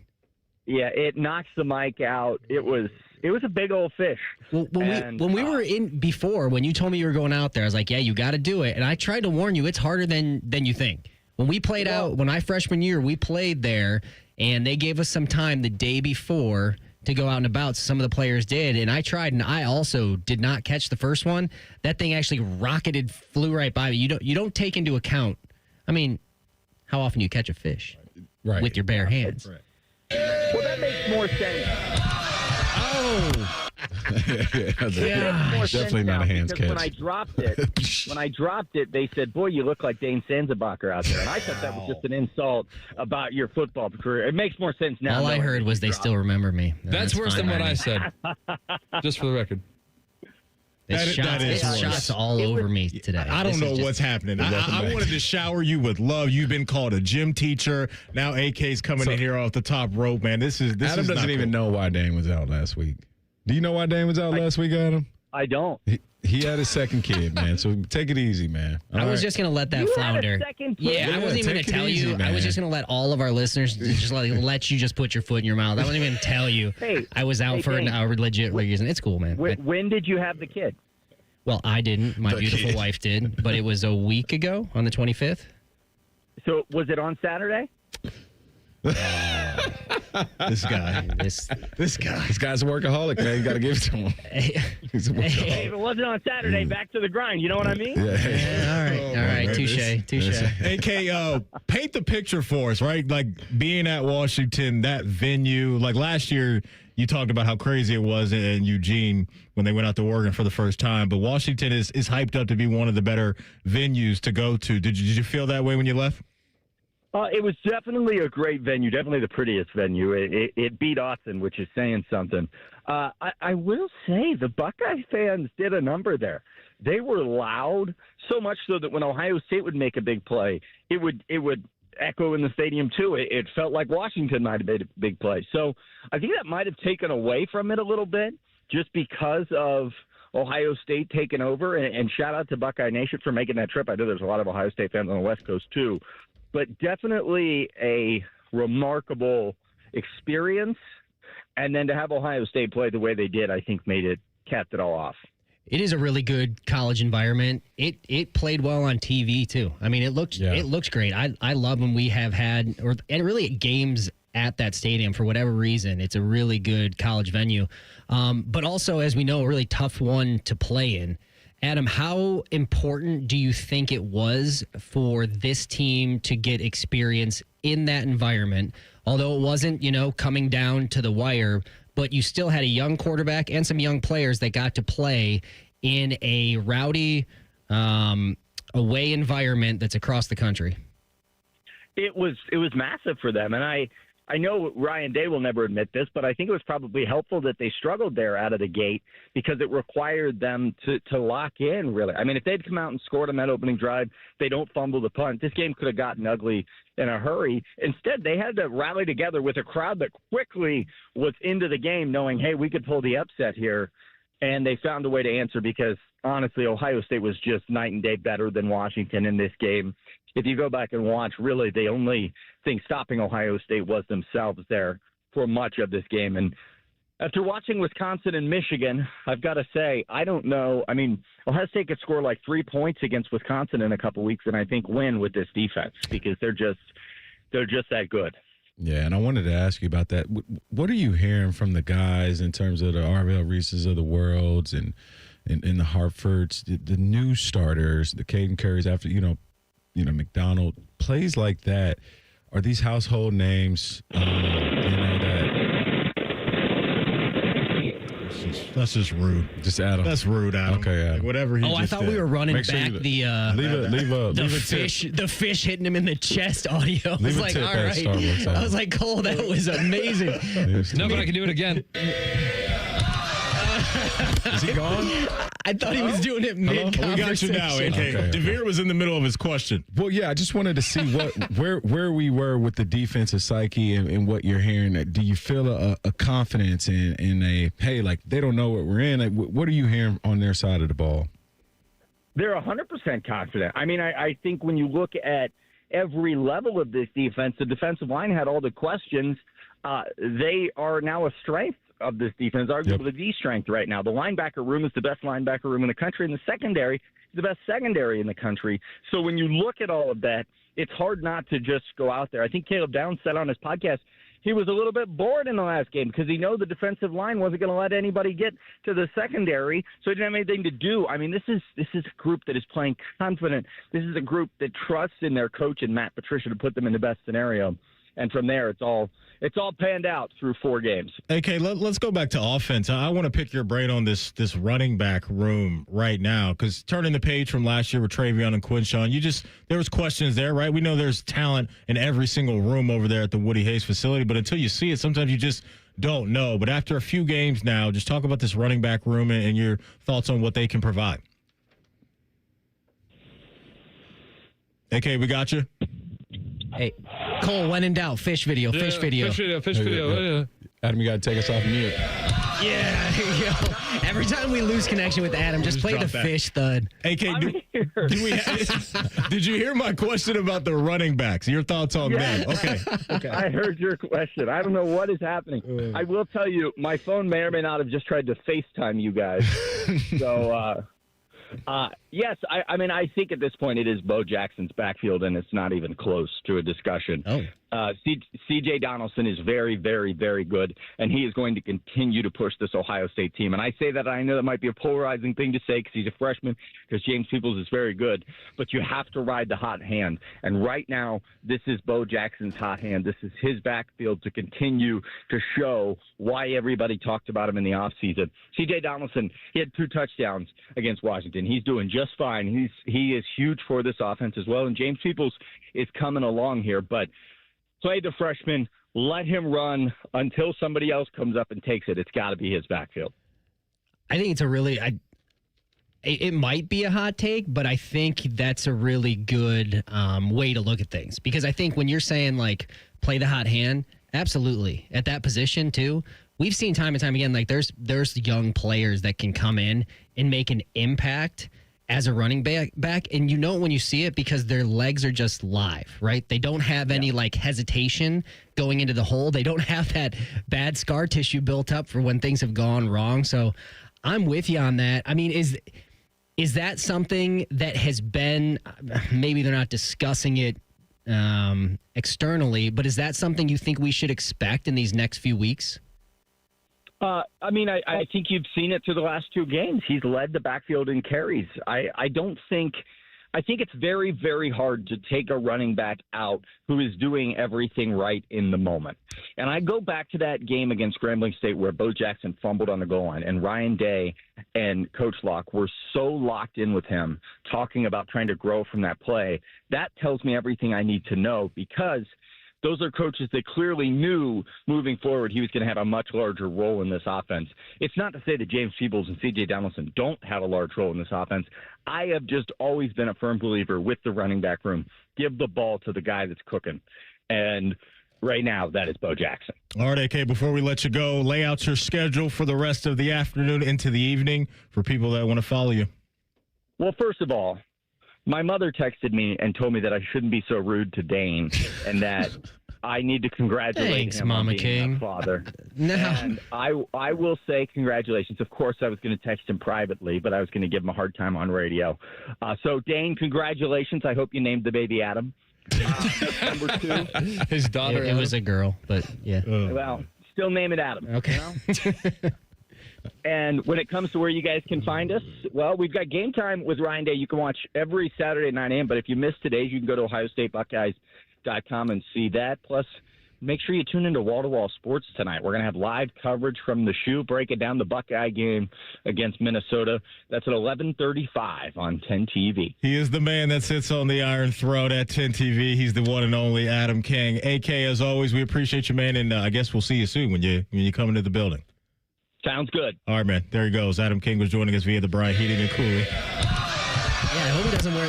Yeah, it knocks the mic out. It was a big old fish. Well, when we were in before, when you told me you were going out there, I was like, yeah, you got to do it. And I tried to warn you, it's harder than you think. When we played out, when I freshman year, we played there, and they gave us some time the day before to go out and about. So some of the players did, and I tried, and I also did not catch the first one. That thing actually rocketed, flew right by me. You don't take into account, I mean, how often you catch a fish with your bare hands. Right. Well, that makes more sense. Oh. Definitely not a hands catch. When I dropped it, they said, "Boy, you look like Dane Sanzenbacher out there." And I thought that was just an insult about your football career. It makes more sense now. All I heard was they still remember me. That's worse than what I said. Just for the record. That is shots all over me today. I don't know what's happening. I wanted to shower you with love. You've been called a gym teacher. Now AK's coming in here off the top rope, man. This Adam doesn't even know why Dane was out last week. Do you know why Dane was out last week, Adam? I don't. He had his second kid, man. So take it easy, man. I was just going to let that flounder. Yeah, I wasn't even going to tell you. Man. I was just going to let all of our listeners just let you just put your foot in your mouth. I wasn't even tell you I was out for a legit reason. It's cool, man. When did you have the kid? Well, I didn't. My beautiful wife did, but it was a week ago on the 25th. So was it on Saturday? This guy. This guy's a workaholic, man. You got to give it to him. He's a workaholic. Hey, if it wasn't on Saturday, back to the grind. You know what I mean? Yeah. All right. Touche. AK, paint the picture for us, right? Like being at Washington, that venue. Like last year, you talked about how crazy it was in Eugene when they went out to Oregon for the first time. But Washington is hyped up to be one of the better venues to go to. Did you feel that way when you left? It was definitely a great venue, definitely the prettiest venue. It beat Austin, which is saying something. I will say the Buckeye fans did a number there. They were loud, so much so that when Ohio State would make a big play, it would echo in the stadium too. It felt like Washington might have made a big play. So I think that might have taken away from it a little bit just because of Ohio State taking over. And shout out to Buckeye Nation for making that trip. I know there's a lot of Ohio State fans on the West Coast too. But definitely a remarkable experience. And then to have Ohio State play the way they did, I think capped it all off. It is a really good college environment. It played well on TV too. I mean, it looks great. I love when we have had and really games at that stadium for whatever reason. It's a really good college venue, but also, as we know, a really tough one to play in. Adam, how important do you think it was for this team to get experience in that environment? Although it wasn't, coming down to the wire, but you still had a young quarterback and some young players that got to play in a rowdy away environment that's across the country. It was massive for them, and I know Ryan Day will never admit this, but I think it was probably helpful that they struggled there out of the gate because it required them to lock in, really. I mean, if they'd come out and scored on that opening drive, they don't fumble the punt, this game could have gotten ugly in a hurry. Instead, they had to rally together with a crowd that quickly was into the game knowing, hey, we could pull the upset here, and they found a way to answer because, honestly, Ohio State was just night and day better than Washington in this game. if you go back and watch, really the only thing stopping Ohio State was themselves there for much of this game. And after watching Wisconsin and Michigan, I've got to say, I don't know. I mean, Ohio State could score like 3 points against Wisconsin in a couple weeks and I think win with this defense because they're just that good. Yeah, and I wanted to ask you about that. What are you hearing from the guys in terms of the RVL Reeses of the worlds and the Hartfords, the new starters, the Caden Currys after, McDonald, plays like that? Are these household names, That's just rude. Just Adam. That's rude, Adam. Okay, Adam. Like whatever he just I thought did. we were running Make sure back you the leave a fish hitting him in the chest audio. I Leave was a like, tip all at right. Starbucks, I Adam. was like, Cole, that was amazing. No, but I can do it again. Is he gone? I thought he was doing it mid-conversation. We got you now, AK. Okay. DeVere was in the middle of his question. Well, yeah, I just wanted to see where we were with the defensive psyche and what you're hearing. Do you feel a confidence in a, hey, like they don't know what we're in? Like, what are you hearing on their side of the ball? They're 100% confident. I mean, I think when you look at every level of this defense, the defensive line had all the questions. They are now a strength of this defense, arguably the strength right now. The linebacker room is the best linebacker room in the country, and the secondary is the best secondary in the country. So when you look at all of that, it's hard not to just go out there. I think Caleb Downs said on his podcast he was a little bit bored in the last game because he knew the defensive line wasn't going to let anybody get to the secondary, so he didn't have anything to do. I mean, this is a group that is playing confident. This is a group that trusts in their coach and Matt Patricia to put them in the best scenario. And from there, it's all panned out through 4 games. AK, let's go back to offense. I want to pick your brain on this running back room right now because turning the page from last year with Travion and Quinshawn, there was questions there, right? We know there's talent in every single room over there at the Woody Hayes facility, but until you see it, sometimes you just don't know. But after a few games now, just talk about this running back room and your thoughts on what they can provide. AK, we got you. Hey, Cole, when in doubt, fish video. Fish video. Yeah. Adam, you got to take us off mute. Yeah, there you go. Every time we lose connection with Adam, just play the fish thud. AK, did you hear my question about the running backs? Your thoughts on them? Okay. I heard your question. I don't know what is happening. I will tell you, my phone may or may not have just tried to FaceTime you guys. So, yes, I mean, I think at this point it is Bo Jackson's backfield, and it's not even close to a discussion. C.J. Donaldson is very, very, very good, and he is going to continue to push this Ohio State team. And I say that, I know that might be a polarizing thing to say because he's a freshman, because James Peoples is very good, but you have to ride the hot hand. And right now, this is Bo Jackson's hot hand. This is his backfield to continue to show why everybody talked about him in the offseason. C.J. Donaldson, he had 2 touchdowns against Washington. He's doing just fine. He is huge for this offense as well, and James Peoples is coming along here, but play the freshman, let him run until somebody else comes up and takes it. It's got to be his backfield. I think it's it might be a hot take, but I think that's a really good way to look at things. Because I think when you're saying, like, play the hot hand, absolutely. At that position, too, we've seen time and time again, like, there's young players that can come in and make an impact as a running back, and you know when you see it because their legs are just live, right? They don't have any like hesitation going into the hole. They don't have that bad scar tissue built up for when things have gone wrong. So I'm with you on that. I mean, is that something that has been, maybe they're not discussing it externally, but is that something you think we should expect in these next few weeks? I mean, I think you've seen it through the last 2 games. He's led the backfield in carries. I think it's very, very hard to take a running back out who is doing everything right in the moment. And I go back to that game against Grambling State where Bo Jackson fumbled on the goal line and Ryan Day and Coach Locke were so locked in with him talking about trying to grow from that play. That tells me everything I need to know because those are coaches that clearly knew moving forward he was going to have a much larger role in this offense. It's not to say that James Peoples and C.J. Donaldson don't have a large role in this offense. I have just always been a firm believer with the running back room. Give the ball to the guy that's cooking. And right now, that is Bo Jackson. All right, AK, before we let you go, lay out your schedule for the rest of the afternoon into the evening for people that want to follow you. Well, first of all, My mother texted me and told me that I shouldn't be so rude to Dane and that I need to congratulate him Mama on being King. a father. No. And I will say congratulations. Of course, I was going to text him privately, but I was going to give him a hard time on radio. So, Dane, congratulations. I hope you named the baby Adam. Number 2. His daughter. It was a girl, but yeah. Well, still name it Adam. Okay. You know? And when it comes to where you guys can find us, well, we've got Game Time with Ryan Day. You can watch every Saturday at 9 a.m., but if you missed today's, you can go to OhioStateBuckeyes.com and see that. Plus, make sure you tune into Wall to Wall Sports tonight. We're going to have live coverage from the shoe, breaking down the Buckeye game against Minnesota. That's at 11:35 on 10 TV. He is the man that sits on the Iron Throne at 10 TV. He's the one and only Adam King. AK, as always, we appreciate you, man, and I guess we'll see you soon when you come into the building. Sounds good. All right, man. There he goes. Adam King was joining us via the Bryant Heating and Cooling. Yeah, I hope he doesn't wear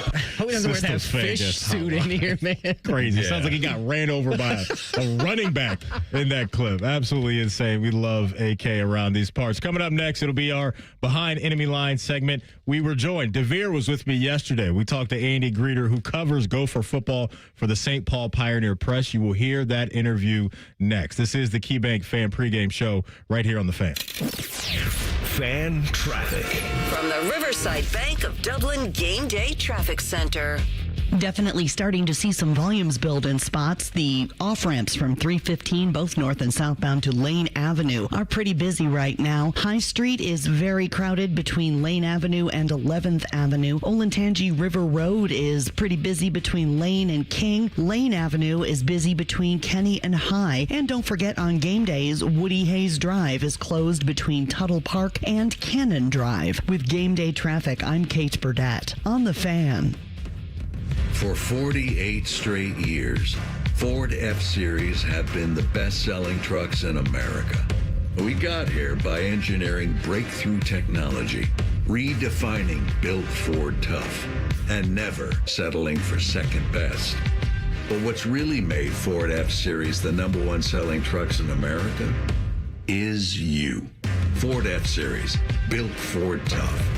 that fish suit in here, man. Crazy. Yeah. Sounds like he got ran over by a running back in that clip. Absolutely insane. We love AK around these parts. Coming up next, it'll be our Behind Enemy Lines segment. We were joined. DeVere was with me yesterday. We talked to Andy Greeter, who covers Gopher football for the St. Paul Pioneer Press. You will hear that interview next. This is the KeyBank Fan Pregame Show right here on The Fan. Fan traffic. From the Riverside Bank of Dublin Game Day Traffic Center. Definitely starting to see some volumes build in spots. The off-ramps from 315, both north and southbound to Lane Avenue, are pretty busy right now. High Street is very crowded between Lane Avenue and 11th Avenue. Olentangy River Road is pretty busy between Lane and King. Lane Avenue is busy between Kenny and High. And don't forget, on game days, Woody Hayes Drive is closed between Tuttle Park and Cannon Drive. With game day traffic, I'm Kate Burdett on The Fan. For 48 straight years, Ford F-Series have been the best-selling trucks in America. We got here by engineering breakthrough technology, redefining built Ford tough, and never settling for second best. But what's really made Ford F-Series the #1 selling trucks in America is you. Ford F-Series, built Ford tough.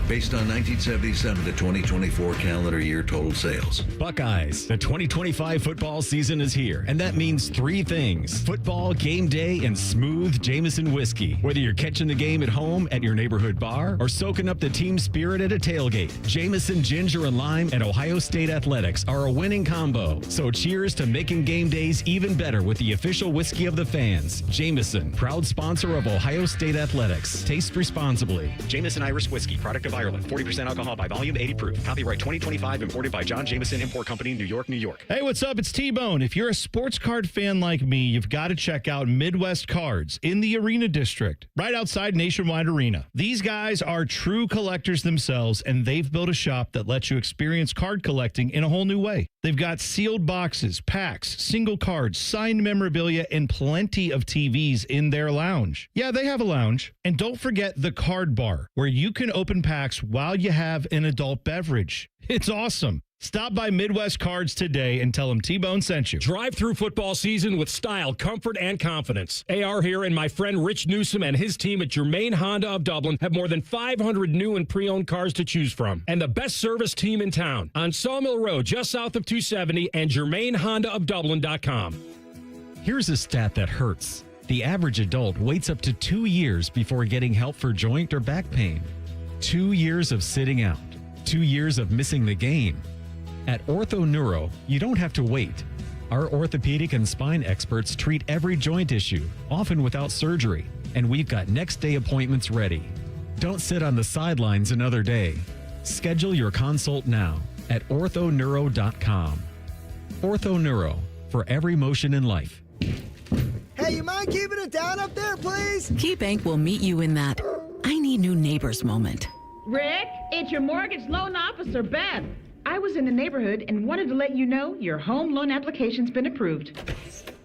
Based on 1977 to 2024 calendar year total sales. Buckeyes, the 2025 football season is here, and that means 3 things: football, game day, and smooth Jameson whiskey. Whether you're catching the game at home, at your neighborhood bar, or soaking up the team spirit at a tailgate, Jameson Ginger and Lime and Ohio State Athletics are a winning combo. So cheers to making game days even better with the official whiskey of the fans. Jameson, proud sponsor of Ohio State Athletics. Taste responsibly. Jameson Irish Whiskey, product of Ireland, 40% alcohol by volume, 80 proof. Copyright 2025, imported by John Jameson Import Company, New York, New York. Hey, what's up? It's T-Bone. If you're a sports card fan like me, you've got to check out Midwest Cards in the Arena District, right outside Nationwide Arena. These guys are true collectors themselves, and they've built a shop that lets you experience card collecting in a whole new way. They've got sealed boxes, packs, single cards, signed memorabilia, and plenty of TVs in their lounge. Yeah, they have a lounge. And don't forget the card bar, where you can open packs while you have an adult beverage. It's awesome. Stop by Midwest Cards today and tell them T-Bone sent you. Drive through football season with style, comfort, and confidence. AR here and my friend Rich Newsom and his team at Germain Honda of Dublin have more than 500 new and pre-owned cars to choose from. And the best service team in town on Sawmill Road, just south of 270, and GermainHondaofDublin.com. Here's a stat that hurts. The average adult waits up to 2 years before getting help for joint or back pain. 2 years of sitting out. 2 years of missing the game. At Ortho Neuro, you don't have to wait. Our orthopedic and spine experts treat every joint issue, often without surgery, and we've got next day appointments ready. Don't sit on the sidelines another day. Schedule your consult now at orthoneuro.com. Ortho Neuro, for every motion in life. Hey, you mind keeping it down up there, please? KeyBank will meet you in that I need new neighbors moment. Rick, it's your mortgage loan officer, Beth. I was in the neighborhood and wanted to let you know your home loan application's been approved.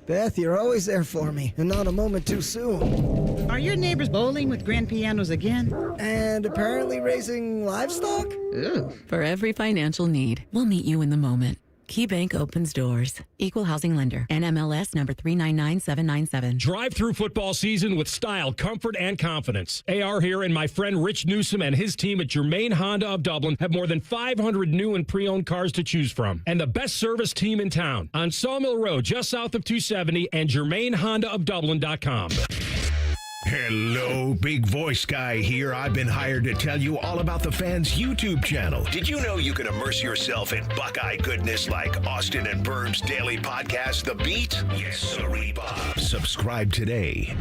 Beth, you're always there for me, and not a moment too soon. Are your neighbors bowling with grand pianos again? And apparently raising livestock? Ooh. For every financial need, we'll meet you in the moment. KeyBank opens doors. Equal housing lender. NMLS number 399797. Drive through football season with style, comfort, and confidence. AR here and my friend Rich Newsom and his team at Germain Honda of Dublin have more than 500 new and pre-owned cars to choose from. And the best service team in town on Sawmill Road, just south of 270 and GermainHondaofDublin.com. Hello, big voice guy here. I've been hired to tell you all about the Fan's YouTube channel. Did you know you can immerse yourself in Buckeye goodness like Austin and Berm's daily podcast, The Beat? Yes, sirree, Bob. Subscribe today.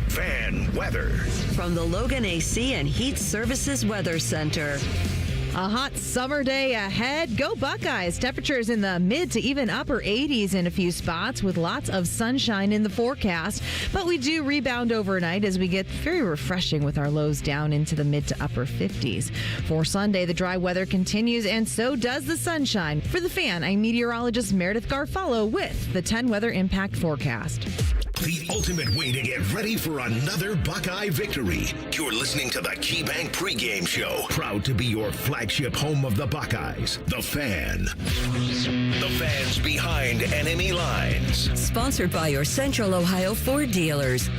Fan weather. From the Logan AC and Heat Services Weather Center. A hot summer day ahead. Go Buckeyes. Temperatures in the mid to even upper 80s in a few spots with lots of sunshine in the forecast. But we do rebound overnight as we get very refreshing with our lows down into the mid to upper 50s. For Sunday, the dry weather continues and so does the sunshine. For the Fan, I'm meteorologist Meredith Garfalo with the 10 Weather Impact Forecast. The ultimate way to get ready for another Buckeye victory. You're listening to the KeyBank Pregame Show. Proud to be your flagship home of the Buckeyes. The Fan. The fans behind enemy lines. Sponsored by your Central Ohio Ford dealers.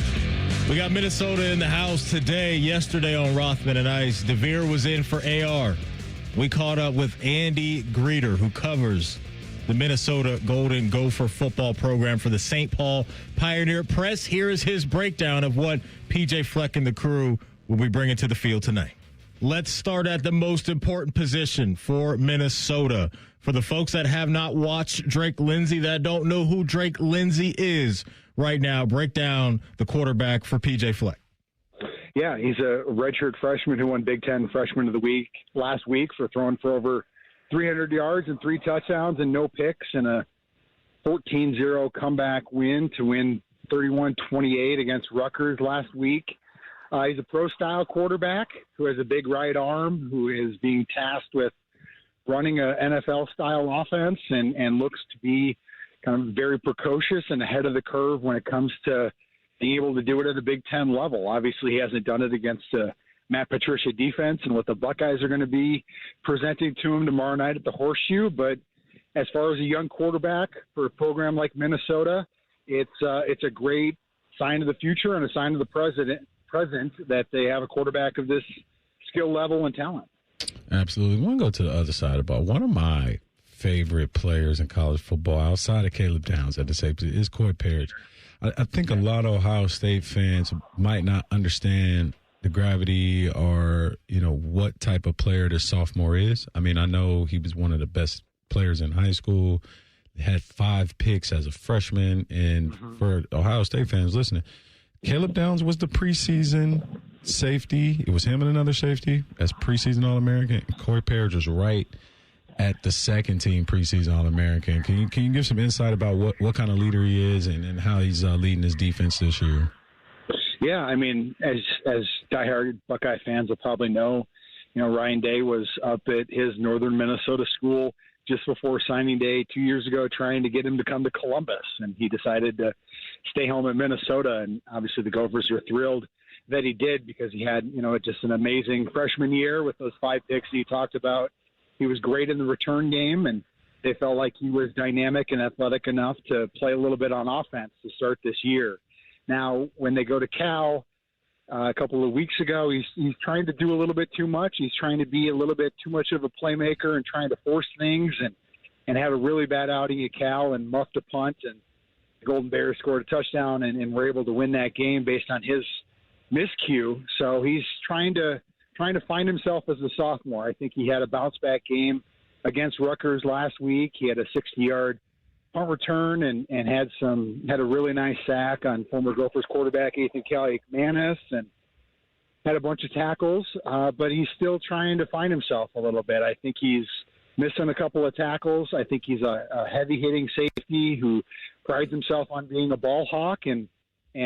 We got Minnesota in the house today. Yesterday on Rothman and Ice, DeVere was in for AR. We caught up with Andy Greeter, who covers the Minnesota Golden Gopher football program for the St. Paul Pioneer Press. Here is his breakdown of what P.J. Fleck and the crew will be bringing to the field tonight. Let's start at the most important position for Minnesota. For the folks that have not watched Drake Lindsey, that don't know who Drake Lindsey is right now, break down the quarterback for P.J. Fleck. Yeah, he's a redshirt freshman who won Big Ten Freshman of the Week last week for throwing for over 300 yards and 3 touchdowns and no picks, and a 14-0 comeback win to win 31-28 against Rutgers last week. He's a pro-style quarterback who has a big right arm, who is being tasked with running an NFL-style offense and looks to be kind of very precocious and ahead of the curve when it comes to being able to do it at a Big Ten level. Obviously, he hasn't done it against Matt Patricia defense and what the Buckeyes are going to be presenting to him tomorrow night at the Horseshoe. But as far as a young quarterback for a program like Minnesota, it's a great sign of the future and a sign of the present that they have a quarterback of this skill level and talent. Absolutely. I want to go to the other side of the ball. One of my favorite players in college football outside of Caleb Downs at the same position is Corey Parrish. I think a lot of Ohio State fans might not understand the gravity or, what type of player this sophomore is. I mean, I know he was one of the best players in high school, had 5 picks as a freshman. And for Ohio State fans listening, Caleb Downs was the preseason safety. It was him and another safety as preseason All-American. Corey Parrish was right at the second team preseason All-American. Can you give some insight about what kind of leader he is and how he's leading his defense this year? Yeah, I mean, as diehard Buckeye fans will probably know, Ryan Day was up at his northern Minnesota school just before signing day 2 years ago, trying to get him to come to Columbus, and he decided to stay home in Minnesota. And obviously, the Gophers are thrilled that he did because he had, just an amazing freshman year with those 5 picks he talked about. He was great in the return game, and they felt like he was dynamic and athletic enough to play a little bit on offense to start this year. Now, when they go to Cal a couple of weeks ago, he's trying to do a little bit too much. He's trying to be a little bit too much of a playmaker and trying to force things and had a really bad outing at Cal and muffed a punt. And the Golden Bears scored a touchdown and were able to win that game based on his miscue. So he's trying to find himself as a sophomore. I think he had a bounce-back game against Rutgers last week. He had a 60-yard punt return and had a really nice sack on former Gophers quarterback Ethan Kelly-McManus and had a bunch of tackles, but he's still trying to find himself a little bit. I think he's missing a couple of tackles. I think he's a heavy-hitting safety who prides himself on being a ball hawk, and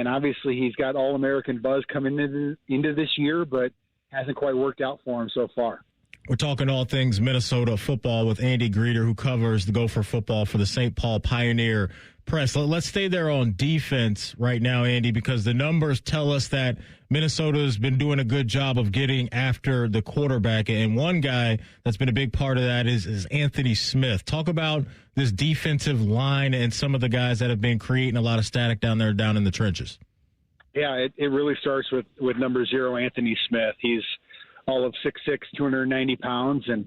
obviously he's got All-American buzz coming into this year, but hasn't quite worked out for him so far. We're talking all things Minnesota football with Andy Greeter, who covers the Gopher football for the St. Paul Pioneer press. Let's stay there on defense right now, Andy, because the numbers tell us that Minnesota's been doing a good job of getting after the quarterback. And one guy that's been a big part of that is Anthony Smith. Talk about this defensive line and some of the guys that have been creating a lot of static down in the trenches. Yeah, it really starts with number 0, Anthony Smith. He's all of 6'6", 290 pounds, and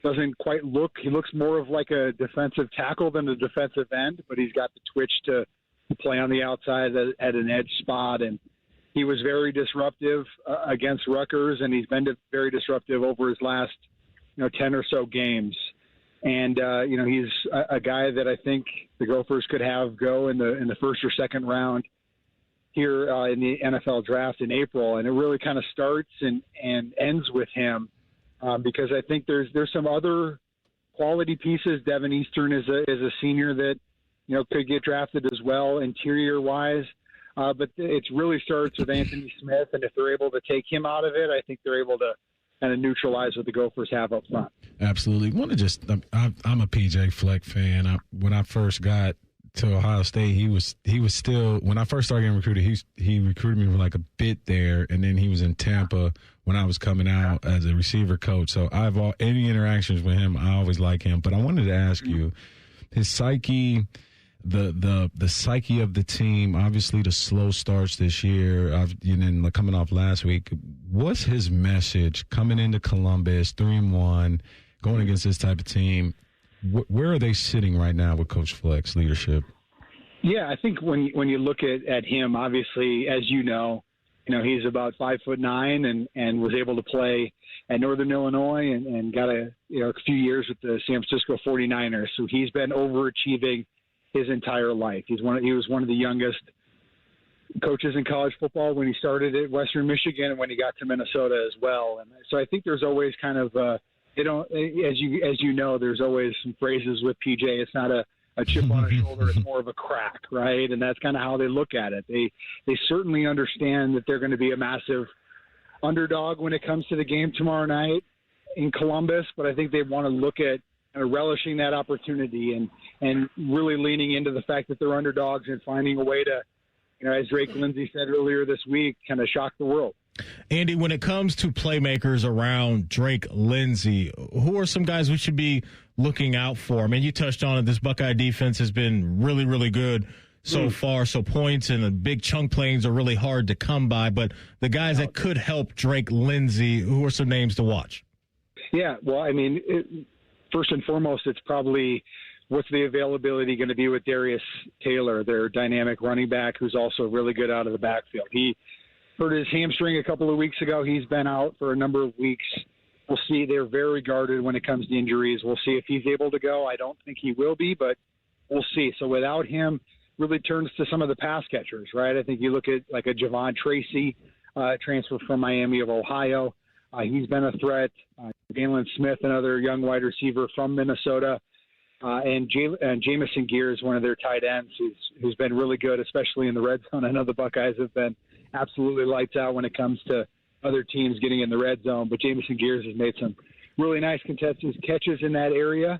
doesn't quite look – he looks more of like a defensive tackle than a defensive end, but he's got the twitch to play on the outside at an edge spot. And he was very disruptive against Rutgers, and he's been very disruptive over his last 10 or so games. And, he's a guy that I think the Gophers could have go in the first or second round here in the NFL draft in April. And it really kind of starts and ends with him. Because I think there's some other quality pieces. Devin Eastern is a senior that could get drafted as well, interior wise. But it really starts with Anthony Smith, and if they're able to take him out of it, I think they're able to kind of neutralize what the Gophers have up front. Absolutely. I'm a PJ Fleck fan. When I first got to Ohio State, he was still, when I first started getting recruited, he recruited me for like a bit there, and then he was in Tampa when I was coming out as a receiver coach. So any interactions with him, I always like him. But I wanted to ask you, his psyche, the psyche of the team, obviously the slow starts this year, and then coming off last week. What's his message coming into Columbus, 3-1, going against this type of team? Where are they sitting right now with Coach Fleck's leadership? Yeah, I think when you look at him, obviously, as you know, he's about 5'9" and was able to play at Northern Illinois and got a few years with the San Francisco 49ers. So he's been overachieving his entire life. He was one of the youngest coaches in college football when he started at Western Michigan and when he got to Minnesota as well. And so I think there's always kind of as you know, there's always some phrases with PJ. It's not a chip on his shoulder. It's more of a crack, right? And that's kind of how they look at it. They certainly understand that they're going to be a massive underdog when it comes to the game tomorrow night in Columbus, but I think they want to look at relishing that opportunity and really leaning into the fact that they're underdogs and finding a way to, as Drake Lindsay said earlier this week, kind of shock the world. Andy, when it comes to playmakers around Drake Lindsay, who are some guys we should be looking out for? I mean, you touched on it. This Buckeye defense has been really, really good so far. So points and the big chunk plays are really hard to come by. But the guys that could help Drake Lindsay, who are some names to watch? Yeah, well, I mean, first and foremost, it's probably what's the availability going to be with Darius Taylor, their dynamic running back, who's also really good out of the backfield. He hurt his hamstring a couple of weeks ago. He's been out for a number of weeks. We'll see. They're very guarded when it comes to injuries. We'll see if he's able to go. I don't think he will be, but we'll see. So without him, really turns to some of the pass catchers, right? I think you look at like a Javon Tracy, transfer from Miami of Ohio. He's been a threat. Galen Smith, another young wide receiver from Minnesota. And Jamison Gears, one of their tight ends, who's been really good, especially in the red zone. I know the Buckeyes have been absolutely lights out when it comes to other teams getting in the red zone, but Jamison Gears has made some really nice contested catches in that area.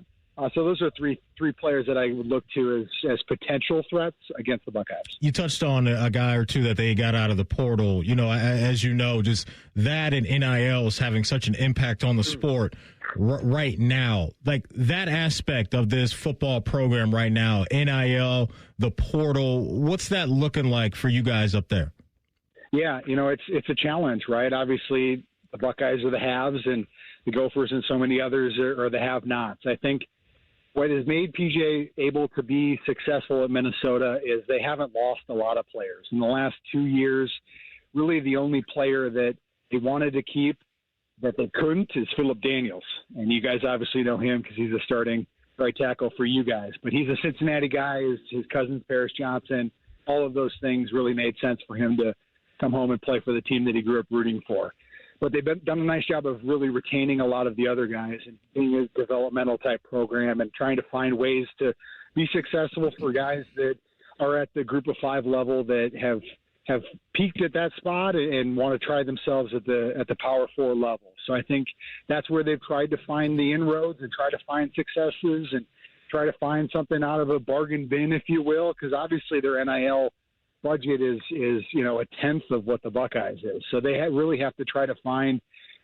So those are three players that I would look to as potential threats against the Buckeyes. You touched on a guy or two that they got out of the portal. As you know, just that and NIL is having such an impact on the sport right now. Like that aspect of this football program right now, NIL, the portal, what's that looking like for you guys up there? Yeah, it's a challenge, right? Obviously, the Buckeyes are the haves, and the Gophers and so many others are the have-nots. I think what has made PJ able to be successful at Minnesota is they haven't lost a lot of players. In the last 2 years, really the only player that they wanted to keep that they couldn't is Phillip Daniels. And you guys obviously know him because he's a starting right tackle for you guys. But he's a Cincinnati guy. His cousin, Paris Johnson, all of those things really made sense for him to come home and play for the team that he grew up rooting for. But they've done a nice job of really retaining a lot of the other guys and being a developmental type program and trying to find ways to be successful for guys that are at the group of five level that have peaked at that spot and want to try themselves at the Power Four level. So I think that's where they've tried to find the inroads and try to find successes. And try to find something out of a bargain bin, if you will, because obviously their NIL budget is a tenth of what the Buckeyes is. So they really have to try to find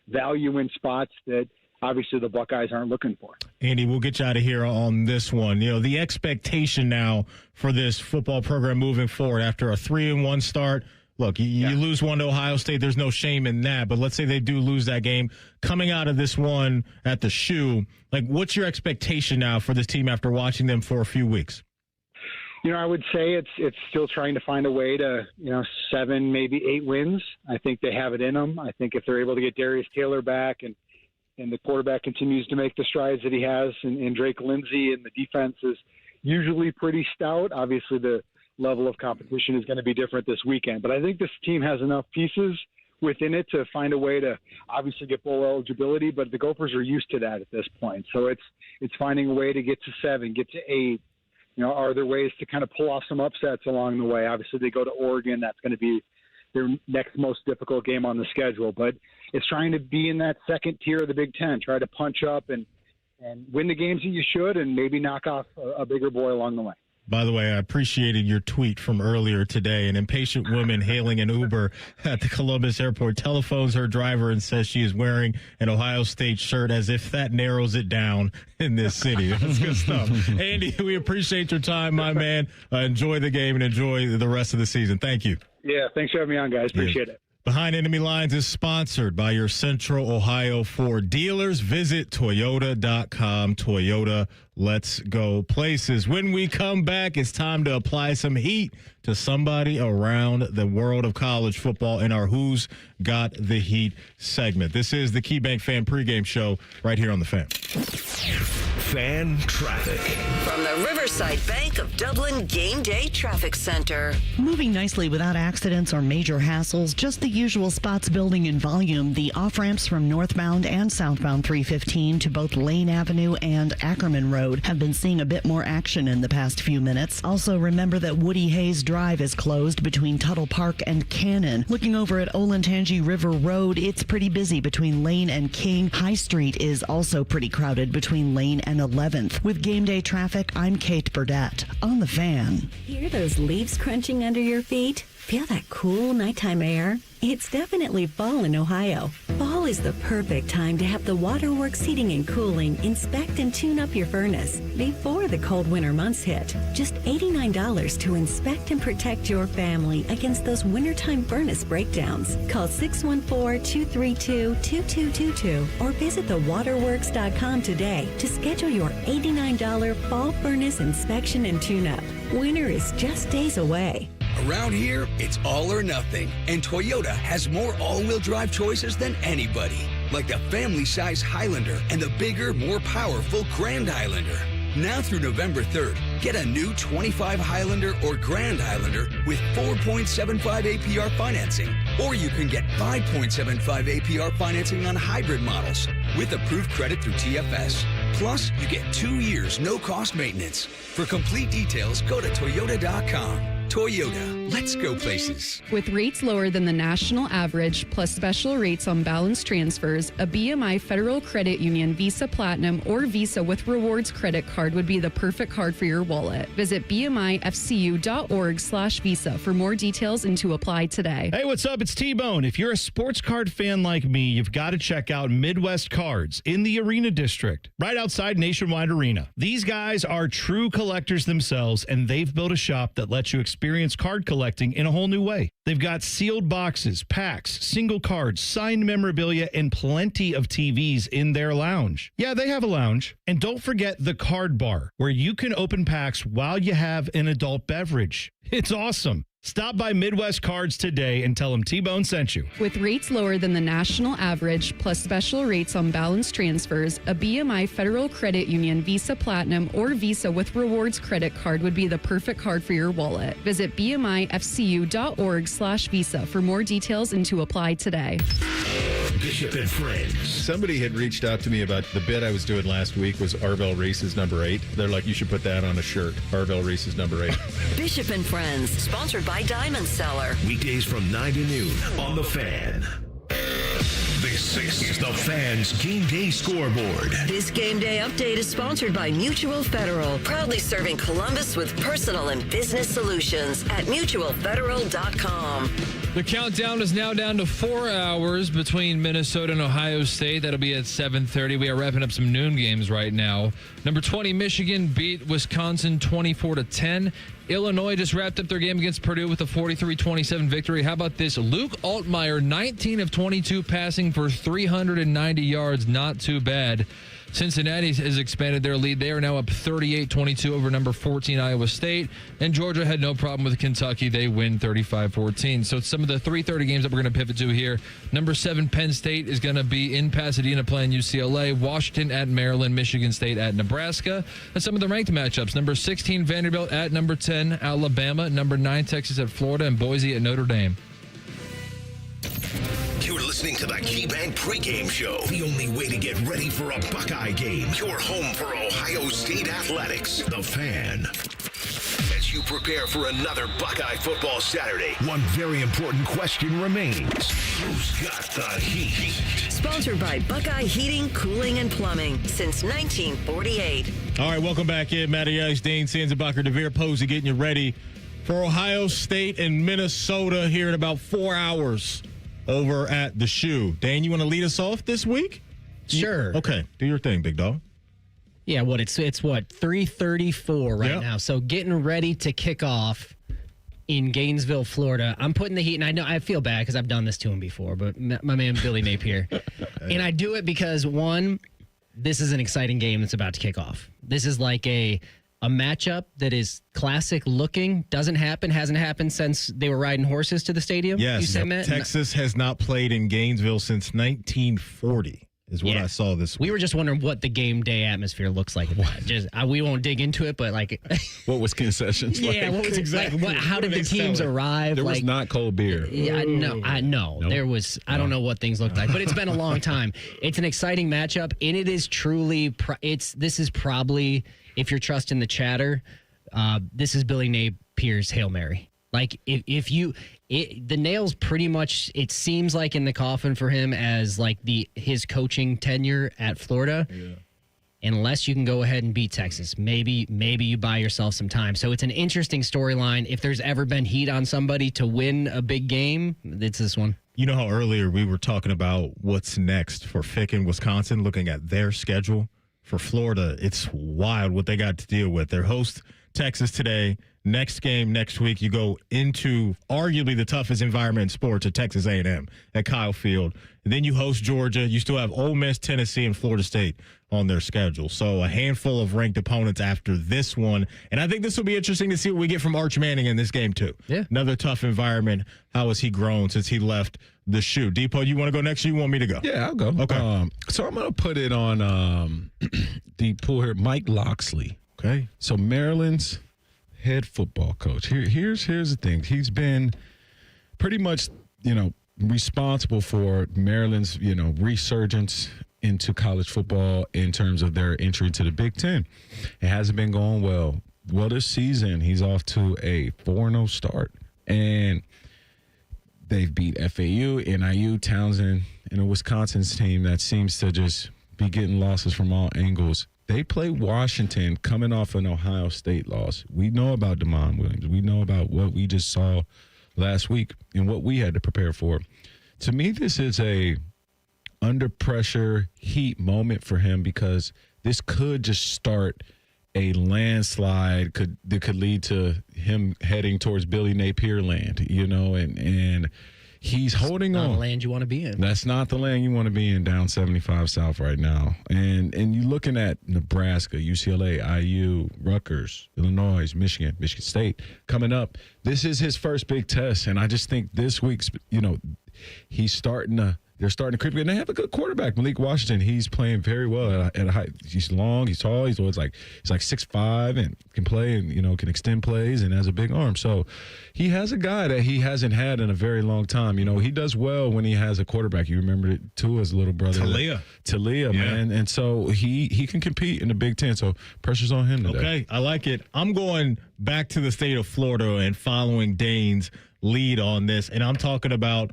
value in spots that obviously the Buckeyes aren't looking for. Andy, we'll get you out of here on this one. The expectation now for this football program moving forward after a 3-1 start. Look, you lose one to Ohio State. There's no shame in that. But let's say they do lose that game. Coming out of this one at the Shoe, what's your expectation now for this team after watching them for a few weeks? I would say it's still trying to find a way to, 7, maybe 8 wins. I think they have it in them. I think if they're able to get Darius Taylor back and the quarterback continues to make the strides that he has, and Drake Lindsey, and the defense is usually pretty stout. Obviously, the level of competition is going to be different this weekend. But I think this team has enough pieces within it to find a way to obviously get bowl eligibility, but the Gophers are used to that at this point. So it's finding a way to get to 7, get to 8. Are there ways to kind of pull off some upsets along the way? Obviously, they go to Oregon. That's going to be their next most difficult game on the schedule. But it's trying to be in that second tier of the Big Ten, try to punch up and win the games that you should, and maybe knock off a bigger boy along the way. By the way, I appreciated your tweet from earlier today. An impatient woman hailing an Uber at the Columbus airport telephones her driver and says she is wearing an Ohio State shirt, as if that narrows it down in this city. That's good stuff. Andy, we appreciate your time, my man. Enjoy the game and enjoy the rest of the season. Thank you. Yeah, thanks for having me on, guys. Appreciate it. Behind Enemy Lines is sponsored by your Central Ohio Ford dealers. Visit Toyota.com. Toyota, let's go places. When we come back, it's time to apply some heat to somebody around the world of college football in our Who's Got the Heat segment. This is the KeyBank Fan Pregame Show right here on The Fan. Fan traffic. From the Riverside Bank of Dublin Game Day Traffic Center. Moving nicely without accidents or major hassles, just the usual spots building in volume. The off-ramps from northbound and southbound 315 to both Lane Avenue and Ackerman Road have been seeing a bit more action in the past few minutes. Also, remember that Woody Hayes Drive is closed between Tuttle Park and Cannon. Looking over at Olentangy River Road, it's pretty busy between Lane and King. High Street is also pretty crowded between Lane and 11th. With game day traffic, I'm Kate Burdett on The Fan. Hear those leaves crunching under your feet? Feel that cool nighttime air? It's definitely fall in Ohio. Fall is the perfect time to have the Waterworks Heating and Cooling inspect and tune up your furnace before the cold winter months hit. Just $89 to inspect and protect your family against those wintertime furnace breakdowns. Call 614-232-2222 or visit thewaterworks.com today to schedule your $89 fall furnace inspection and tune-up. Winter is just days away. Around here, it's all or nothing, and Toyota has more all-wheel drive choices than anybody, like the family-size Highlander and the bigger, more powerful Grand Highlander. Now through November 3rd, get a new 25 Highlander or Grand Highlander with 4.75 APR financing, or you can get 5.75 APR financing on hybrid models with approved credit through TFS. Plus, you get 2 years no-cost maintenance. For complete details, go to Toyota.com. Toyota, let's go places. With rates lower than the national average, plus special rates on balance transfers, a BMI Federal Credit Union Visa Platinum or Visa with Rewards credit card would be the perfect card for your wallet. Visit bmifcu.org/visa for more details and to apply today. Hey, what's up? It's T-Bone. If you're a sports card fan like me, you've got to check out Midwest Cards in the Arena District, right outside Nationwide Arena. These guys are true collectors themselves, and they've built a shop that lets you experience card collecting in a whole new way. They've got sealed boxes, packs, single cards, signed memorabilia, and plenty of TVs in their lounge. Yeah, they have a lounge. And don't forget the card bar, where you can open packs while you have an adult beverage. It's awesome. Stop by Midwest Cards today and tell them T-Bone sent you. With rates lower than the national average, plus special rates on balance transfers, a BMI Federal Credit Union Visa Platinum or Visa with Rewards credit card would be the perfect card for your wallet. Visit bmifcu.org/visa for more details and to apply today. Bishop and Friends. Somebody had reached out to me about the bit I was doing last week was Arvell Reese's number 8. They're like, you should put that on a shirt. Arvell Reese's number 8. Bishop and Friends, sponsored by Diamond Cellar. Weekdays from 9 to noon on The Fan. The This is the Fans Game Day Scoreboard. This game day update is sponsored by Mutual Federal, proudly serving Columbus with personal and business solutions at mutualfederal.com. The countdown is now down to 4 hours between Minnesota and Ohio State. That'll be at 7:30. We are wrapping up some noon games right now. Number 20, Michigan beat Wisconsin 24-10. Illinois just wrapped up their game against Purdue with a 43-27 victory. How about this? Luke Altmaier, 19 of 22 passing for 390 yards. Not too bad. Cincinnati has expanded their lead. They are now up 38-22 over number 14 Iowa State. And Georgia had no problem with Kentucky. They win 35-14. So some of the 3:30 games that we're going to pivot to here. Number 7 Penn State is going to be in Pasadena playing UCLA. Washington at Maryland. Michigan State at Nebraska. And some of the ranked matchups. Number 16 Vanderbilt at number 10 Alabama. Number 9 Texas at Florida. And Boise at Notre Dame. You're listening to the KeyBank Pregame Show, the only way to get ready for a Buckeye game. Your home for Ohio State athletics. The Fan. As you prepare for another Buckeye football Saturday, one very important question remains. Who's got the heat? Sponsored by Buckeye Heating, Cooling, and Plumbing since 1948. All right, welcome back in. Matty Ice, Dane Sanzenbacher, DeVere Posey getting you ready for Ohio State and Minnesota here in about 4 hours. Over at the Shoe. Dane, you want to lead us off this week? Sure. Okay, do your thing, big dog. Yeah, it's 3:34 right now. So getting ready to kick off in Gainesville, Florida. I'm putting the heat, and I know I feel bad because I've done this to him before, but my man Billy Napier. And I do it because, one, this is an exciting game that's about to kick off. This is like a matchup that is classic looking, hasn't happened since they were riding horses to the stadium. Yes, Texas has not played in Gainesville since 1940 is what I saw this week. We were just wondering what the game day atmosphere looks like. We won't dig into it, but like... What was concessions like? Yeah, what was exactly? How did the teams arrive? There was not cold beer. Yeah, I know. Nope. There was... I don't know what things looked like, but it's been a long time. It's an exciting matchup, and it is truly... This is probably... If you're trusting the chatter, this is Billy Napier's Hail Mary. Like, the nail's pretty much, it seems like in the coffin for him as like his coaching tenure at Florida. Yeah. Unless you can go ahead and beat Texas. Maybe you buy yourself some time. So it's an interesting storyline. If there's ever been heat on somebody to win a big game, it's this one. You know how earlier we were talking about what's next for Fick in Wisconsin, looking at their schedule? For Florida, it's wild what they got to deal with. They host Texas today. Next game next week, you go into arguably the toughest environment in sports at Texas A&M at Kyle Field. And then you host Georgia. You still have Ole Miss, Tennessee, and Florida State on their schedule. So a handful of ranked opponents after this one. And I think this will be interesting to see what we get from Arch Manning in this game, too. Yeah. Another tough environment. How has he grown since he left the Shoe? Depot, you want to go next or you want me to go? Yeah, I'll go. Okay. So I'm going to put it on the pool here, Mike Loxley. Okay. So Maryland's head football coach. Here's the thing. He's been pretty much, responsible for Maryland's, resurgence into college football in terms of their entry to the Big Ten. It hasn't been going well. Well, this season, he's off to a 4-0 start. And they've beat FAU, NIU, Townsend, and a Wisconsin's team that seems to just be getting losses from all angles. They play Washington coming off an Ohio State loss. We know about DeMond Williams. We know about what we just saw last week and what we had to prepare for. To me, this is a under pressure heat moment for him because this could just start a landslide that could lead to him heading towards Billy Napier land, and he's holding on. Not the land you want to be in. That's not the land you want to be in down 75 South right now. And you're looking at Nebraska, UCLA, IU, Rutgers, Illinois, Michigan State coming up. This is his first big test, and I just think this week's, they're starting to creep. And they have a good quarterback, Malik Washington. He's playing very well at a height. He's long, he's tall, he's 6'5" and can play and can extend plays and has a big arm. So he has a guy that he hasn't had in a very long time. He does well when he has a quarterback. You remember it too, his little brother, Talia, man. And so he can compete in the Big Ten. So pressure's on him today. Okay, I like it. I'm going back to the state of Florida and following Dane's lead on this, and I'm talking about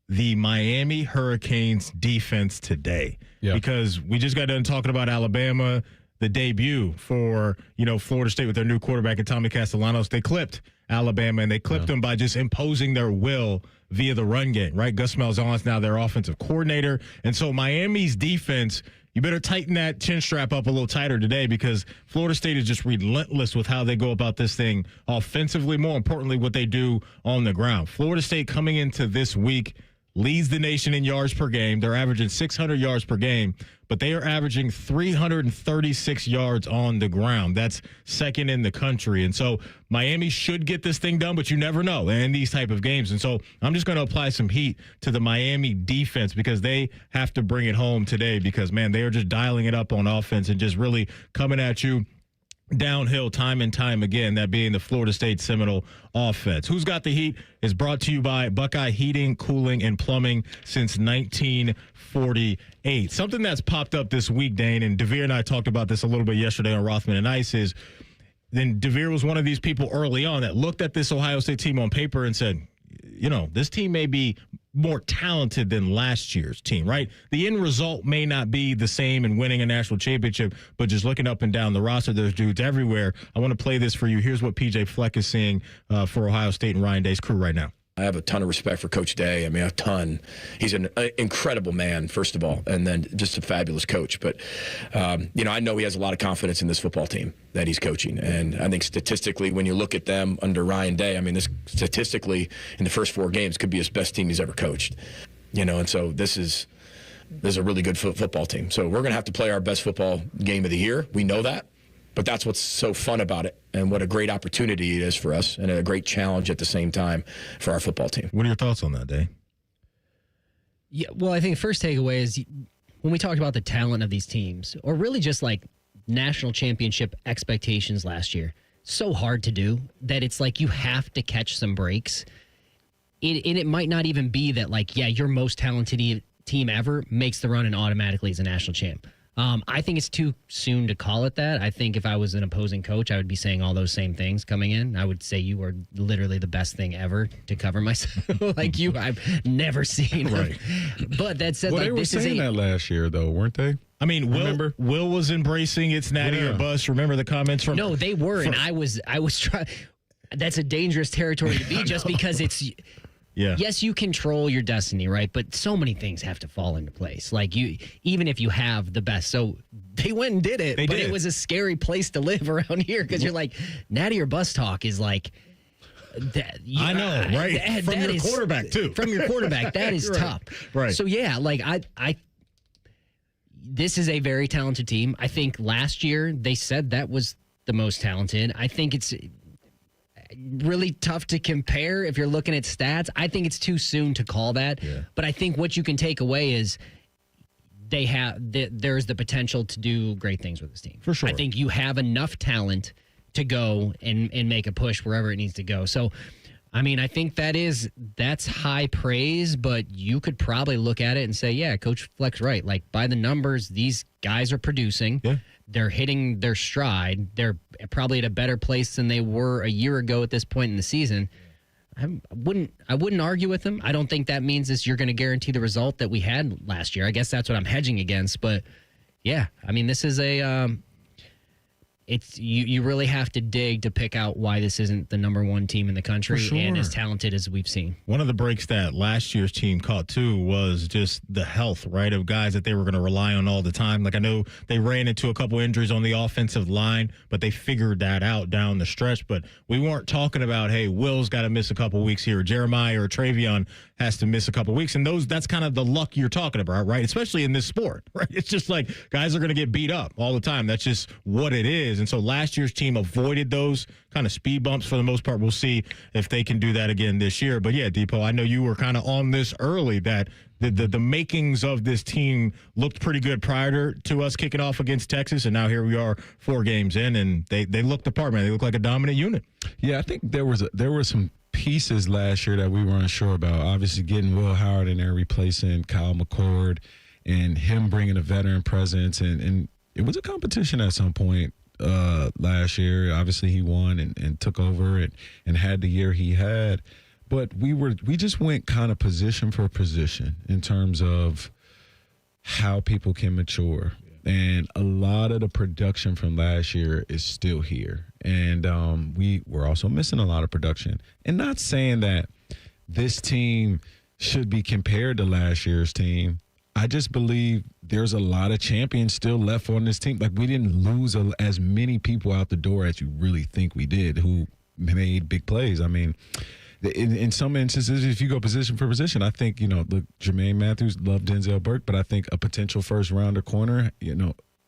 the Miami Hurricanes defense today. Because we just got done talking about Alabama, the debut for, Florida State with their new quarterback and Tommy Castellanos. They clipped Alabama, and they clipped them by just imposing their will via the run game, right? Gus Malzahn's now their offensive coordinator. And so Miami's defense, you better tighten that chin strap up a little tighter today, because Florida State is just relentless with how they go about this thing offensively, more importantly, what they do on the ground. Florida State coming into this week leads the nation in yards per game. They're averaging 600 yards per game, but they are averaging 336 yards on the ground. That's second in the country. And so Miami should get this thing done, but you never know in these type of games. And so I'm just going to apply some heat to the Miami defense, because they have to bring it home today, because, man, they are just dialing it up on offense and just really coming at you downhill time and time again, that being the Florida State Seminole offense. Who's Got the Heat is brought to you by Buckeye Heating, Cooling, and Plumbing since 1948. Something that's popped up this week, Dane, and DeVere and I talked about this a little bit yesterday on Rothman and Ice, is then DeVere was one of these people early on that looked at this Ohio State team on paper and said, this team may be more talented than last year's team, right? The end result may not be the same in winning a national championship, but just looking up and down the roster, there's dudes everywhere. I want to play this for you. Here's what PJ Fleck is seeing for Ohio State and Ryan Day's crew right now. I have a ton of respect for Coach Day. I mean, a ton. He's an incredible man, first of all, and then just a fabulous coach. But, I know he has a lot of confidence in this football team that he's coaching. And I think statistically, when you look at them under Ryan Day, I mean, this statistically in the first 4 games could be his best team he's ever coached. And so this is a really good football team. So we're going to have to play our best football game of the year. We know that. But that's what's so fun about it, and what a great opportunity it is for us, and a great challenge at the same time for our football team. What are your thoughts on that, Dave? Yeah, well, I think the first takeaway is when we talked about the talent of these teams, or really just like national championship expectations last year, so hard to do that it's like you have to catch some breaks. And it might not even be that, like, your most talented team ever makes the run and automatically is a national champ. I think it's too soon to call it that. I think if I was an opposing coach, I would be saying all those same things coming in. I would say you are literally the best thing ever to cover myself. Like you, I've never seen. Right. But that said, they were saying that last year, though, weren't they? I mean, Will was embracing it's natty or bust. Remember the comments from? No, they were, and I was trying. That's a dangerous territory to be, just because it's. Yeah. Yes, you control your destiny, right? But so many things have to fall into place. Like even if you have the best. So they went and did it, but it was a scary place to live around here, because you're like, natty or bust talk is like that. I know, right? From your quarterback too. From your quarterback, that is tough. Right. So yeah, like I. This is a very talented team. I think last year they said that was the most talented. I think it's really tough to compare if you're looking at stats. I think it's too soon to call that. Yeah. But I think what you can take away is there's the potential to do great things with this team. For sure. I think you have enough talent to go and make a push wherever it needs to go. So, I mean, I think that's high praise, but you could probably look at it and say, yeah, Coach Fleck's right. Like, by the numbers, these guys are producing. Yeah. They're hitting their stride. They're probably at a better place than they were a year ago at this point in the season. I wouldn't argue with them. I don't think that means you're going to guarantee the result that we had last year. I guess that's what I'm hedging against. But yeah, I mean, this is it's you really have to dig to pick out why this isn't the number one team in the country and as talented as we've seen. One of the breaks that last year's team caught too was just the health, right, of guys that they were going to rely on all the time. Like, I know they ran into a couple injuries on the offensive line, but they figured that out down the stretch. But we weren't talking about, hey, Will's got to miss a couple weeks here, or Jeremiah or Travion has to miss a couple weeks. And that's kind of the luck you're talking about, right? Especially in this sport, right? It's just like guys are going to get beat up all the time. That's just what it is. And so last year's team avoided those kind of speed bumps for the most part. We'll see if they can do that again this year. But yeah, Depot, I know you were kind of on this early, that the makings of this team looked pretty good prior to us kicking off against Texas. And now here we are 4 games in, and they looked the part, man. They look like a dominant unit. Yeah, I think there were some pieces last year that we were unsure about. Obviously, getting Will Howard in there, replacing Kyle McCord, and him bringing a veteran presence. And it was a competition at some point last year. Obviously, he won and took over and had the year he had. but we just went kind of position for position in terms of how people can mature. And a lot of the production from last year is still here. And we're also missing a lot of production. And not saying that this team should be compared to last year's team. I just believe there's a lot of champions still left on this team. Like, we didn't lose as many people out the door as you really think we did who made big plays. I mean, in some instances, if you go position for position, I think, look, Jermaine Matthews, loved Denzel Burke, but I think a potential first-rounder corner,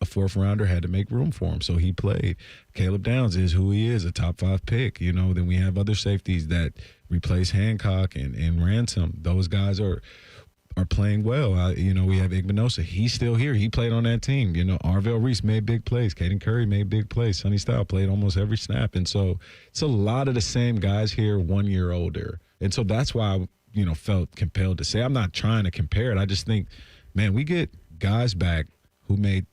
a fourth-rounder had to make room for him, so he played. Caleb Downs is who he is, a top-5 pick. Then we have other safeties that replace Hancock and Ransom. Those guys are playing well. We have Igbinosa. He's still here. He played on that team. Arvell Reese made big plays. Caden Curry made big plays. Sonny Style played almost every snap. And so it's a lot of the same guys here 1 year older. And so that's why I, felt compelled to say, I'm not trying to compare it. I just think, man, we get guys back who made,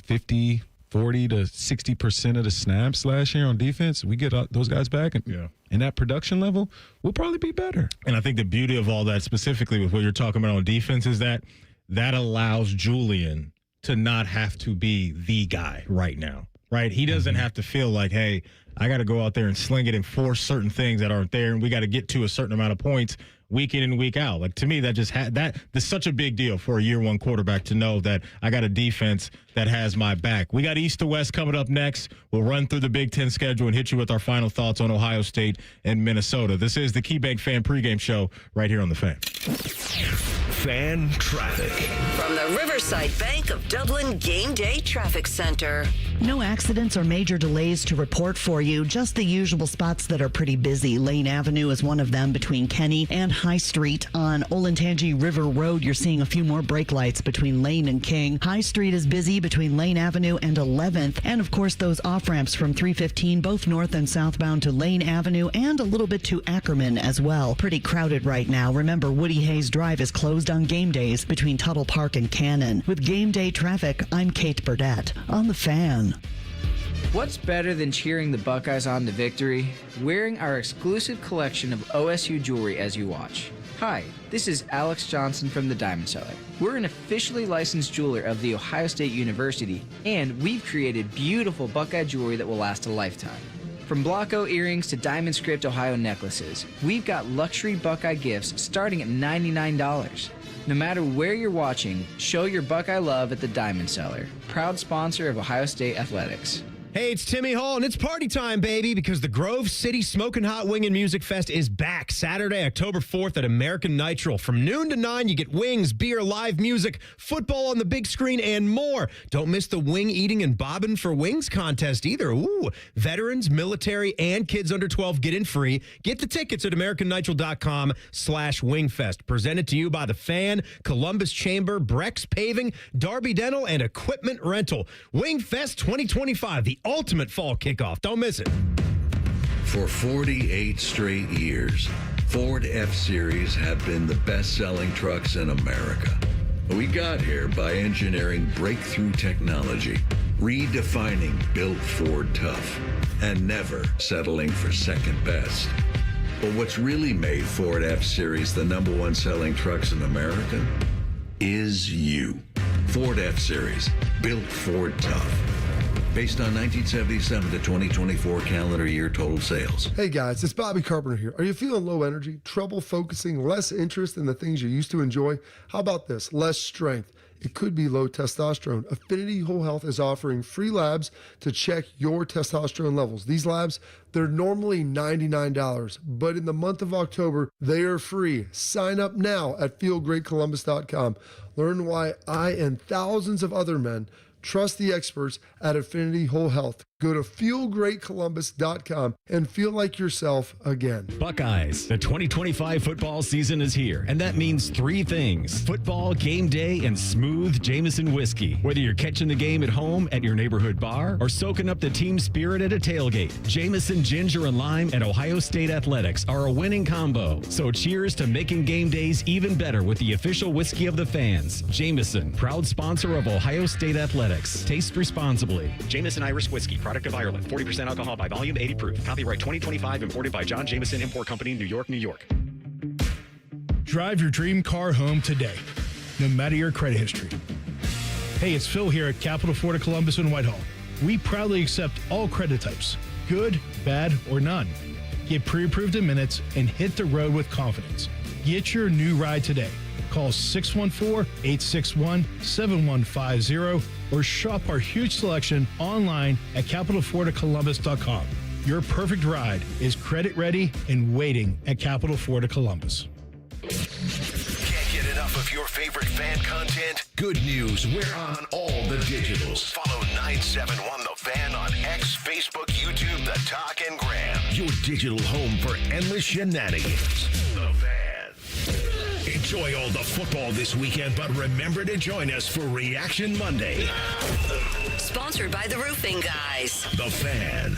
50, 40 to 60% of the snaps last year on defense. We get those guys back. And that production level will probably be better. And I think the beauty of all that, specifically with what you're talking about on defense, is that allows Julian to not have to be the guy right now, right? He doesn't have to feel like, hey, I got to go out there and sling it and force certain things that aren't there, and we got to get to a certain amount of points week in and week out. Like, to me, that just that's such a big deal for a year one quarterback to know that I got a defense that has my back. We got East to West coming up next. We'll run through the Big Ten schedule and hit you with our final thoughts on Ohio State and Minnesota. This is the KeyBank Fan Pregame Show right here on The Fan. Fan traffic. From the Riverside Bank of Dublin Game Day Traffic Center. No accidents or major delays to report for you, just the usual spots that are pretty busy. Lane Avenue is one of them between Kenny and High Street. On Olentangy River Road, you're seeing a few more brake lights between Lane and King. High Street is busy between Lane Avenue and 11th. And, of course, those off-ramps from 315, both north and southbound to Lane Avenue and a little bit to Ackerman as well. Pretty crowded right now. Remember, Woody Hayes Drive is closed on game days between Tuttle Park and Cannon. With game day traffic, I'm Kate Burdett on The Fan. What's better than cheering the Buckeyes on to victory? Wearing our exclusive collection of OSU jewelry as you watch. Hi, this is Alex Johnson from the Diamond Cellar. We're an officially licensed jeweler of The Ohio State University, and we've created beautiful Buckeye jewelry that will last a lifetime. From Blanco earrings to diamond script Ohio necklaces, we've got luxury Buckeye gifts starting at $99. No matter where you're watching, show your Buckeye love at the Diamond Cellar, proud sponsor of Ohio State Athletics. Hey, it's Timmy Hall, and it's party time, baby, because the Grove City Smokin' Hot Wing and Music Fest is back Saturday, October 4th at American Nitro. From noon to 9, you get wings, beer, live music, football on the big screen, and more. Don't miss the wing eating and bobbing for wings contest either. Ooh, veterans, military, and kids under 12 get in free. Get the tickets at AmericanNitro.com/wingfest. Presented to you by The Fan, Columbus Chamber, Brex Paving, Darby Dental, and Equipment Rental. Wingfest 2025, the ultimate fall kickoff. Don't miss it. For 48 straight years, Ford F-Series have been the best-selling trucks in America. We got here by engineering breakthrough technology, redefining built Ford tough, and never settling for second best. But what's really made Ford F-Series the #1 selling trucks in America is you. Ford F-Series, built Ford tough. Based on 1977 to 2024 calendar year total sales. Hey guys, it's Bobby Carpenter here. Are you feeling low energy, trouble focusing, less interest in the things you used to enjoy? How about this? Less strength. It could be low testosterone. Affinity Whole Health is offering free labs to check your testosterone levels. These labs, they're normally $99, but in the month of October, they are free. Sign up now at feelgreatcolumbus.com. Learn why I and thousands of other men trust the experts at Affinity Whole Health. Go to feelgreatcolumbus.com and feel like yourself again. Buckeyes, the 2025 football season is here, and that means three things: football, game day, and smooth Jameson whiskey. Whether you're catching the game at home, at your neighborhood bar, or soaking up the team spirit at a tailgate, Jameson Ginger and Lime at Ohio State Athletics are a winning combo. So cheers to making game days even better with the official whiskey of the fans. Jameson, proud sponsor of Ohio State Athletics. Taste responsibly. Jameson Irish Whiskey, product product of Ireland. 40% alcohol by volume, 80 proof. Copyright 2025, imported by John Jameson Import Company, New York, New York. Drive your dream car home today, no matter your credit history. Hey, it's Phil here at Capital Ford of Columbus and Whitehall. We proudly accept all credit types, good, bad, or none. Get pre-approved in minutes and hit the road with confidence. Get your new ride today. Call 614-861-7150 or shop our huge selection online at capitalfordofcolumbus.com. Your perfect ride is credit ready and waiting at Capital Ford of Columbus. Can't get enough of your favorite fan content? Good news, we're on all the digitals. Follow 971 The Fan on X, Facebook, YouTube, The Talk, and Gram. Your digital home for endless shenanigans. The Fan. Enjoy all the football this weekend, but remember to join us for Reaction Monday. Sponsored by the Roofing Guys. The Fan.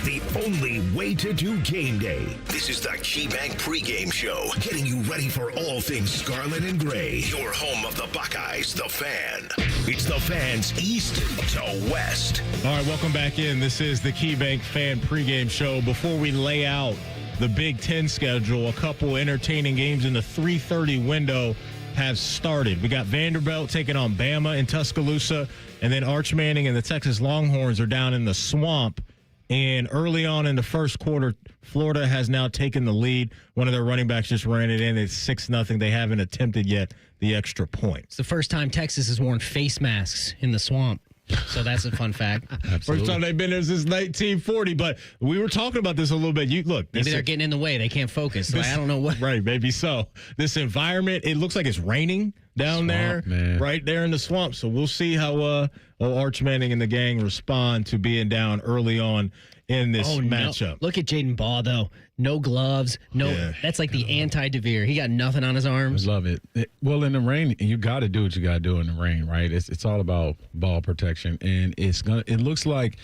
The only way to do game day. This is the KeyBank pregame show, getting you ready for all things scarlet and gray. Your home of the Buckeyes, The Fan. It's The Fan's east to west. All right, welcome back in. This is the KeyBank Fan pregame show. Before we lay out the Big Ten schedule, a couple entertaining games in the 3:30 window have started. We got Vanderbilt taking on Bama in Tuscaloosa, and then Arch Manning and the Texas Longhorns are down in the Swamp. And early on in the first quarter, Florida has now taken the lead. One of their running backs just ran it in. It's 6-0. They haven't attempted yet the extra point. It's the first time Texas has worn face masks in the Swamp. So that's a fun fact. First time they've been there since 1940. But we were talking about this a little bit. Maybe they're getting in the way. They can't focus. So I don't know what. Right, maybe so. This environment, it looks like it's raining down there, right there in the Swamp. So we'll see how Arch Manning and the gang respond to being down early on in this matchup. No. Look at Jaden Baugh, though. No gloves. That's like the anti-DeVere. He got nothing on his arms. I love it. Well, in the rain, you got to do what you got to do in the rain, right? It's all about ball protection, and it looks like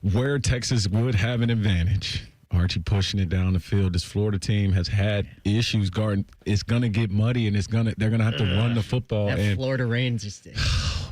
where Texas would have an advantage. Archie pushing it down the field. This Florida team has had issues guarding. It's gonna get muddy, and they're gonna have to run the football. That Florida rain just.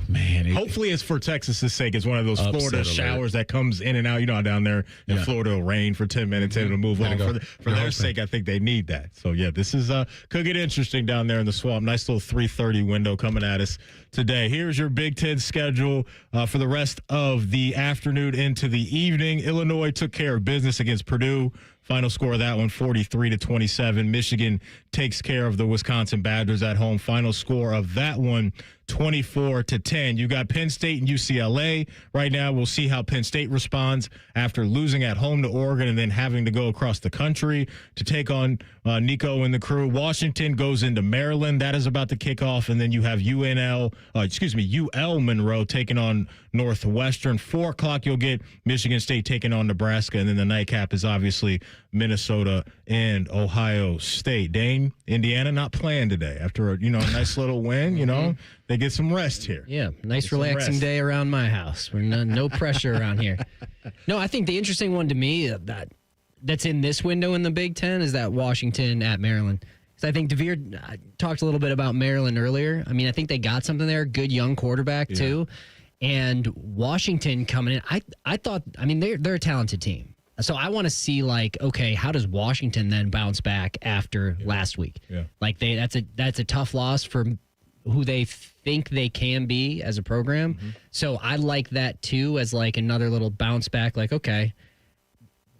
Man, hopefully it's for Texas's sake. It's one of those Florida showers that comes in and out. You know, down there in Florida, it'll rain for 10 minutes and it'll move on. For their sake, I think they need that. So, yeah, this is could get interesting down there in the Swamp. Nice little 3:30 window coming at us today. Here's your Big Ten schedule for the rest of the afternoon into the evening. Illinois took care of business against Purdue. Final score of that one, 43-27. Michigan takes care of the Wisconsin Badgers at home. Final score of that one, 24-10. You got Penn State and UCLA right now. We'll see how Penn State responds after losing at home to Oregon and then having to go across the country to take on Nico and the crew. Washington goes into Maryland. That is about to kick off. And then you have UL Monroe taking on Northwestern. 4 o'clock, you'll get Michigan State taking on Nebraska. And then the nightcap is obviously Minnesota and Ohio State. Dane, Indiana not playing today after a nice little win. They get some rest here. Yeah, nice relaxing day around my house. We're no pressure around here. No, I think the interesting one to me that's in this window in the Big Ten is that Washington at Maryland. Because I think DeVere talked a little bit about Maryland earlier. I mean, I think they got something there. Good young quarterback too, and Washington coming in. I thought. I mean, they're a talented team. So I want to see okay, how does Washington then bounce back after last week? Yeah. That's a tough loss for who they think they can be as a program. Mm-hmm. So I like that too as another little bounce back. Okay,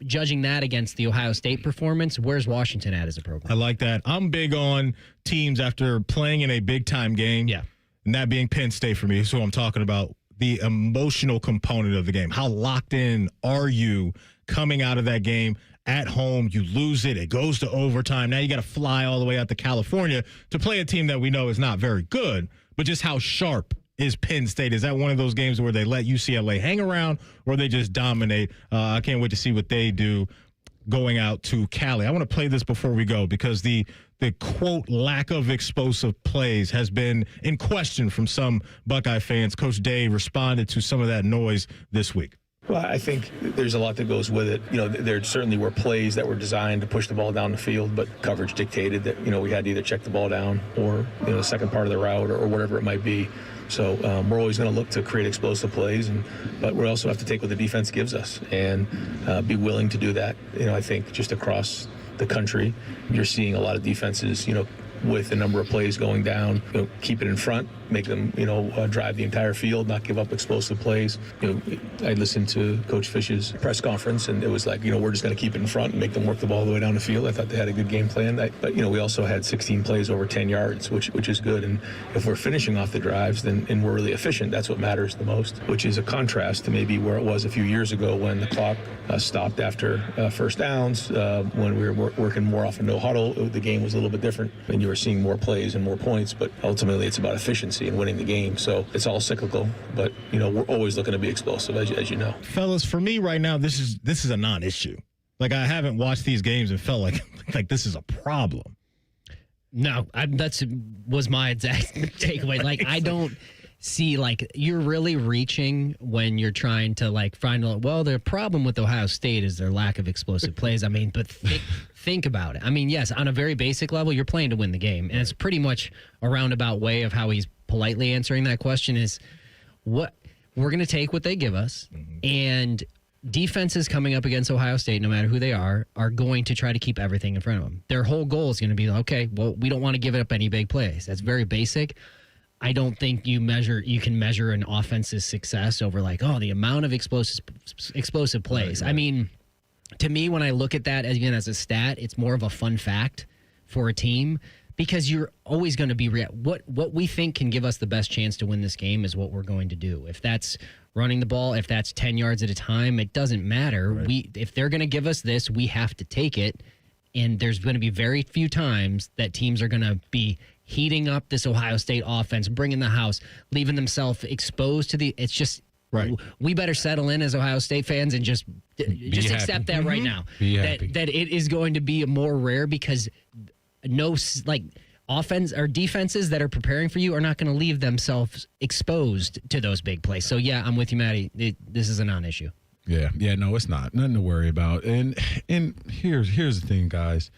judging that against the Ohio State performance, where's Washington at as a program? I like that. I'm big on teams after playing in a big time game. Yeah. And that being Penn State for me. So I'm talking about the emotional component of the game. How locked in are you coming out of that game at home? You lose it. It goes to overtime. Now you got to fly all the way out to California to play a team that we know is not very good, but just how sharp is Penn State? Is that one of those games where they let UCLA hang around or they just dominate? I can't wait to see what they do going out to Cali. I want to play this before we go because the quote lack of explosive plays has been in question from some Buckeye fans. Coach Day responded to some of that noise this week. Well, I think there's a lot that goes with it. You know, there certainly were plays that were designed to push the ball down the field, but coverage dictated that, you know, we had to either check the ball down or, you know, the second part of the route or whatever it might be. So we're always going to look to create explosive plays, but we also have to take what the defense gives us and be willing to do that. You know, I think just across the country, you're seeing a lot of defenses, you know, with a number of plays going down, you know, keep it in front, make them, you know, drive the entire field, not give up explosive plays. You know, I listened to Coach Fish's press conference, and it was like, you know, we're just going to keep it in front and make them work the ball all the way down the field. I thought they had a good game plan. But, you know, we also had 16 plays over 10 yards, which is good. And if we're finishing off the drives, and we're really efficient, that's what matters the most, which is a contrast to maybe where it was a few years ago when the clock stopped after first downs, when we were working more off a no huddle. The game was a little bit different, and you were seeing more plays and more points, but ultimately it's about efficiency and winning the game. So it's all cyclical, but, you know, we're always looking to be explosive, as you know. Fellas, for me right now, this is a non-issue. Like, I haven't watched these games and felt like this is a problem. No, that's was my exact takeaway. Like, I don't see, like, you're really reaching when you're trying to, like, find, well, the problem with Ohio State is their lack of explosive plays. I mean, but think about it. I mean, yes, on a very basic level, you're playing to win the game. And it's pretty much a roundabout way of how he's politely answering that question is what we're going to take what they give us. And defenses coming up against Ohio State, no matter who they are going to try to keep everything in front of them. Their whole goal is going to be, okay, well, we don't want to give up any big plays. That's very basic. I don't think you can measure an offense's success over, like, oh, the amount of explosive plays. Right. I mean, to me, when I look at that as a stat, it's more of a fun fact for a team, because you're always going to be what we think can give us the best chance to win this game is what we're going to do. If that's running the ball, if that's 10 yards at a time, it doesn't matter. Right. If they're going to give us this, we have to take it. And there's going to be very few times that teams are going to be heating up this Ohio State offense, bringing the house, leaving themselves exposed to it's just, right. We better settle in as Ohio State fans and just accept that right now. That it is going to be more rare, because offense or defenses that are preparing for you are not going to leave themselves exposed to those big plays. So yeah, I'm with you, Matty. This is a non-issue. Yeah, no, it's not. Nothing to worry about. And here's the thing, guys.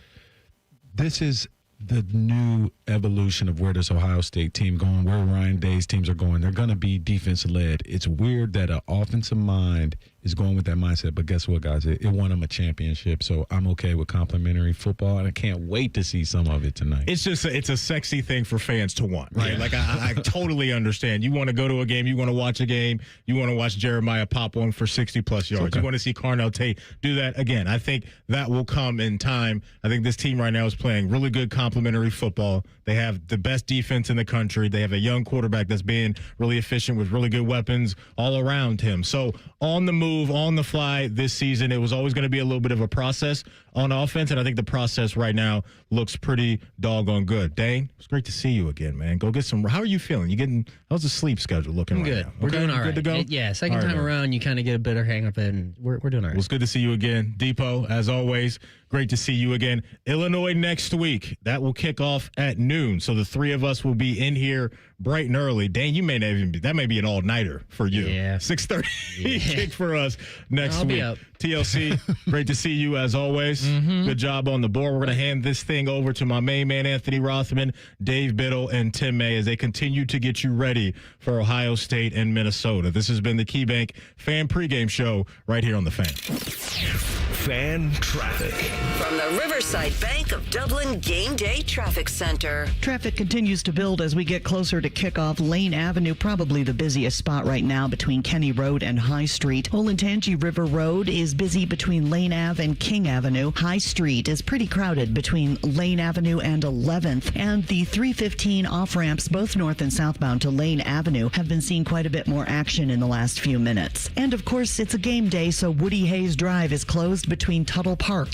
This is the new evolution of where this Ohio State team going, where Ryan Day's teams are going. They're going to be defense-led. It's weird that an offensive mind is going with that mindset, but guess what, guys? It won them a championship, so I'm okay with complimentary football, and I can't wait to see some of it tonight. It's just it's a sexy thing for fans to want, right? Yeah. Like, I totally understand. You want to go to a game, you want to watch a game, you want to watch Jeremiah pop one for 60-plus yards. Okay. You want to see Carnell Tate do that again. I think that will come in time. I think this team right now is playing really good complimentary football. They have the best defense in the country. They have a young quarterback that's being really efficient with really good weapons all around him. So on the move, on the fly this season, it was always going to be a little bit of a process on offense, and I think the process right now looks pretty doggone good. Dane, it's great to see you again, man. Go get some. How are you feeling? How's the sleep schedule looking? Good. Now? We're doing all right. Good to go? Yeah, second time around, you kind of get a better hang of it, and we're doing all right. Well, it's good to see you again. Depot, as always, great to see you again. Illinois next week. That will kick off at noon, so the three of us will be in here bright and early. Dane, you may not even be. That may be an all-nighter for you. Yeah. 6:30 kick for us next week. Be up. TLC, great to see you as always. Mm-hmm. Good job on the board. We're going to hand this thing over to my main man, Anthony Rothman, Dave Biddle, and Tim May as they continue to get you ready for Ohio State and Minnesota. This has been the KeyBank Fan Pregame Show right here on The Fan. Fan traffic. From the Riverside Bank of Dublin Game Day Traffic Center. Traffic continues to build as we get closer to kickoff. Lane Avenue, probably the busiest spot right now between Kenny Road and High Street. Olentangy River Road is busy between Lane Ave and King Avenue. High Street is pretty crowded between Lane Avenue and 11th. And the 315 off-ramps, both north and southbound to Lane Avenue, have been seeing quite a bit more action in the last few minutes. And of course, it's a game day, so Woody Hayes Drive is closed between Tuttle Park